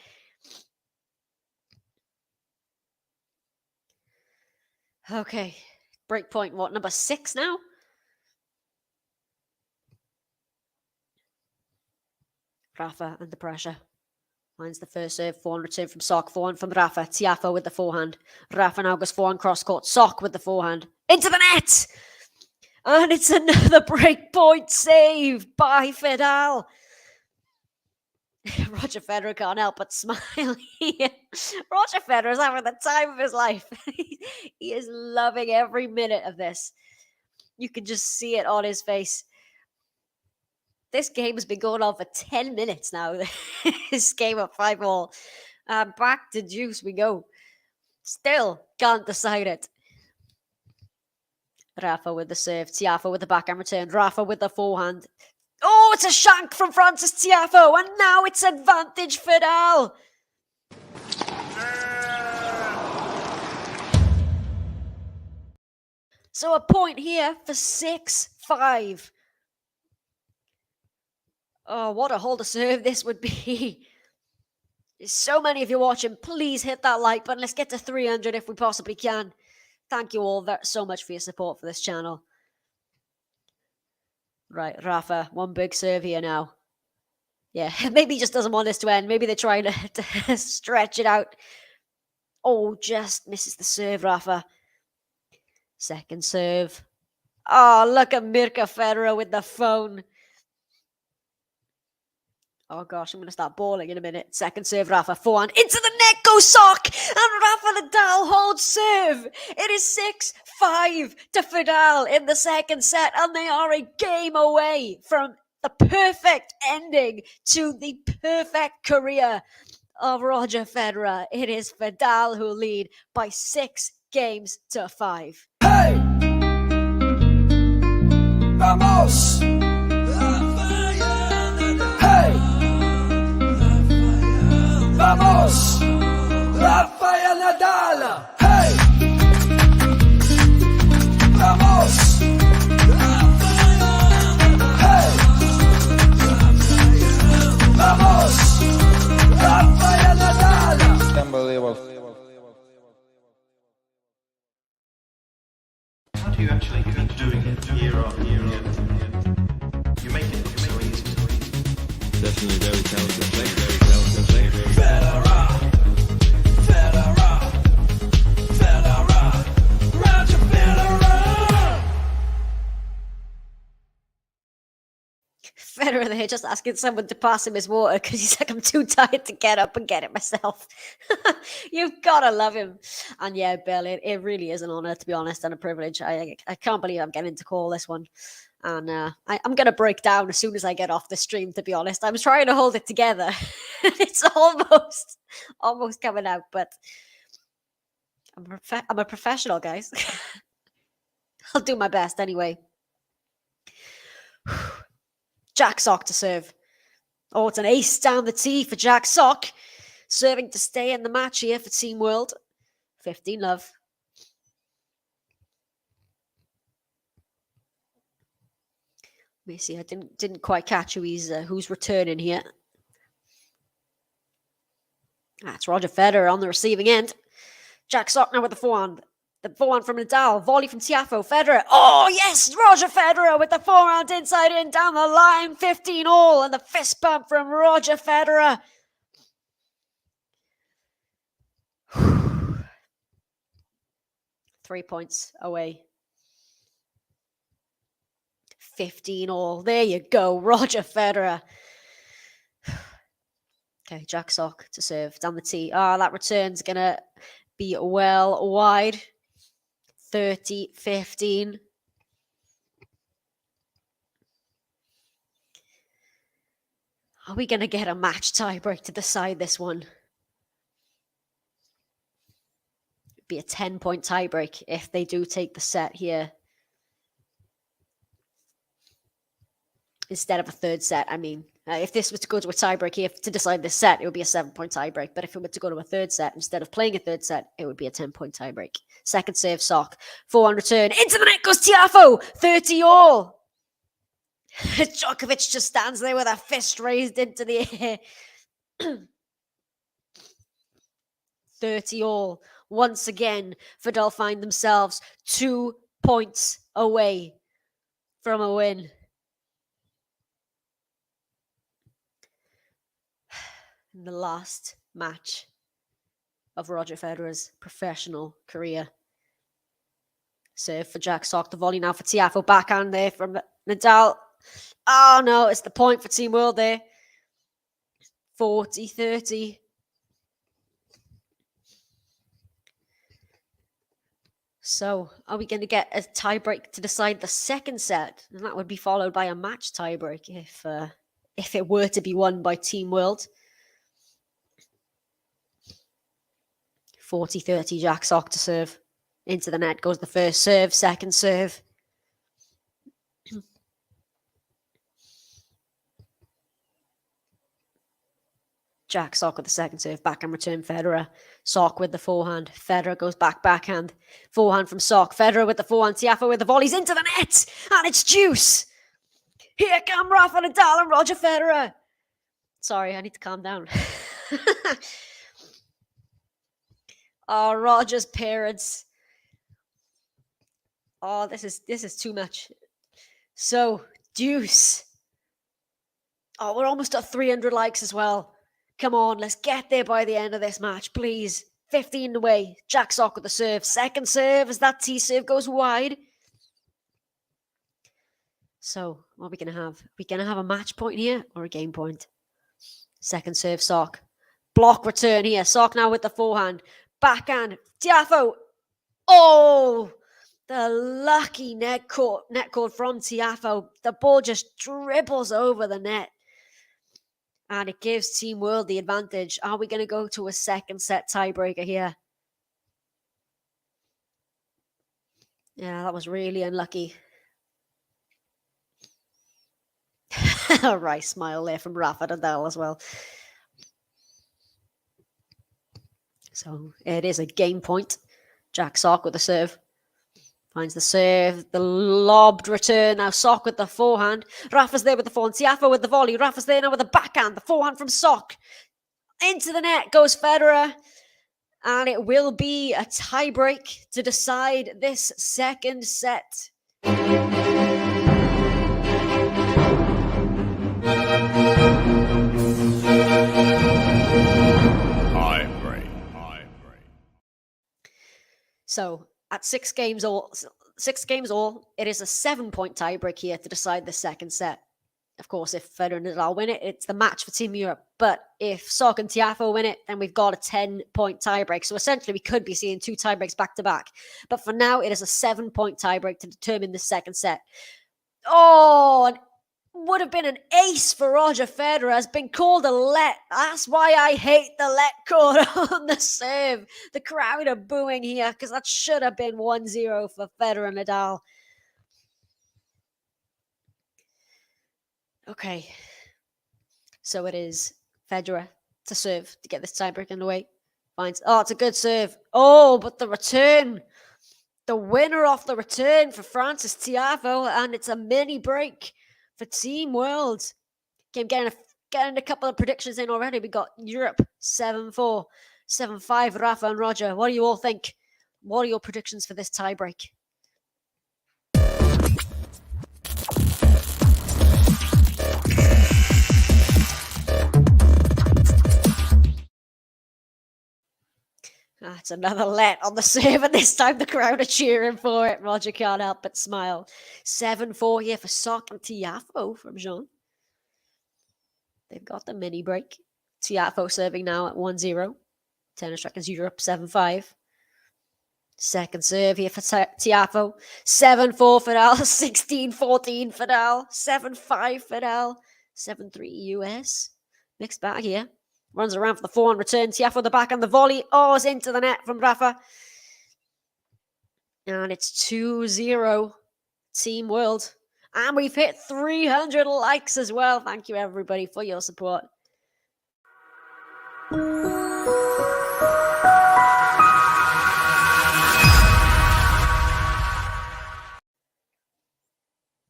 Okay. Break point, what, number 6 now? Rafa under pressure. Finds the first serve, forehand return from Sock, forehand from Rafa. TIAFOE with the forehand. Rafa now goes forehand cross court. Sock with the forehand. Into the net! And it's another break point save by Fedal. Roger Federer can't help but smile here. Roger Federer is having the time of his life. He is loving every minute of this. You can just see it on his face. This game has been going on for 10 minutes now. This game of 5-all. Back to juice we go. Still can't decide it. Rafa with the serve. TIAFOE with the backhand return. Rafa with the forehand. Oh, it's a shank from Francis TIAFOE. And now it's advantage Fedal. So a point here for 6-5. Oh, what a hole to serve this would be. There's so many of you watching. Please hit that like button. Let's get to 300 if we possibly can. Thank you all so much for your support for this channel. Right, Rafa, one big serve here now. Yeah, maybe he just doesn't want this to end. Maybe they're trying to stretch it out. Oh, just misses the serve, Rafa. Second serve. Oh, look at Mirka Federer with the phone. Oh gosh, I'm going to start bawling in a minute. Second serve, Rafa. Forehand into the net goes Sock. And Rafa Nadal holds serve. It is 6-5 to Fedal in the second set. And they are a game away from the perfect ending to the perfect career of Roger Federer. It is Fedal who lead by 6 games to 5. Hey! Vamos! Hey! Vamos! Rafael NADAL! Hey! Vamos! Hey! Vamos! Rafael NADAL! Unbelievable. How do you actually keep doing it year on year on? You make it look so easy. Definitely very talented player. Very talented player. Federer! Federer! Federer! Roger Federer! Federer there just asking someone to pass him his water because he's like, I'm too tired to get up and get it myself. You've got to love him. And yeah, Bill, it really is an honour, to be honest, and a privilege. I can't believe I'm getting to call this one. And I'm going to break down as soon as I get off the stream, to be honest. I'm trying to hold it together. It's almost coming out, but I'm a professional, guys. I'll do my best anyway. Jack Sock to serve. Oh, it's an ace down the tee for Jack Sock. Serving to stay in the match here for Team World. 15 love. Let me see. I didn't quite catch who's returning here. That's Roger Federer on the receiving end. Jack Sock now with the forehand. The forehand from Nadal. Volley from TIAFOE. Federer. Oh, yes! Roger Federer with the forehand inside in down the line. 15 all. And the fist bump from Roger Federer. Three points away. 15 all. There you go. Roger Federer. Okay, Jack Sock to serve down the tee. That return's going to be well wide. 30-15. Are we going to get a match tiebreak to decide this one? It'd be a 10-point tiebreak if they do take the set here. Instead of a third set, I mean. If this was to go to a tiebreak here to decide this set, it would be a 7-point tiebreak. But if it were to go to a third set, instead of playing a third set, it would be a 10-point tiebreak. Second serve, Sock. Forehand return. Into the net goes TIAFOE. 30 all. Djokovic just stands there with a fist raised into the air. 30 all. Once again, Fedal find themselves 2 points away from a win. In the last match of Roger Federer's professional career. Serve for Jack Sock. The volley now for TIAFOE. Backhand there from Nadal. Oh no, it's the point for Team World there. 40-30. So, are we going to get a tiebreak to decide the second set? And that would be followed by a match tiebreak if it were to be won by Team World. 40-30, Jack Sock to serve. Into the net goes the first serve, second serve. Jack Sock with the second serve, backhand return, Federer. Sock with the forehand. Federer goes backhand. Forehand from Sock. Federer with the forehand. TIAFOE with the volleys into the net. And it's deuce. Here come Rafa Nadal and Roger Federer. Sorry, I need to calm down. Oh, Roger's parents. Oh, this is too much. So, deuce. Oh, we're almost at 300 likes as well. Come on, let's get there by the end of this match, please. 15 away. Jack Sock with the serve. Second serve as that T serve goes wide. So, what are we going to have? Are we going to have a match point here or a game point? Second serve, Sock. Block return here. Sock now with the forehand. Backhand. TIAFOE. Oh, the lucky net court from TIAFOE. The ball just dribbles over the net. And it gives Team World the advantage. Are we going to go to a second set tiebreaker here? Yeah, that was really unlucky. A right smile there from Rafa Nadal as well. So it is a game point. Jack Sock with the serve. Finds the serve, the lobbed return. Now Sock with the forehand. Rafa's there with the forehand. TIAFOE with the volley. Rafa's there now with the backhand. The forehand from Sock. Into the net goes Federer. And it will be a tiebreak to decide this second set. So at 6 games all, it is a 7-point tiebreak here to decide the second set. Of course, if Federer and Nadal win it, it's the match for Team Europe. But if Sock and TIAFOE win it, then we've got a 10-point tiebreak. So essentially, we could be seeing 2 tiebreaks back to back. But for now, it is a 7-point tiebreak to determine the second set. Oh, and would have been an ace for Roger Federer. Has been called a let. That's why I hate the let call on the serve. The crowd are booing here because that should have been 1-0 for Federer and Nadal. Okay, so it is Federer to serve to get this tiebreak underway. Finds, oh, it's a good serve. Oh, but the return, the winner off the return for Frances Tiafoe, and it's a mini break for Team World. Getting a couple of predictions in already. We got Europe 7-4, 7-5. Rafa and Roger, what do you all think? What are your predictions for this tiebreak? That's another let on the serve, and this time the crowd are cheering for it. Roger can't help but smile. 7-4 here for Sock and TIAFOE from Jean. They've got the mini break. TIAFOE serving now at 1-0. Tennis Trackers Europe 7-5. Second serve here for TIAFOE. 7-4 Fedal. 16-14 Fedal. 7-5 Fedal. 7-3 US. Mixed bag here. Runs around for the forehand return. TIAFOE the back and the volley. Oh, it's into the net from Rafa. And it's 2-0 Team World. And we've hit 300 likes as well. Thank you, everybody, for your support.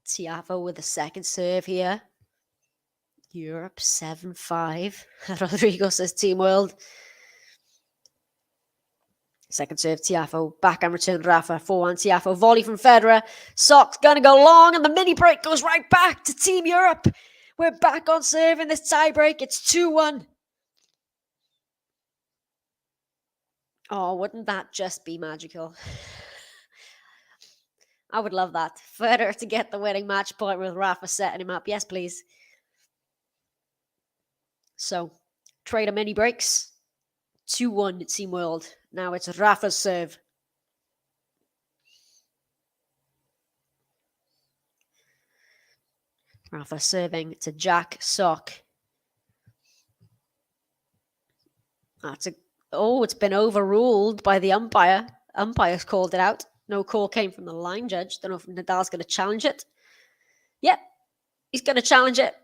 TIAFOE with the second serve here. Europe 7-5. Rodrigo says Team World. Second serve, TIAFOE. Backhand return, Rafa. Forehand, TIAFOE. Volley from Federer. Sock's going to go long, and the mini break goes right back to Team Europe. We're back on serve in this tiebreak. It's 2-1. Oh, wouldn't that just be magical? I would love that. Federer to get the winning match point with Rafa setting him up. Yes, please. So, trade of mini breaks. 2-1 Team World. Now it's Rafa's serve. Rafa serving to Jack Sock. It's been overruled by the umpire. Umpire's called it out. No call came from the line judge. Don't know if Nadal's going to challenge it. Yep, he's going to challenge it.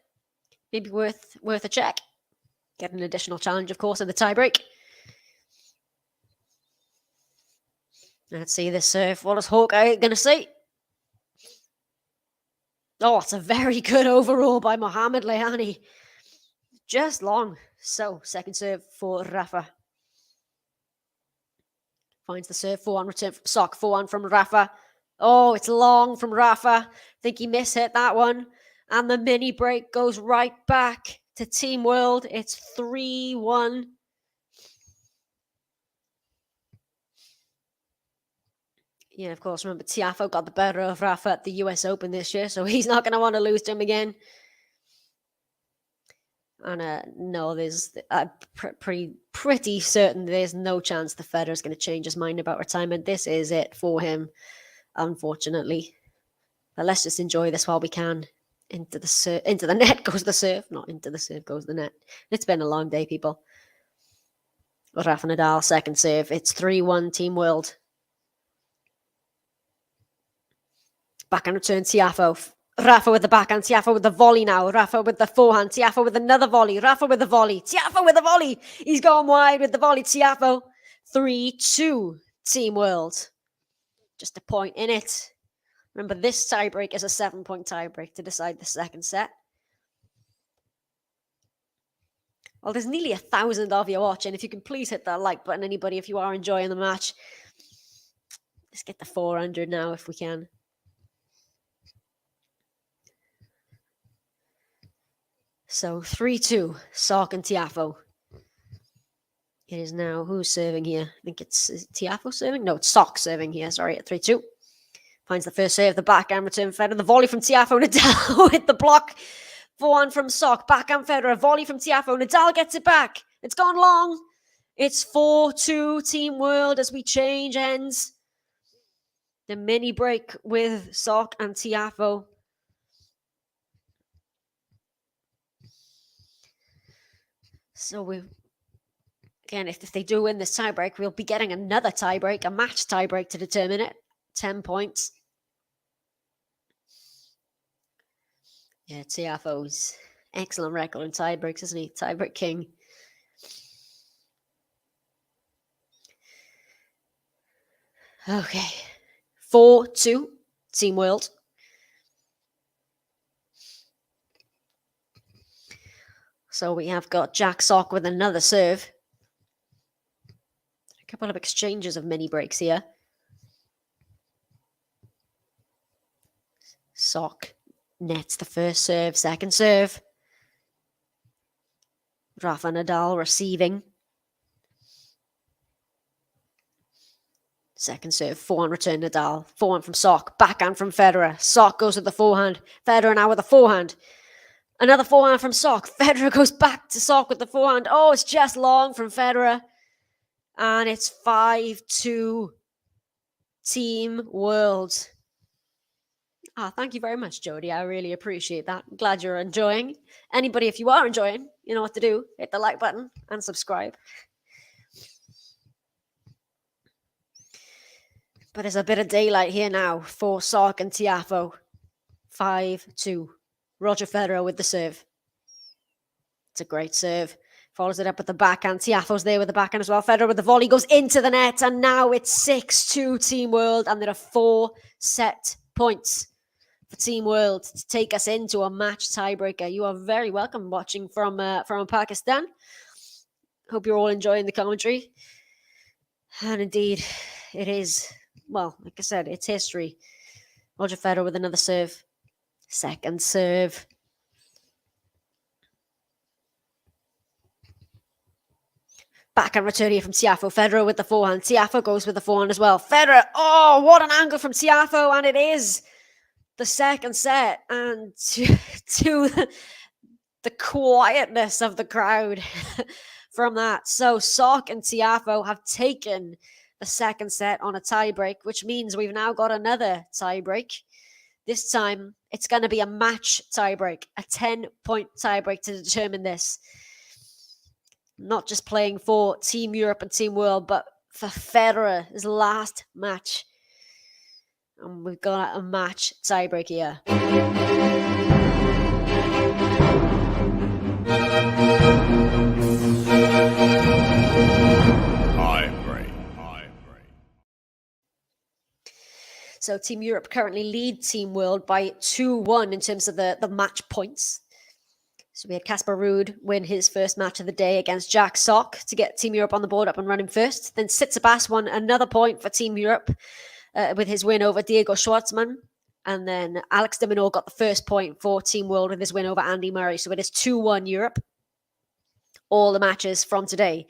Maybe worth a check. Get an additional challenge, of course, in the tiebreak. Let's see this serve. What is Hawkeye going to say? Oh, it's a very good overall by Mohamed Lehani. Just long. So, second serve for Rafa. Finds the serve. Forehand return from Sock. Forehand from Rafa. Oh, it's long from Rafa. Think he mishit that one. And the mini break goes right back to Team World. It's 3-1. Yeah, of course, remember, TIAFOE got the better of Rafa at the US Open this year, so he's not going to want to lose to him again. And no, there's pretty certain there's no chance the Federer's going to change his mind about retirement. This is it for him, unfortunately. But let's just enjoy this while we can. Into the net goes the serve, not into the serve goes the net. It's been a long day, people. Rafael NADAL, second serve. It's 3-1 Team World. Backhand return, TIAFOE. Rafa with the backhand, TIAFOE with the volley now. Rafa with the forehand, TIAFOE with another volley. Rafa with the volley, TIAFOE with the volley. He's gone wide with the volley, TIAFOE. 3-2 Team World. Just a point in it. Remember, this tiebreak is a 7-point tiebreak to decide the second set. Well, there's nearly 1,000 of you watching. If you can please hit that like button, anybody, if you are enjoying the match. Let's get the 400 now if we can. So 3-2, Sock and TIAFOE. It is now, who's serving here? I think it's TIAFOE serving? No, it's Sock serving here, sorry, at 3-2. Finds the first serve, the backhand return, Federer. The volley from TIAFOE, Nadal with the block. Forehand from Sock, backhand Federer, volley from TIAFOE. Nadal gets it back. It's gone long. It's 4-2 Team World as we change ends. The mini break with Sock and TIAFOE. So again, if they do win this tiebreak, we'll be getting another tiebreak, a match tiebreak to determine it. 10 points. Yeah, TIAFOE's excellent record in tiebreaks, isn't he? Tiebreak king. Okay. 4-2 Team World. So we have got Jack Sock with another serve. A couple of exchanges of mini breaks here. Sock nets the first serve, second serve. Rafa Nadal receiving. Second serve, forehand return Nadal. Forehand from Sock, backhand from Federer. Sock goes with the forehand. Federer now with the forehand. Another forehand from Sock. Federer goes back to Sock with the forehand. Oh, it's just long from Federer. And it's 5-2 Team World. Thank you very much, Jody. I really appreciate that. I'm glad you're enjoying. Anybody, if you are enjoying, you know what to do. Hit the like button and subscribe. But there's a bit of daylight here now for Sock and TIAFOE. 5-2. Roger Federer with the serve. It's a great serve. Follows it up with the backhand. TIAFOE's there with the backhand as well. Federer with the volley goes into the net. And now it's 6-2 Team World. And there are 4 set points for Team World to take us into a match tiebreaker. You are very welcome watching from Pakistan. Hope you're all enjoying the commentary. And indeed, it is, well, like I said, it's history. Roger Federer with another serve. Second serve. Backhand return here from TIAFOE. Federer with the forehand. TIAFOE goes with the forehand as well. Federer, oh, what an angle from TIAFOE. And it is the second set. And to the quietness of the crowd from that. So Sock and TIAFOE have taken the second set on a tiebreak, which means we've now got another tiebreak. This time, it's going to be a match tiebreak, a 10-point tiebreak to determine this. Not just playing for Team Europe and Team World, but for Federer's last match. And we've got a match tiebreak here. So Team Europe currently lead Team World by 2-1 in terms of the match points. So we had Casper Ruud win his first match of the day against Jack Sock to get Team Europe on the board up and running first. Then Tsitsipas won another point for Team Europe with his win over Diego Schwartzman. And then Alex de Minaur got the first point for Team World with his win over Andy Murray. So it is 2-1 Europe. All the matches from today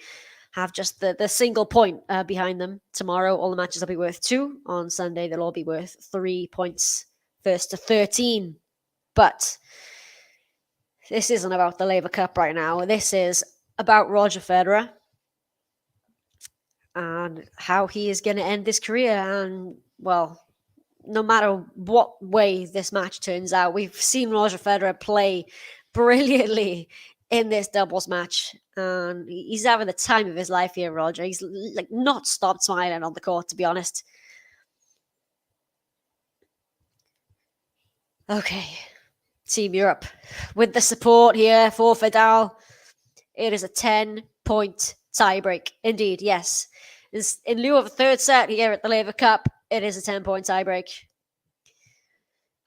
have just the single point behind them. Tomorrow, all the matches will be worth 2. On Sunday, they'll all be worth 3 points. First to 13. But this isn't about the Laver Cup right now. This is about Roger Federer and how he is going to end his career. And, well, no matter what way this match turns out, we've seen Roger Federer play brilliantly in this doubles match. And he's having the time of his life here, Roger. He's like not stopped smiling on the court, to be honest. Okay. Team Europe with the support here for Fedal. It is a 10-point tiebreak. Indeed, yes. In lieu of a third set here at the Laver Cup, it is a 10-point tiebreak.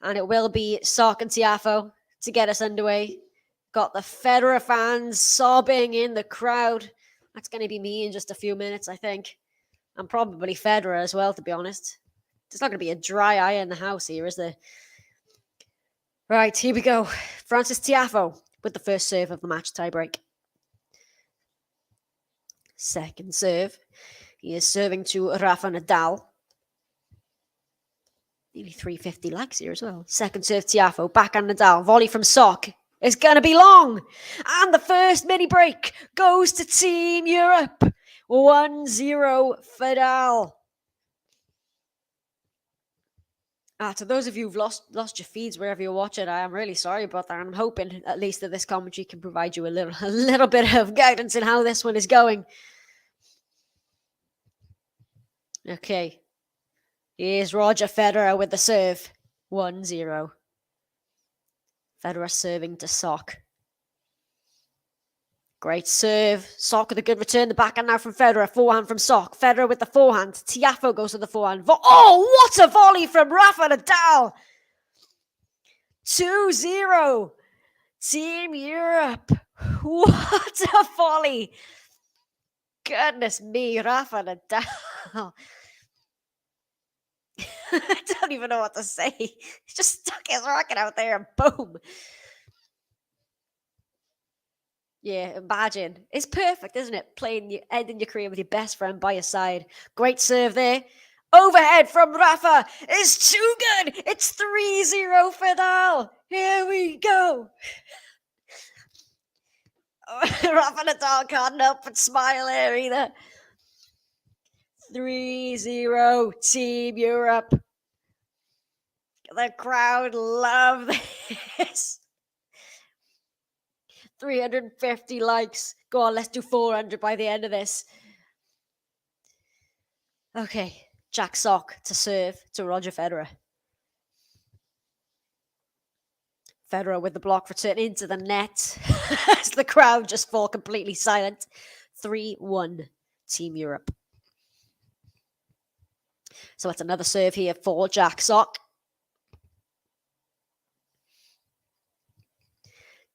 And it will be Sock and TIAFOE to get us underway. Got the Federer fans sobbing in the crowd. That's going to be me in just a few minutes, I think. And probably Federer as well, to be honest. There's not going to be a dry eye in the house here, is there? Right, here we go. Frances TIAFOE with the first serve of the match tiebreak. Second serve. He is serving to Rafael NADAL. Maybe 350 likes here as well. Second serve TIAFOE. Backhand NADAL. Volley from Sock. It's going to be long. And the first mini break goes to Team Europe. 1-0 Fedal. To those of you who've lost your feeds wherever you're watching, I am really sorry about that. I'm hoping at least that this commentary can provide you a little bit of guidance in how this one is going. Okay. Here's Roger Federer with the serve. 1-0. Federer serving to Sock. Great serve. Sock with a good return. The backhand now from Federer. Forehand from Sock. Federer with the forehand. TIAFOE goes to the forehand. Oh, what a volley from Rafa Nadal. 2-0. Team Europe. What a volley. Goodness me, Rafa Nadal. I don't even know what to say. He just stuck his racket out there and boom. Yeah, imagine. It's perfect, isn't it? Ending your career with your best friend by your side. Great serve there. Overhead from Rafa is too good. It's 3-0 Fedal. Here we go. Rafa Nadal can't help but smile there either. 3-0 Team Europe. The crowd love this. 350 likes. Go on, let's do 400 by the end of this. Okay, Jack Sock to serve to Roger Federer. Federer with the block return into the net. As the crowd just fall completely silent. 3-1 Team Europe. So it's another serve here for Jack Sock.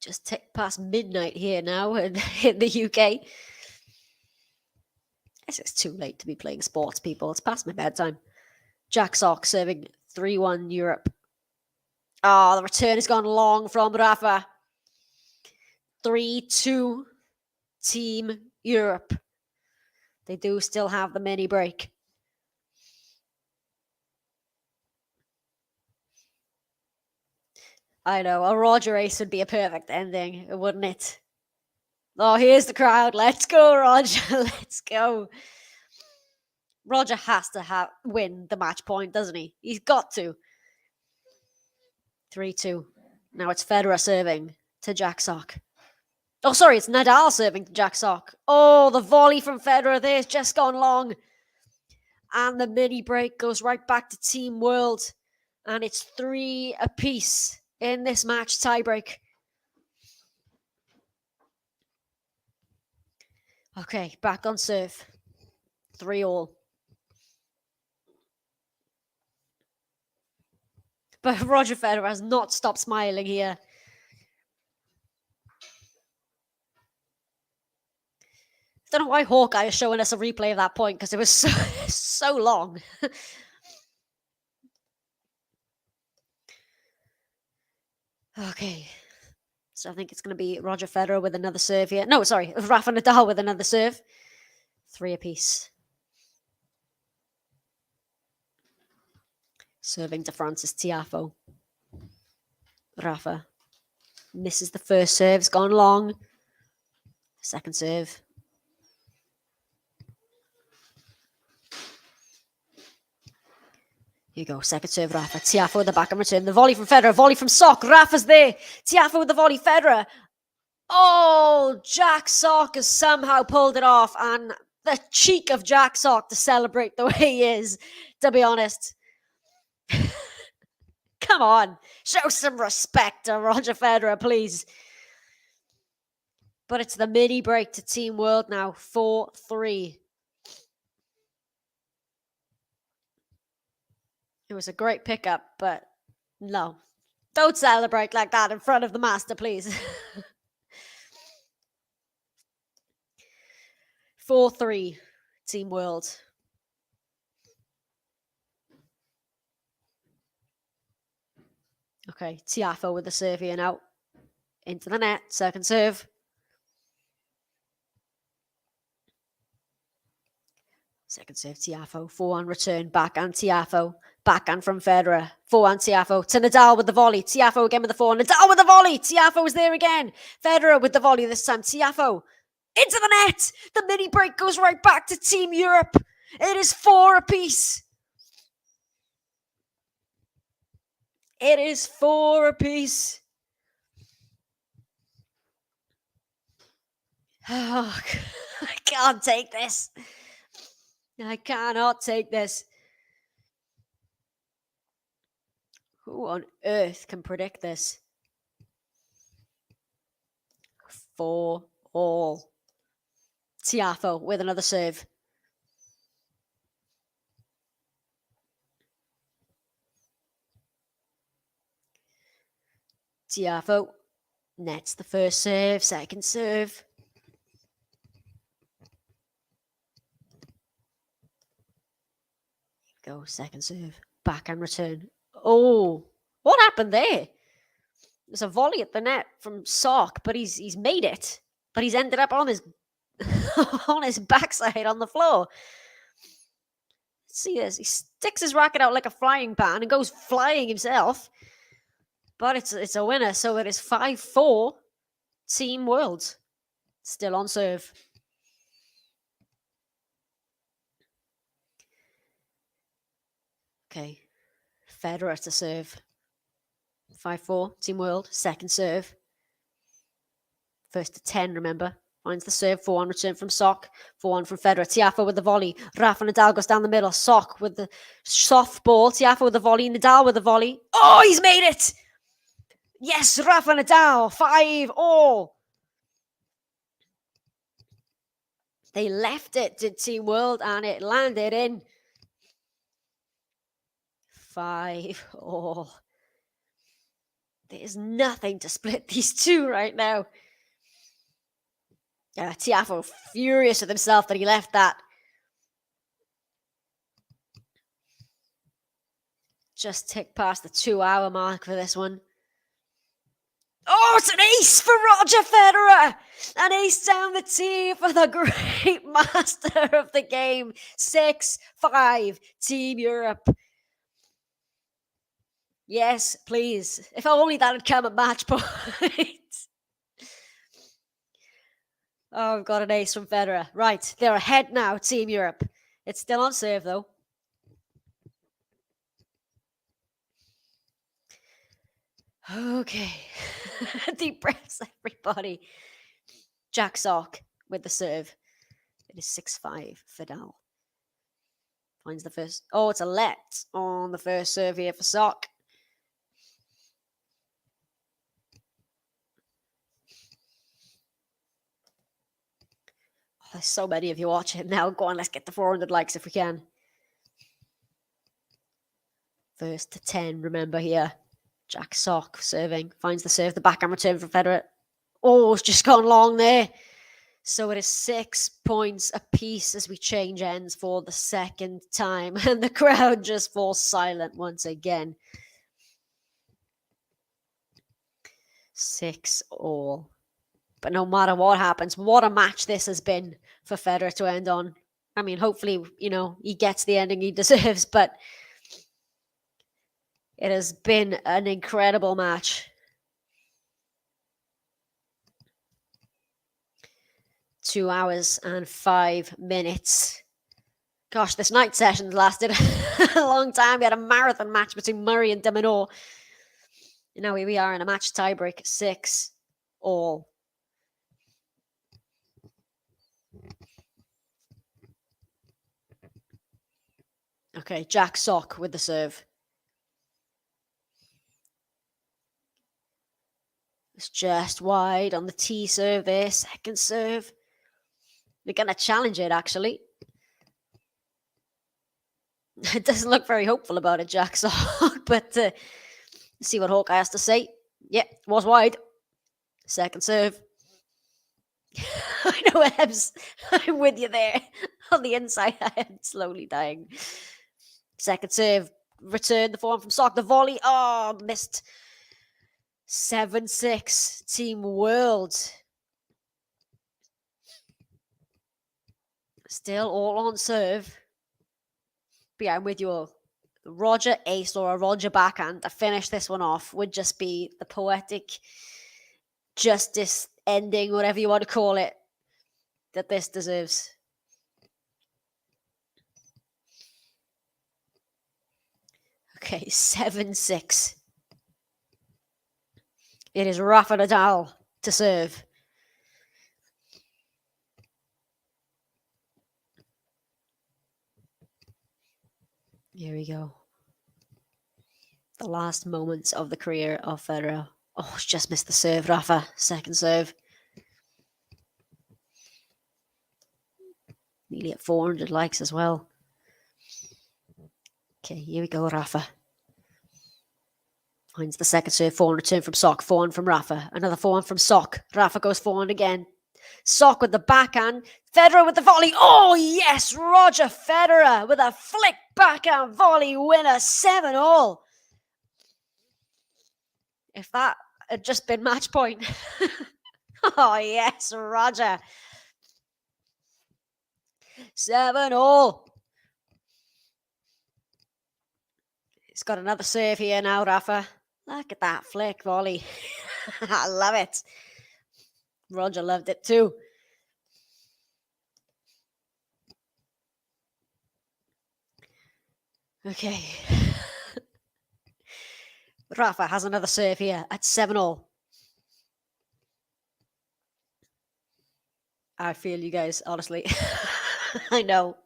Just tick past midnight here now in the UK. It's too late to be playing sports, people. It's past my bedtime. Jack Sock serving 3-1 Europe. Oh, the return has gone long from Rafa. 3-2 Team Europe. They do still have the mini break. I know, a Roger ace would be a perfect ending, wouldn't it? Oh, here's the crowd. Let's go, Roger. Let's go. Roger has to win the match point, doesn't he? He's got to. 3-2. Now it's Federer serving to Jack Sock. Oh, sorry, it's Nadal serving to Jack Sock. Oh, the volley from Federer there's just gone long. And the mini break goes right back to Team World. And it's 3 apiece in this match tiebreak. Okay, back on serve. 3-all. But Roger Federer has not stopped smiling here. I don't know why Hawkeye is showing us a replay of that point, because it was so long. Okay. So I think it's going to be Roger Federer with another serve here. No, sorry. Rafa Nadal with another serve. 3 apiece. Serving to Frances TIAFOE. Rafa. Misses the first serve. It's gone long. Second serve. Here you go. Second serve, Rafa. TIAFOE with the back and return. The volley from Federer. Volley from Sock. Rafa's there. TIAFOE with the volley. Federer. Oh, Jack Sock has somehow pulled it off. And the cheek of Jack Sock to celebrate the way he is, to be honest. Come on. Show some respect to Roger Federer, please. But it's the mini break to Team World now. 4-3. It was a great pickup, but no. Don't celebrate like that in front of the master, please. 4-3, Team World. Okay, TIAFOE with the serve here now. Into the net, second serve. Second serve, TIAFOE. Forehand return, backhand TIAFOE. Backhand from Federer. Forehand TIAFOE. To Nadal with the volley. TIAFOE again with the forehand. Nadal with the volley. TIAFOE is there again. Federer with the volley this time. TIAFOE into the net. The mini break goes right back to Team Europe. It is 4 apiece. It is 4 apiece. Oh, I can't take this. I cannot take this. Who on earth can predict this? 4-all. TIAFOE with another serve. TIAFOE nets the first serve, second serve. Go, second serve. Backhand return. Oh, what happened there? There's a volley at the net from Sock, but he's made it. But he's ended up on his on his backside on the floor. Let's see this. He sticks his racket out like a frying pan and goes flying himself. But it's a winner, so it is 5-4 Team World. Still on serve. Okay. Federer to serve. 5-4, Team World. Second serve. First to 10, remember. Finds the serve. Forehand return from Sock. Forehand from Federer. TIAFOE with the volley. Rafa Nadal goes down the middle. Sock with the soft ball. TIAFOE with the volley. Nadal with the volley. Oh, he's made it! Yes, Rafa Nadal. 5-all. They left it to Team World and it landed in. 5-all. There's nothing to split these two right now. TIAFOE furious with himself that he left that. Just ticked past the 2-hour mark for this one. Oh, it's an ace for Roger Federer! An ace down the tee for the great master of the game. 6-5, Team Europe. Yes, please. If only that had come at match point. Oh, we've got an ace from Federer. Right, they're ahead now, Team Europe. It's still on serve, though. Okay. Deep breaths, everybody. Jack Sock with the serve. It is 6-5, Fedal. Finds the first. Oh, it's a let on the first serve here for Sock. Oh, there's so many of you watching now. Go on, let's get the 400 likes if we can. First to 10, remember here. Jack Sock serving. Finds the serve. The backhand return from Federer. Oh, it's just gone long there. So it is 6 points apiece as we change ends for the second time. And the crowd just falls silent once again. 6-all. But no matter what happens, what a match this has been for Federer to end on. I mean, hopefully, he gets the ending he deserves, but it has been an incredible match. 2 hours and 5 minutes. Gosh, this night session lasted a long time. We had a marathon match between Murray and de Minaur. And now here we are in a match tiebreak, 6-all. Okay, Jack Sock with the serve. It's just wide on the tee serve there. Second serve. They're going to challenge it, actually. It doesn't look very hopeful about it, Jack Sock, but let's see what Hawkeye has to say. Yeah, was wide. Second serve. I know, Ebbs. I'm with you there. On the inside, I am slowly dying. Second serve. Return the form from Sock. The volley. Oh, missed. 7-6. Team World. Still all on serve. But yeah, I'm with you all. Roger ace or a Roger backhand to finish this one off would just be the poetic justice ending, whatever you want to call it, that this deserves. Okay, 7-6. It is Rafael NADAL to serve. Here we go. The last moments of the career of Federer. Oh, just missed the serve, Rafa. Second serve. Nearly at 400 likes as well. Okay, here we go, Rafa. Finds the second serve, forehand return from Sock, forehand from Rafa. Another forehand from Sock. Rafa goes forehand again. Sock with the backhand. Federer with the volley. Oh, yes, Roger Federer with a flick backhand volley winner, 7-all. If that had just been match point. Oh, yes, Roger. 7-all. He's got another serve here now, Rafa. Look at that flick volley. I love it. Roger loved it too. Okay. Rafa has another serve here at 7-all. I feel you guys, honestly. I know.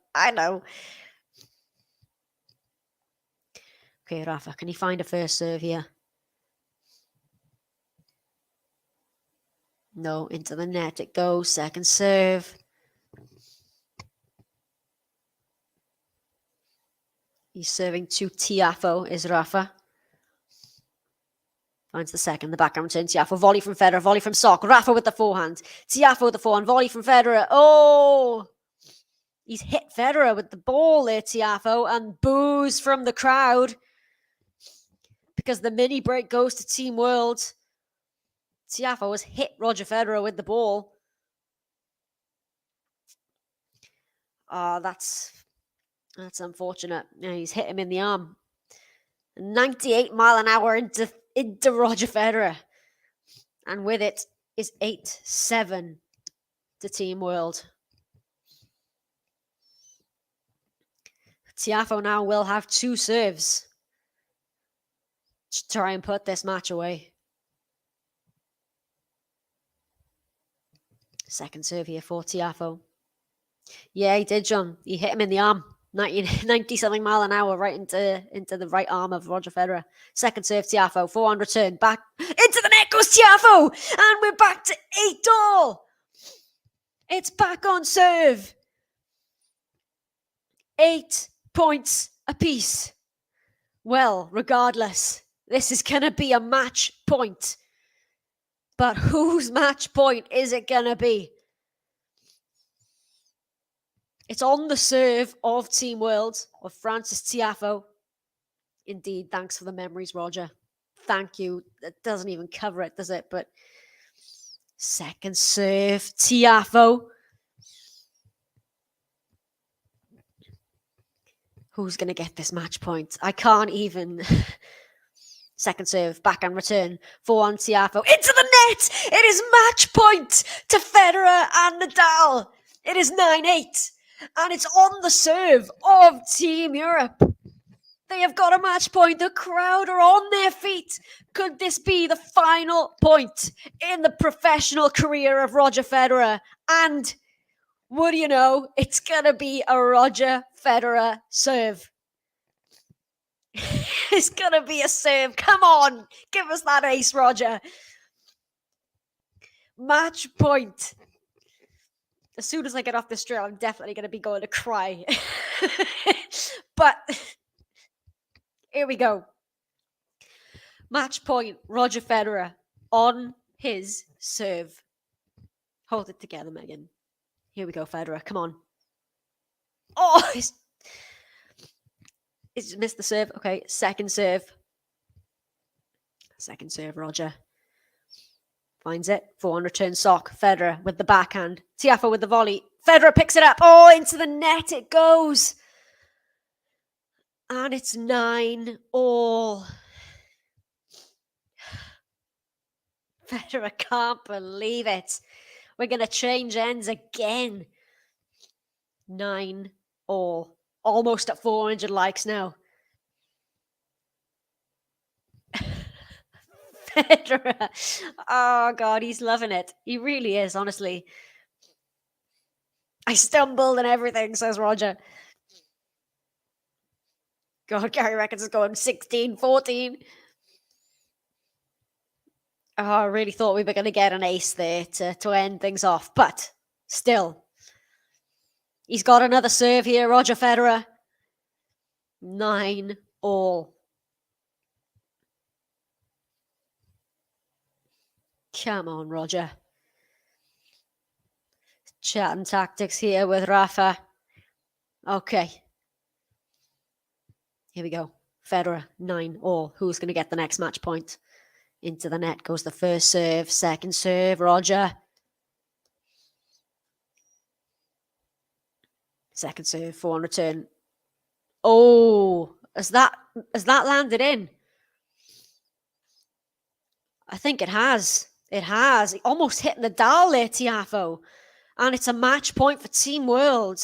Okay, Rafa, can he find a first serve here? No, into the net it goes. Second serve. He's serving to TIAFOE, is Rafa. Finds the second, the backhand return. TIAFOE, volley from Federer, volley from Sock. Rafa with the forehand. TIAFOE with the forehand, volley from Federer. Oh! He's hit Federer with the ball there, TIAFOE, and boos from the crowd. Because the mini break goes to Team World. TIAFOE has hit Roger Federer with the ball. That's unfortunate. Yeah, he's hit him in the arm. 98 mile an hour into Roger Federer. And with it is 8-7 to Team World. TIAFOE now will have 2 serves to try and put this match away. Second serve here for TIAFOE. Yeah, he did, John. He hit him in the arm. 90-something mile an hour right into the right arm of Roger Federer. Second serve, TIAFOE. Forehand return. Back into the net goes TIAFOE. And we're back to 8-all. It's back on serve. 8 points apiece. Well, regardless, this is going to be a match point. But whose match point is it going to be? It's on the serve of Team World, of Francis TIAFOE. Indeed, thanks for the memories, Roger. Thank you. That doesn't even cover it, does it? But second serve, TIAFOE. Who's going to get this match point? I can't even Second serve, backhand return, forehand TIAFOE, into the net! It is match point to Federer and Nadal. It is 9-8, and it's on the serve of Team Europe. They have got a match point. The crowd are on their feet. Could this be the final point in the professional career of Roger Federer? And what do you know? It's going to be a Roger Federer serve. It's going to be a serve. Come on. Give us that ace, Roger. Match point. As soon as I get off this drill, I'm definitely going to be going to cry. But here we go. Match point, Roger Federer on his serve. Hold it together, Megan. Here we go, Federer. Come on. Oh, he's missed the serve. Okay, second serve. Second serve, Roger. Finds it. Forehand return sock. Federer with the backhand. TIAFOE with the volley. Federer picks it up. Oh, into the net it goes. And it's 9-all. Federer can't believe it. We're going to change ends again. 9-all. Almost at 400 likes now. Federer. Oh, God, he's loving it. He really is, honestly. I stumbled and everything, says Roger. God, Gary reckons it's going 16-14. Oh, I really thought we were going to get an ace there to end things off. But still, he's got another serve here, Roger Federer. 9-all. Come on, Roger. Chatting tactics here with Rafa. Okay. Here we go. Federer, 9-all. Who's going to get the next match point? Into the net goes the first serve. Second serve, Roger. Second serve, forehand return. Oh, has that landed in? I think it has. It has. It almost hit Nadal there, TIAFOE. And it's a match point for Team World.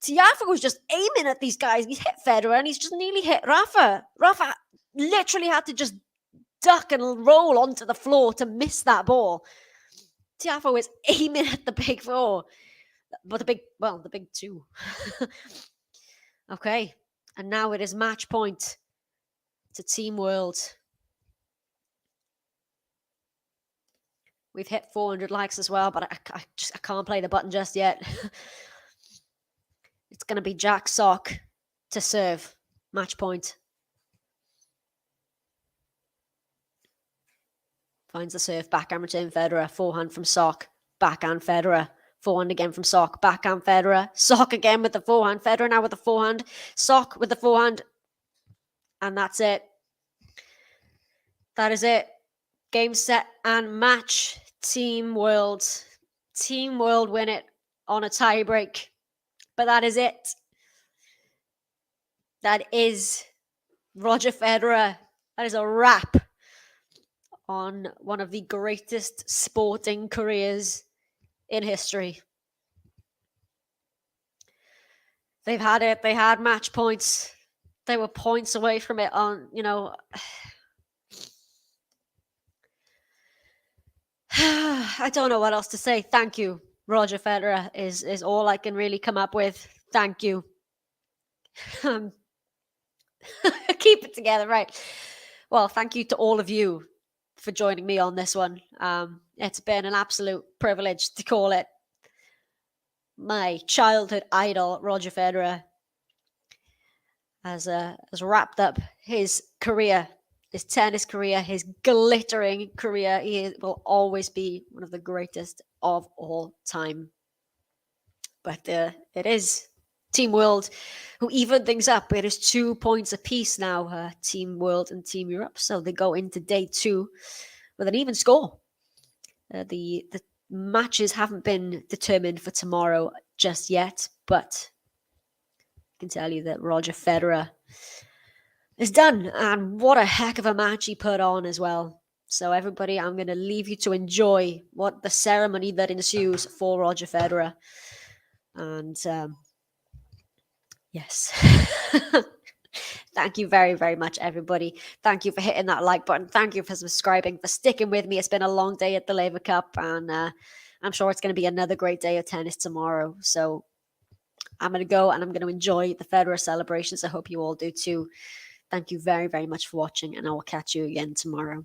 TIAFOE was just aiming at these guys. He's hit Federer and he's just nearly hit Rafa. Rafa literally had to just duck and roll onto the floor to miss that ball. TIAFOE is aiming at the big four. But the big two. Okay. And now it is match point to Team World. We've hit 400 likes as well, but I can't play the button just yet. It's going to be Jack Sock to serve. Match point. Finds the serve. Backhand return Federer. Forehand from Sock. Backhand Federer. Forehand again from Sock. Backhand Federer. Sock again with the forehand. Federer now with the forehand. Sock with the forehand. And that's it. That is it. Game, set, and match. Team World. Team World win it on a tiebreak. But that is it. That is Roger Federer. That is a wrap on one of the greatest sporting careers in history. They've had it. They had match points. They were points away from it on, I don't know what else to say. Thank you, Roger Federer, is all I can really come up with. Thank you. Keep it together, right? Well, thank you to all of you for joining me on this one. It's been an absolute privilege to call it my childhood idol, Roger Federer, has wrapped up his career. His tennis career, his glittering career. He will always be one of the greatest of all time. But it is Team World who evened things up. It is 2 points apiece now, Team World and Team Europe. So they go into day 2 with an even score. The matches haven't been determined for tomorrow just yet, but I can tell you that Roger Federer is done. And what a heck of a match he put on as well. So everybody, I'm going to leave you to enjoy what the ceremony that ensues for Roger Federer. And yes. Thank you very, very much, everybody. Thank you for hitting that like button. Thank you for subscribing, for sticking with me. It's been a long day at the Laver Cup, and I'm sure it's going to be another great day of tennis tomorrow. So I'm going to go and I'm going to enjoy the Federer celebrations. I hope you all do too. Thank you very, very much for watching, and I will catch you again tomorrow.